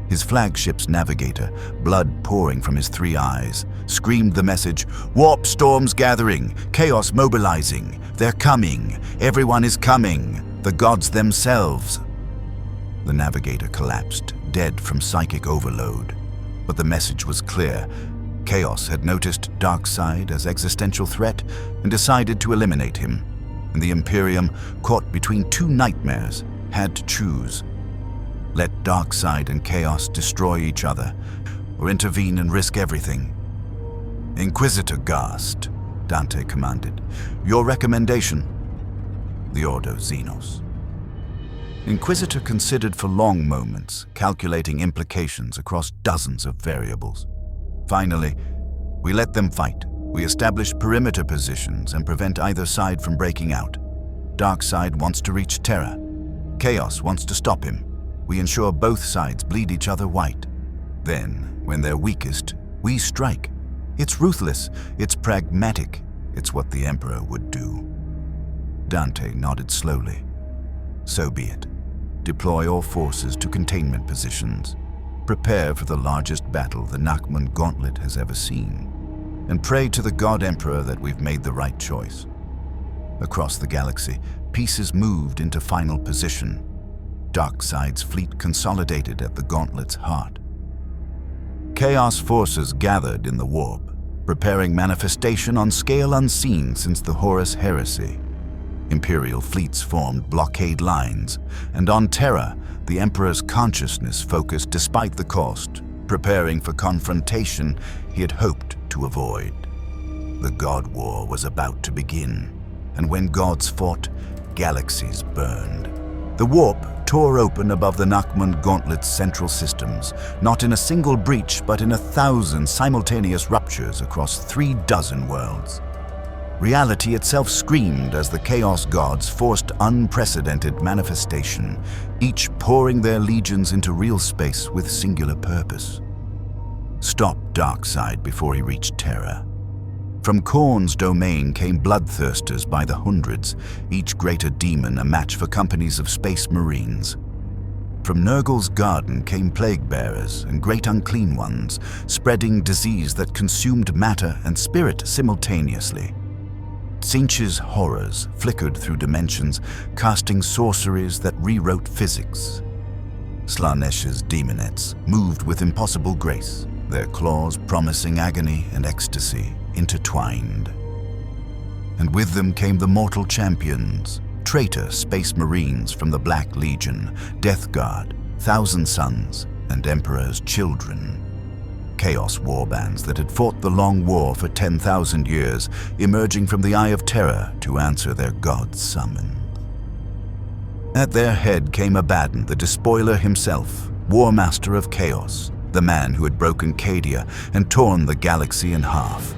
[SPEAKER 1] His flagship's navigator, blood pouring from his 3 eyes, screamed the message, "Warp storms gathering, chaos mobilizing, they're coming, everyone is coming, the gods themselves." The navigator collapsed, dead from psychic overload. But the message was clear. Chaos had noticed Darkseid as existential threat and decided to eliminate him. And the Imperium, caught between two nightmares, had to choose. Let Darkseid and Chaos destroy each other, or intervene and risk everything. "Inquisitor Ghast," Dante commanded. "Your recommendation?" "The Ordo Xenos." Inquisitor considered for long moments, calculating implications across dozens of variables. Finally, "We let them fight. We establish perimeter positions and prevent either side from breaking out. Darkseid wants to reach Terra. Chaos wants to stop him. We ensure both sides bleed each other white. Then, when they're weakest, we strike. It's ruthless, it's pragmatic, it's what the Emperor would do." Dante nodded slowly. "So be it. Deploy all forces to containment positions. Prepare for the largest battle the Nachmund Gauntlet has ever seen. And pray to the God Emperor that we've made the right choice." Across the galaxy, pieces moved into final position. Darkseid's fleet consolidated at the Gauntlet's heart. Chaos forces gathered in the warp, preparing manifestation on scale unseen since the Horus Heresy. Imperial fleets formed blockade lines, and on Terra, the Emperor's consciousness focused despite the cost, preparing for confrontation he had hoped to avoid. The God War was about to begin, and when gods fought, galaxies burned. The warp tore open above the Nachmund Gauntlet's central systems, not in a single breach but in 1,000 simultaneous ruptures across 36 worlds. Reality itself screamed as the Chaos Gods forced unprecedented manifestation, each pouring their legions into real space with singular purpose. Stop Darkseid before he reached Terra. From Khorne's domain came bloodthirsters by the hundreds, each greater demon a match for companies of space marines. From Nurgle's garden came plague-bearers and great unclean ones, spreading disease that consumed matter and spirit simultaneously. Tzeentch's horrors flickered through dimensions, casting sorceries that rewrote physics. Slaanesh's demonettes moved with impossible grace, their claws promising agony and ecstasy intertwined. And with them came the mortal champions, traitor space marines from the Black Legion, Death Guard, Thousand Sons, and Emperor's Children. Chaos warbands that had fought the long war for 10,000 years, emerging from the Eye of Terror to answer their god's summons. At their head came Abaddon, the Despoiler himself, War Master of Chaos, the man who had broken Cadia and torn the galaxy in half.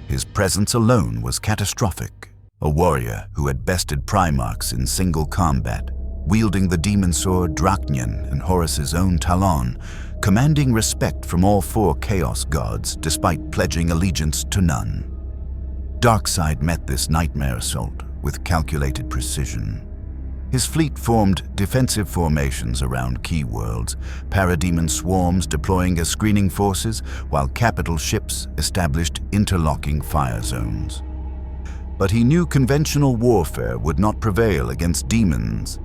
[SPEAKER 1] His presence alone was catastrophic, a warrior who had bested Primarchs in single combat, wielding the demon sword Drachnian and Horus's own Talon, commanding respect from all four Chaos Gods despite pledging allegiance to none. Darkseid met this nightmare assault with calculated precision. His fleet formed defensive formations around key worlds, parademon swarms deploying as screening forces, while capital ships established interlocking fire zones. But he knew conventional warfare would not prevail against demons.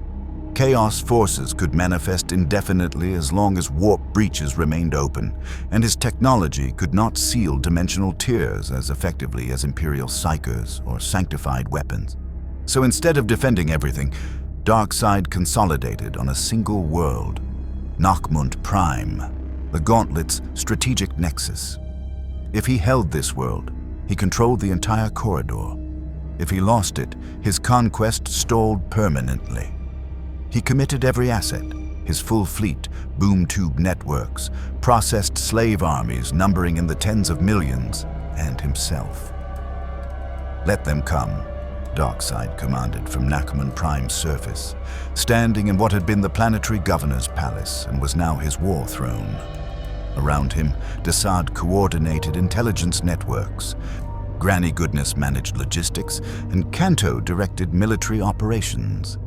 [SPEAKER 1] Chaos forces could manifest indefinitely as long as warp breaches remained open, and his technology could not seal dimensional tiers as effectively as Imperial psychers or sanctified weapons. So instead of defending everything, Darkseid consolidated on a single world, Nachmund Prime, the Gauntlet's strategic nexus. If he held this world, he controlled the entire corridor. If he lost it, his conquest stalled permanently. He committed every asset, his full fleet, boom tube networks, processed slave armies numbering in the tens of millions, and himself. Let them come, Darkseid commanded from Nachmund Prime's surface, standing in what had been the planetary governor's palace and was now his war throne. Around him, Darkseid coordinated intelligence networks, Granny Goodness managed logistics, and Canto directed military operations.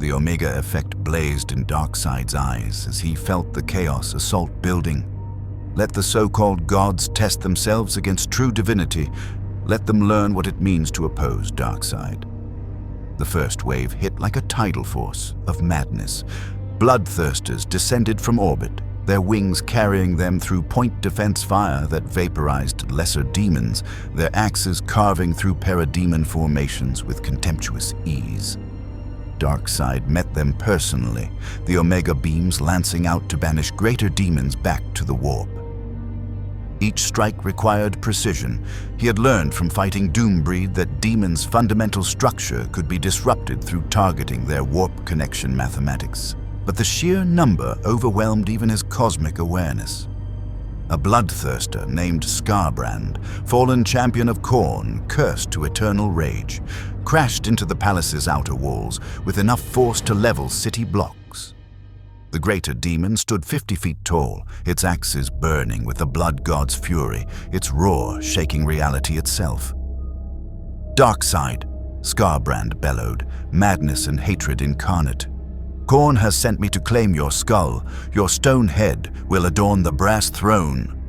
[SPEAKER 1] The Omega effect blazed in Darkseid's eyes as he felt the chaos assault building. Let the so-called gods test themselves against true divinity. Let them learn what it means to oppose Darkseid. The first wave hit like a tidal force of madness. Bloodthirsters descended from orbit, their wings carrying them through point defense fire that vaporized lesser demons, their axes carving through parademon formations with contemptuous ease. Darkseid met them personally, the Omega beams lancing out to banish greater demons back to the warp. Each strike required precision. He had learned from fighting Doombreed that demons' fundamental structure could be disrupted through targeting their warp connection mathematics. But the sheer number overwhelmed even his cosmic awareness. A bloodthirster named Skarbrand, fallen champion of Khorne, cursed to eternal rage, crashed into the palace's outer walls with enough force to level city blocks. The greater demon stood 50 feet tall, its axes burning with the blood god's fury, its roar shaking reality itself. Darkseid, Skarbrand bellowed, madness and hatred incarnate. Khorne has sent me to claim your skull. Your stone head will adorn the brass throne.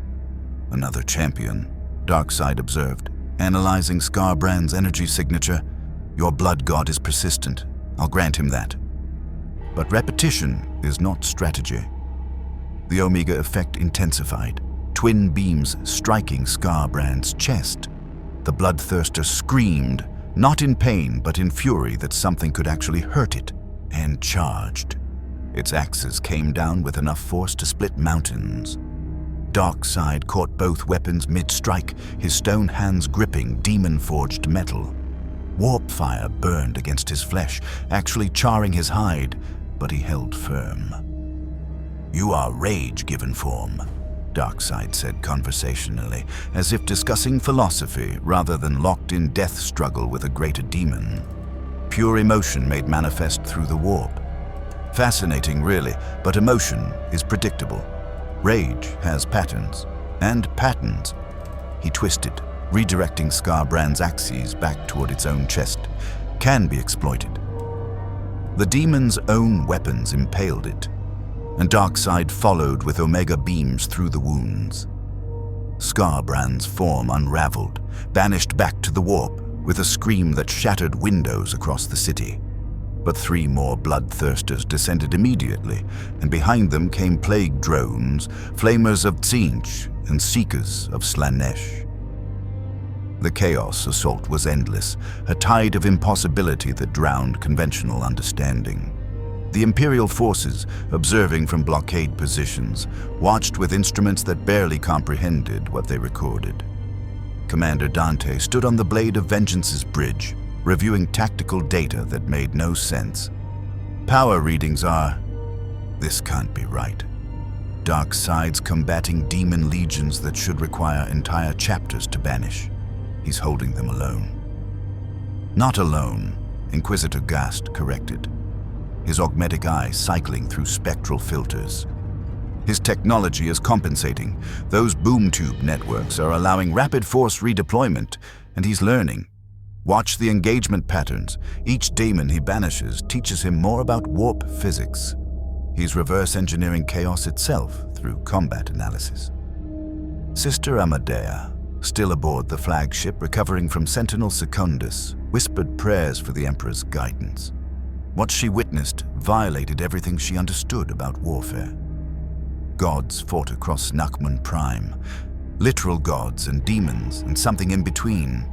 [SPEAKER 1] Another champion, Darkseid observed, analyzing Skarbrand's energy signature. Your blood god is persistent. I'll grant him that. But repetition is not strategy. The Omega effect intensified, twin beams striking Skarbrand's chest. The bloodthirster screamed, not in pain but in fury that something could actually hurt it, and charged. Its axes came down with enough force to split mountains. Darkseid caught both weapons mid-strike, his stone hands gripping demon-forged metal. Warp fire burned against his flesh, actually charring his hide, but he held firm. You are rage given form. Darkseid said conversationally, as if discussing philosophy rather than locked-in death struggle with a greater demon. Pure emotion made manifest through the warp. Fascinating, really, but emotion is predictable. Rage has patterns, and patterns. He twisted, redirecting Scarbrand's axes back toward its own chest, can be exploited. The demon's own weapons impaled it, and Darkseid followed with Omega beams through the wounds. Scarbrand's form unraveled, banished back to the warp with a scream that shattered windows across the city. But 3 more bloodthirsters descended immediately, and behind them came plague drones, flamers of Tzinch and seekers of Slanesh. The chaos assault was endless, a tide of impossibility that drowned conventional understanding. The Imperial forces, observing from blockade positions, watched with instruments that barely comprehended what they recorded. Commander Dante stood on the blade of Vengeance's bridge, reviewing tactical data that made no sense. Power readings are... This can't be right. Darkseid's combating demon legions that should require entire chapters to banish. He's holding them alone. Not alone, Inquisitor Gast corrected, his augmetic eye cycling through spectral filters. His technology is compensating. Those boom tube networks are allowing rapid force redeployment, and he's learning. Watch the engagement patterns. Each demon he banishes teaches him more about warp physics. He's reverse engineering chaos itself through combat analysis. Sister Amadea, still aboard the flagship recovering from Sentinel Secundus, whispered prayers for the Emperor's guidance. What she witnessed violated everything she understood about warfare. Gods fought across Nachmund Prime, literal gods and demons and something in between,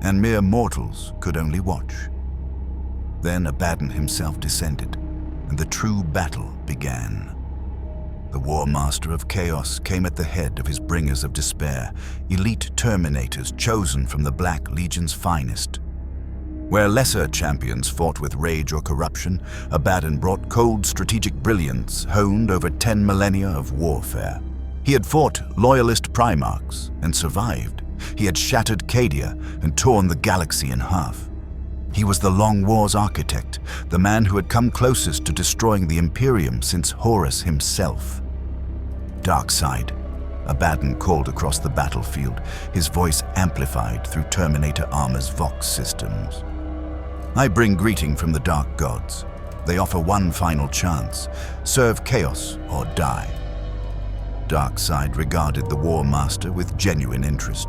[SPEAKER 1] and mere mortals could only watch. Then Abaddon himself descended, and the true battle began. The War Master of Chaos came at the head of his bringers of despair, elite Terminators chosen from the Black Legion's finest. Where lesser champions fought with rage or corruption, Abaddon brought cold strategic brilliance honed over 10 millennia of warfare. He had fought loyalist Primarchs and survived. He had shattered Cadia and torn the galaxy in half. He was the Long War's architect, the man who had come closest to destroying the Imperium since Horus himself. Darkseid, Abaddon called across the battlefield, his voice amplified through Terminator Armor's Vox systems. I bring greeting from the Dark Gods. They offer one final chance. Serve chaos or die. Darkseid regarded the War Master with genuine interest.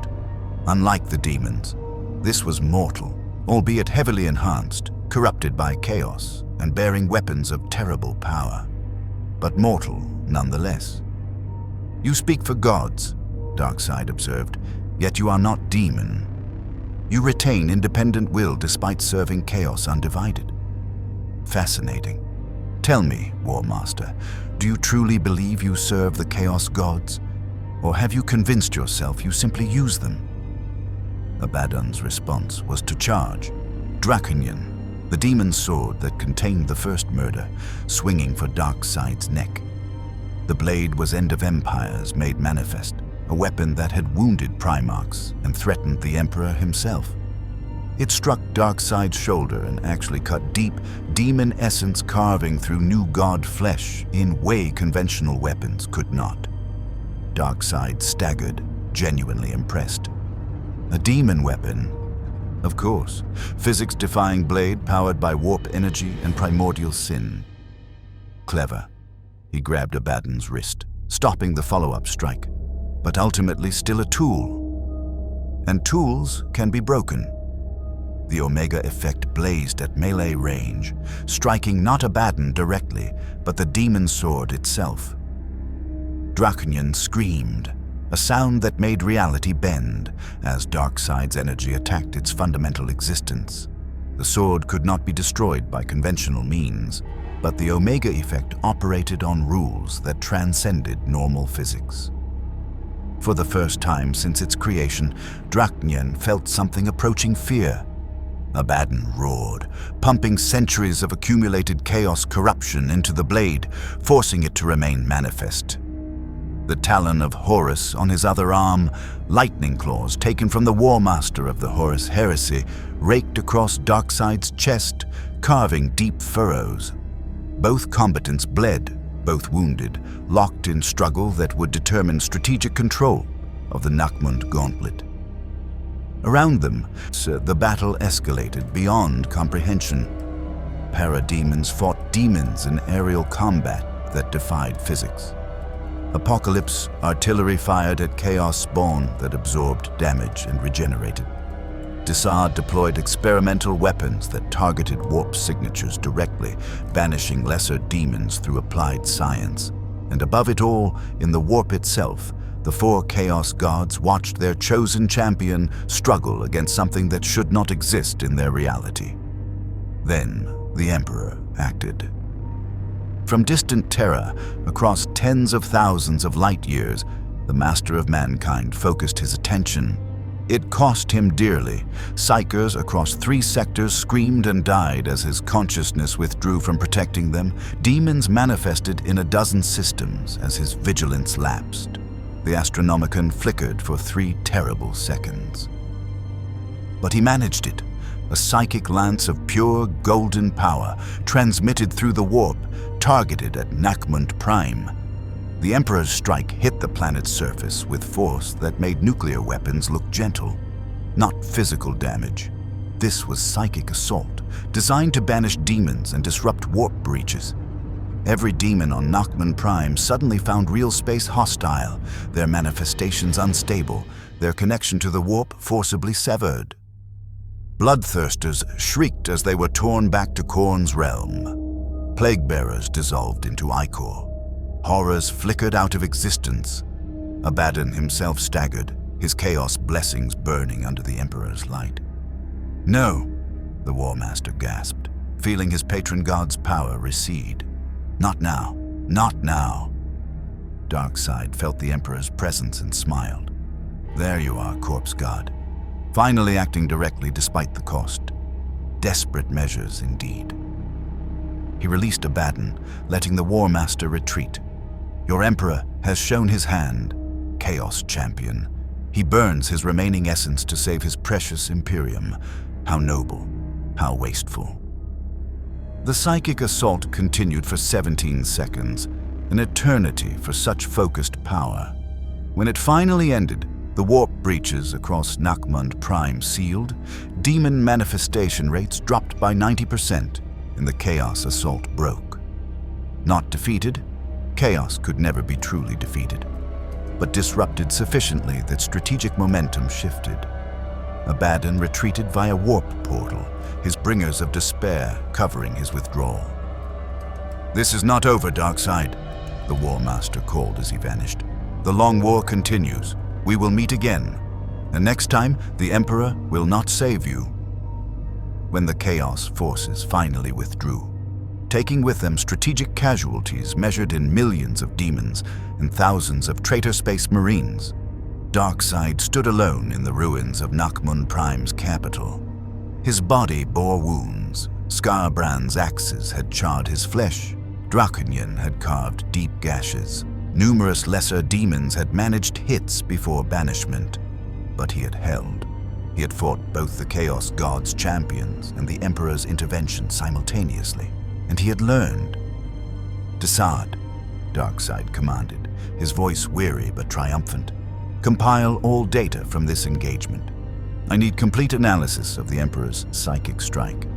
[SPEAKER 1] Unlike the demons, this was mortal, albeit heavily enhanced, corrupted by chaos, and bearing weapons of terrible power. But mortal nonetheless. You speak for gods, Darkseid observed, yet you are not demon. You retain independent will despite serving chaos undivided. Fascinating. Tell me, War Master, do you truly believe you serve the Chaos Gods? Or have you convinced yourself you simply use them? Abaddon's response was to charge. Draconian, the demon sword that contained the first murder, swinging for Darkseid's neck. The blade was End of Empires made manifest, a weapon that had wounded Primarchs and threatened the Emperor himself. It struck Darkseid's shoulder and actually cut deep, demon essence carving through new god flesh in way conventional weapons could not. Darkseid staggered, genuinely impressed. A demon weapon? Of course. Physics-defying blade powered by warp energy and primordial sin. Clever. He grabbed Abaddon's wrist, stopping the follow-up strike, but ultimately still a tool. And tools can be broken. The Omega effect blazed at melee range, striking not Abaddon directly, but the demon sword itself. Draconian screamed, a sound that made reality bend as Darkseid's energy attacked its fundamental existence. The sword could not be destroyed by conventional means, but the Omega effect operated on rules that transcended normal physics. For the first time since its creation, Draconian felt something approaching fear. Abaddon roared, pumping centuries of accumulated chaos corruption into the blade, forcing it to remain manifest. The talon of Horus on his other arm, lightning claws taken from the War Master of the Horus heresy, raked across Darkseid's chest, carving deep furrows. Both combatants bled, both wounded, locked in struggle that would determine strategic control of the Nachmund Gauntlet. Around them, the battle escalated beyond comprehension. Parademons fought demons in aerial combat that defied physics. Apokolips artillery fired at chaos spawn that absorbed damage and regenerated. Darkseid deployed experimental weapons that targeted warp signatures directly, banishing lesser demons through applied science. And above it all, in the warp itself, the four chaos gods watched their chosen champion struggle against something that should not exist in their reality. Then, the Emperor acted. From distant Terra, across tens of thousands of light years, the Master of Mankind focused his attention. It cost him dearly. Psychers across 3 sectors screamed and died as his consciousness withdrew from protecting them. Demons manifested in a dozen systems as his vigilance lapsed. The Astronomicon flickered for 3 terrible seconds. But he managed it. A psychic lance of pure golden power, transmitted through the warp, targeted at Nachmund Prime. The Emperor's strike hit the planet's surface with force that made nuclear weapons look gentle, not physical damage. This was psychic assault, designed to banish demons and disrupt warp breaches. Every demon on Nachmund Prime suddenly found real space hostile, their manifestations unstable, their connection to the warp forcibly severed. Bloodthirsters shrieked as they were torn back to Khorne's realm. Plague-bearers dissolved into ichor. Horrors flickered out of existence. Abaddon himself staggered, his chaos blessings burning under the Emperor's light. "No," the War Master gasped, feeling his patron god's power recede. "Not now, not now." Darkseid felt the Emperor's presence and smiled. "There you are, Corpse God. Finally acting directly despite the cost. Desperate measures indeed." He released Abaddon, letting the War Master retreat. "Your Emperor has shown his hand, Chaos Champion. He burns his remaining essence to save his precious Imperium. How noble, how wasteful." The psychic assault continued for 17 seconds, an eternity for such focused power. When it finally ended, the warp breaches across Nachmund Prime sealed, demon manifestation rates dropped by 90%, and the chaos assault broke. Not defeated, chaos could never be truly defeated, but disrupted sufficiently that strategic momentum shifted. Abaddon retreated via warp portal, his bringers of despair covering his withdrawal. "This is not over, Darkseid," the War Master called as he vanished. "The long war continues. We will meet again, and next time the Emperor will not save you." When the Chaos forces finally withdrew, taking with them strategic casualties measured in millions of demons and thousands of traitor space marines, Darkseid stood alone in the ruins of Nachmund Prime's capital. His body bore wounds. Skarbrand's axes had charred his flesh. Draconian had carved deep gashes. Numerous lesser demons had managed hits before banishment, but he had held. He had fought both the Chaos God's champions and the Emperor's intervention simultaneously, and he had learned. "Darkseid," Darkseid commanded, his voice weary but triumphant. "Compile all data from this engagement. I need complete analysis of the Emperor's psychic strike,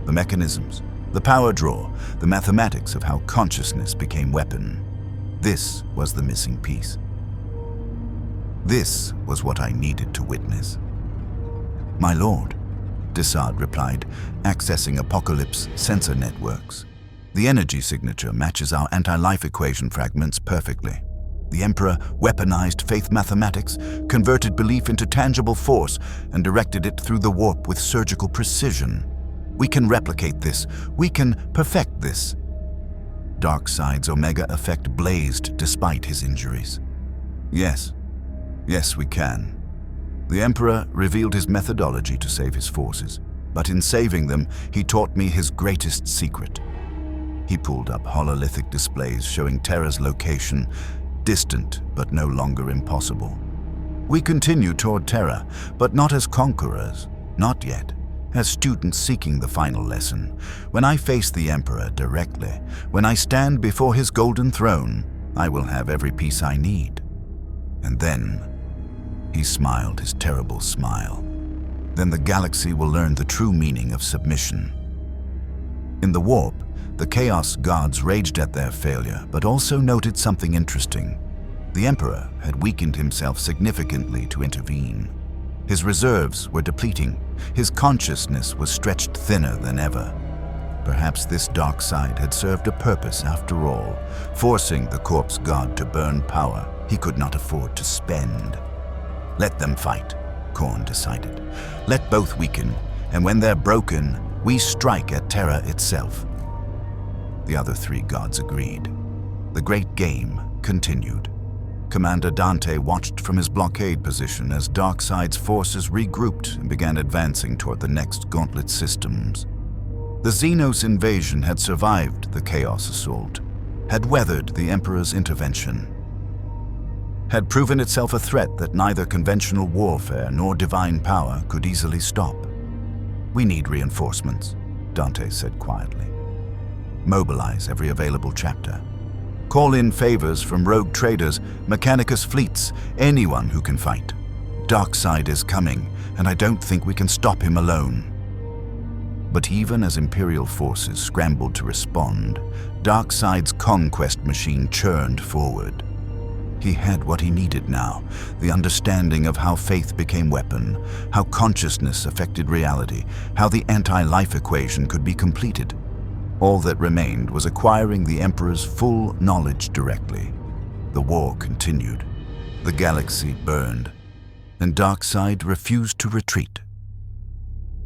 [SPEAKER 1] the mechanisms, the power draw, the mathematics of how consciousness became weapon. This was the missing piece. This was what I needed to witness." "My lord," Darkseid replied, accessing Apokolips' sensor networks. "The energy signature matches our anti-life equation fragments perfectly. The Emperor weaponized faith mathematics, converted belief into tangible force, and directed it through the warp with surgical precision. We can replicate this. We can perfect this." Darkseid's Omega effect blazed despite his injuries. Yes, we can." The Emperor revealed his methodology to save his forces, but in saving them, he taught me his greatest secret. He pulled up hololithic displays showing Terra's location, distant but no longer impossible. We continue toward Terra, but not as conquerors, not yet. As students seeking the final lesson, when I face the Emperor directly, when I stand before his golden throne, I will have every piece I need. And then, he smiled his terrible smile. Then the galaxy will learn the true meaning of submission. In the warp, the Chaos Gods raged at their failure, but also noted something interesting. The Emperor had weakened himself significantly to intervene. His reserves were depleting. His consciousness was stretched thinner than ever. Perhaps this Darkseid had served a purpose after all, forcing the corpse god to burn power he could not afford to spend. Let them fight, Khorne decided. Let both weaken, and when they're broken, we strike at Terra itself. The other three gods agreed. The great game continued. Commander Dante watched from his blockade position as Darkseid's forces regrouped and began advancing toward the next gauntlet systems. The Xenos invasion had survived the Chaos assault, had weathered the Emperor's intervention, had proven itself a threat that neither conventional warfare nor divine power could easily stop. "We need reinforcements," Dante said quietly. "Mobilize every available chapter. Call in favors from rogue traders, Mechanicus fleets, anyone who can fight. Darkseid is coming, and I don't think we can stop him alone." But even as Imperial forces scrambled to respond, Darkseid's conquest machine churned forward. He had what he needed now, the understanding of how faith became weapon, how consciousness affected reality, how the anti-life equation could be completed. All that remained was acquiring the Emperor's full knowledge directly. The war continued. The galaxy burned, and Darkseid refused to retreat.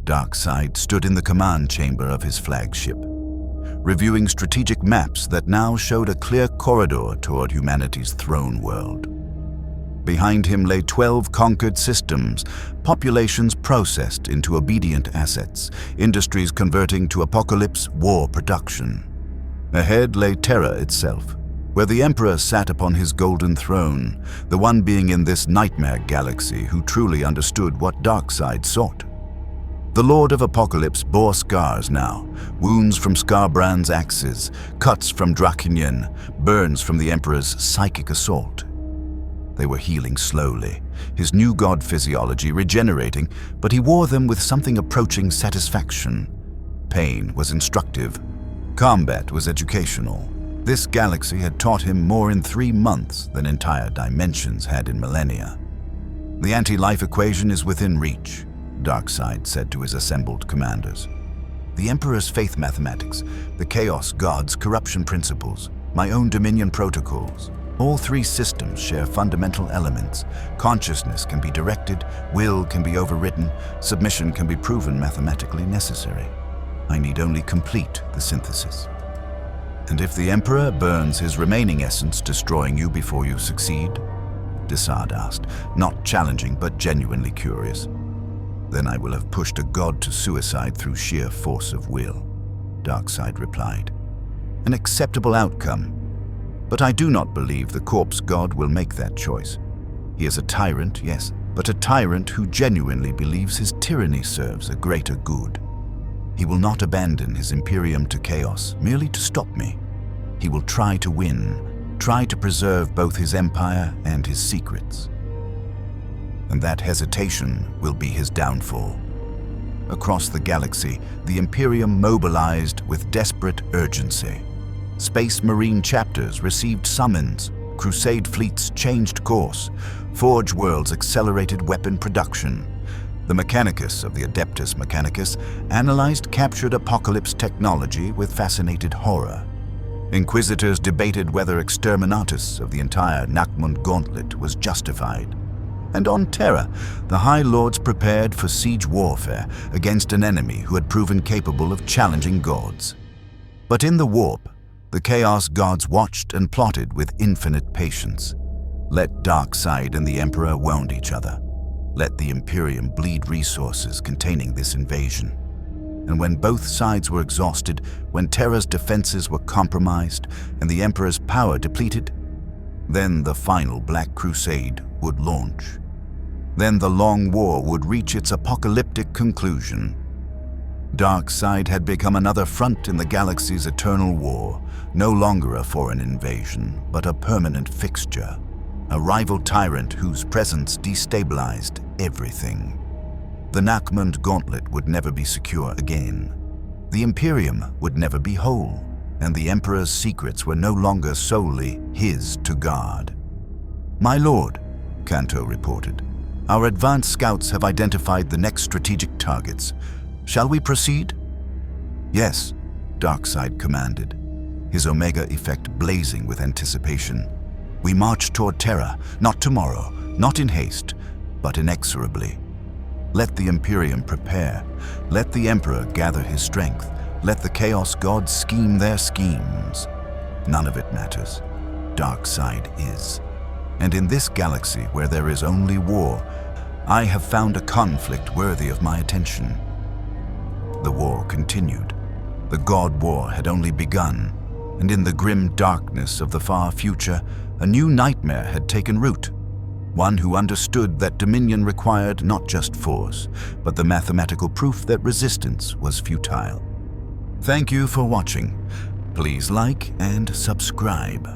[SPEAKER 1] Darkseid stood in the command chamber of his flagship, reviewing strategic maps that now showed a clear corridor toward humanity's throne world. Behind him lay 12 conquered systems, populations processed into obedient assets, industries converting to Apokolips war production. Ahead lay Terra itself, where the Emperor sat upon his golden throne, the one being in this nightmare galaxy who truly understood what Darkseid sought. The Lord of Apokolips bore scars now, wounds from Skarbrand's axes, cuts from Draconian, burns from the Emperor's psychic assault. They were healing slowly, his new god physiology regenerating, but he wore them with something approaching satisfaction. Pain was instructive. Combat was educational. This galaxy had taught him more in 3 months than entire dimensions had in millennia. "The anti-life equation is within reach," Darkseid said to his assembled commanders. "The Emperor's faith mathematics, the Chaos Gods' corruption principles, my own Dominion protocols. All 3 systems share fundamental elements. Consciousness can be directed, will can be overwritten, submission can be proven mathematically necessary. I need only complete the synthesis." "And if the Emperor burns his remaining essence, destroying you before you succeed?" Darkseid asked, not challenging but genuinely curious. "Then I will have pushed a god to suicide through sheer force of will," Darkseid replied. "An acceptable outcome. But I do not believe the corpse god will make that choice. He is a tyrant, yes, but a tyrant who genuinely believes his tyranny serves a greater good. He will not abandon his Imperium to chaos merely to stop me. He will try to win, try to preserve both his empire and his secrets. And that hesitation will be his downfall." Across the galaxy, the Imperium mobilized with desperate urgency. Space Marine chapters received summons, Crusade fleets changed course, Forge worlds accelerated weapon production. The Mechanicus of the Adeptus Mechanicus analyzed captured Apokolips technology with fascinated horror. Inquisitors debated whether exterminatus of the entire Nachmund Gauntlet was justified. And on Terra, the High Lords prepared for siege warfare against an enemy who had proven capable of challenging gods. But in the warp, the Chaos Gods watched and plotted with infinite patience. Let Darkseid and the Emperor wound each other. Let the Imperium bleed resources containing this invasion. And when both sides were exhausted, when Terra's defenses were compromised and the Emperor's power depleted, Then the final Black Crusade would launch. Then the Long War would reach its apocalyptic conclusion. Darkseid had become another front in the galaxy's eternal war, no longer a foreign invasion, but a permanent fixture, a rival tyrant whose presence destabilized everything. The Nachmund Gauntlet would never be secure again. The Imperium would never be whole, and the Emperor's secrets were no longer solely his to guard. "My lord," Canto reported, "our advanced scouts have identified the next strategic targets. Shall we proceed?" "Yes," Darkseid commanded, his Omega effect blazing with anticipation. "We march toward Terra, not tomorrow, not in haste, but inexorably. Let the Imperium prepare. Let the Emperor gather his strength. Let the Chaos Gods scheme their schemes. None of it matters. Darkseid is. And in this galaxy where there is only war, I have found a conflict worthy of my attention." The war continued. The God War had only begun, and in the grim darkness of the far future, a new nightmare had taken root. One who understood that dominion required not just force, but the mathematical proof that resistance was futile. Thank you for watching. Please like and subscribe.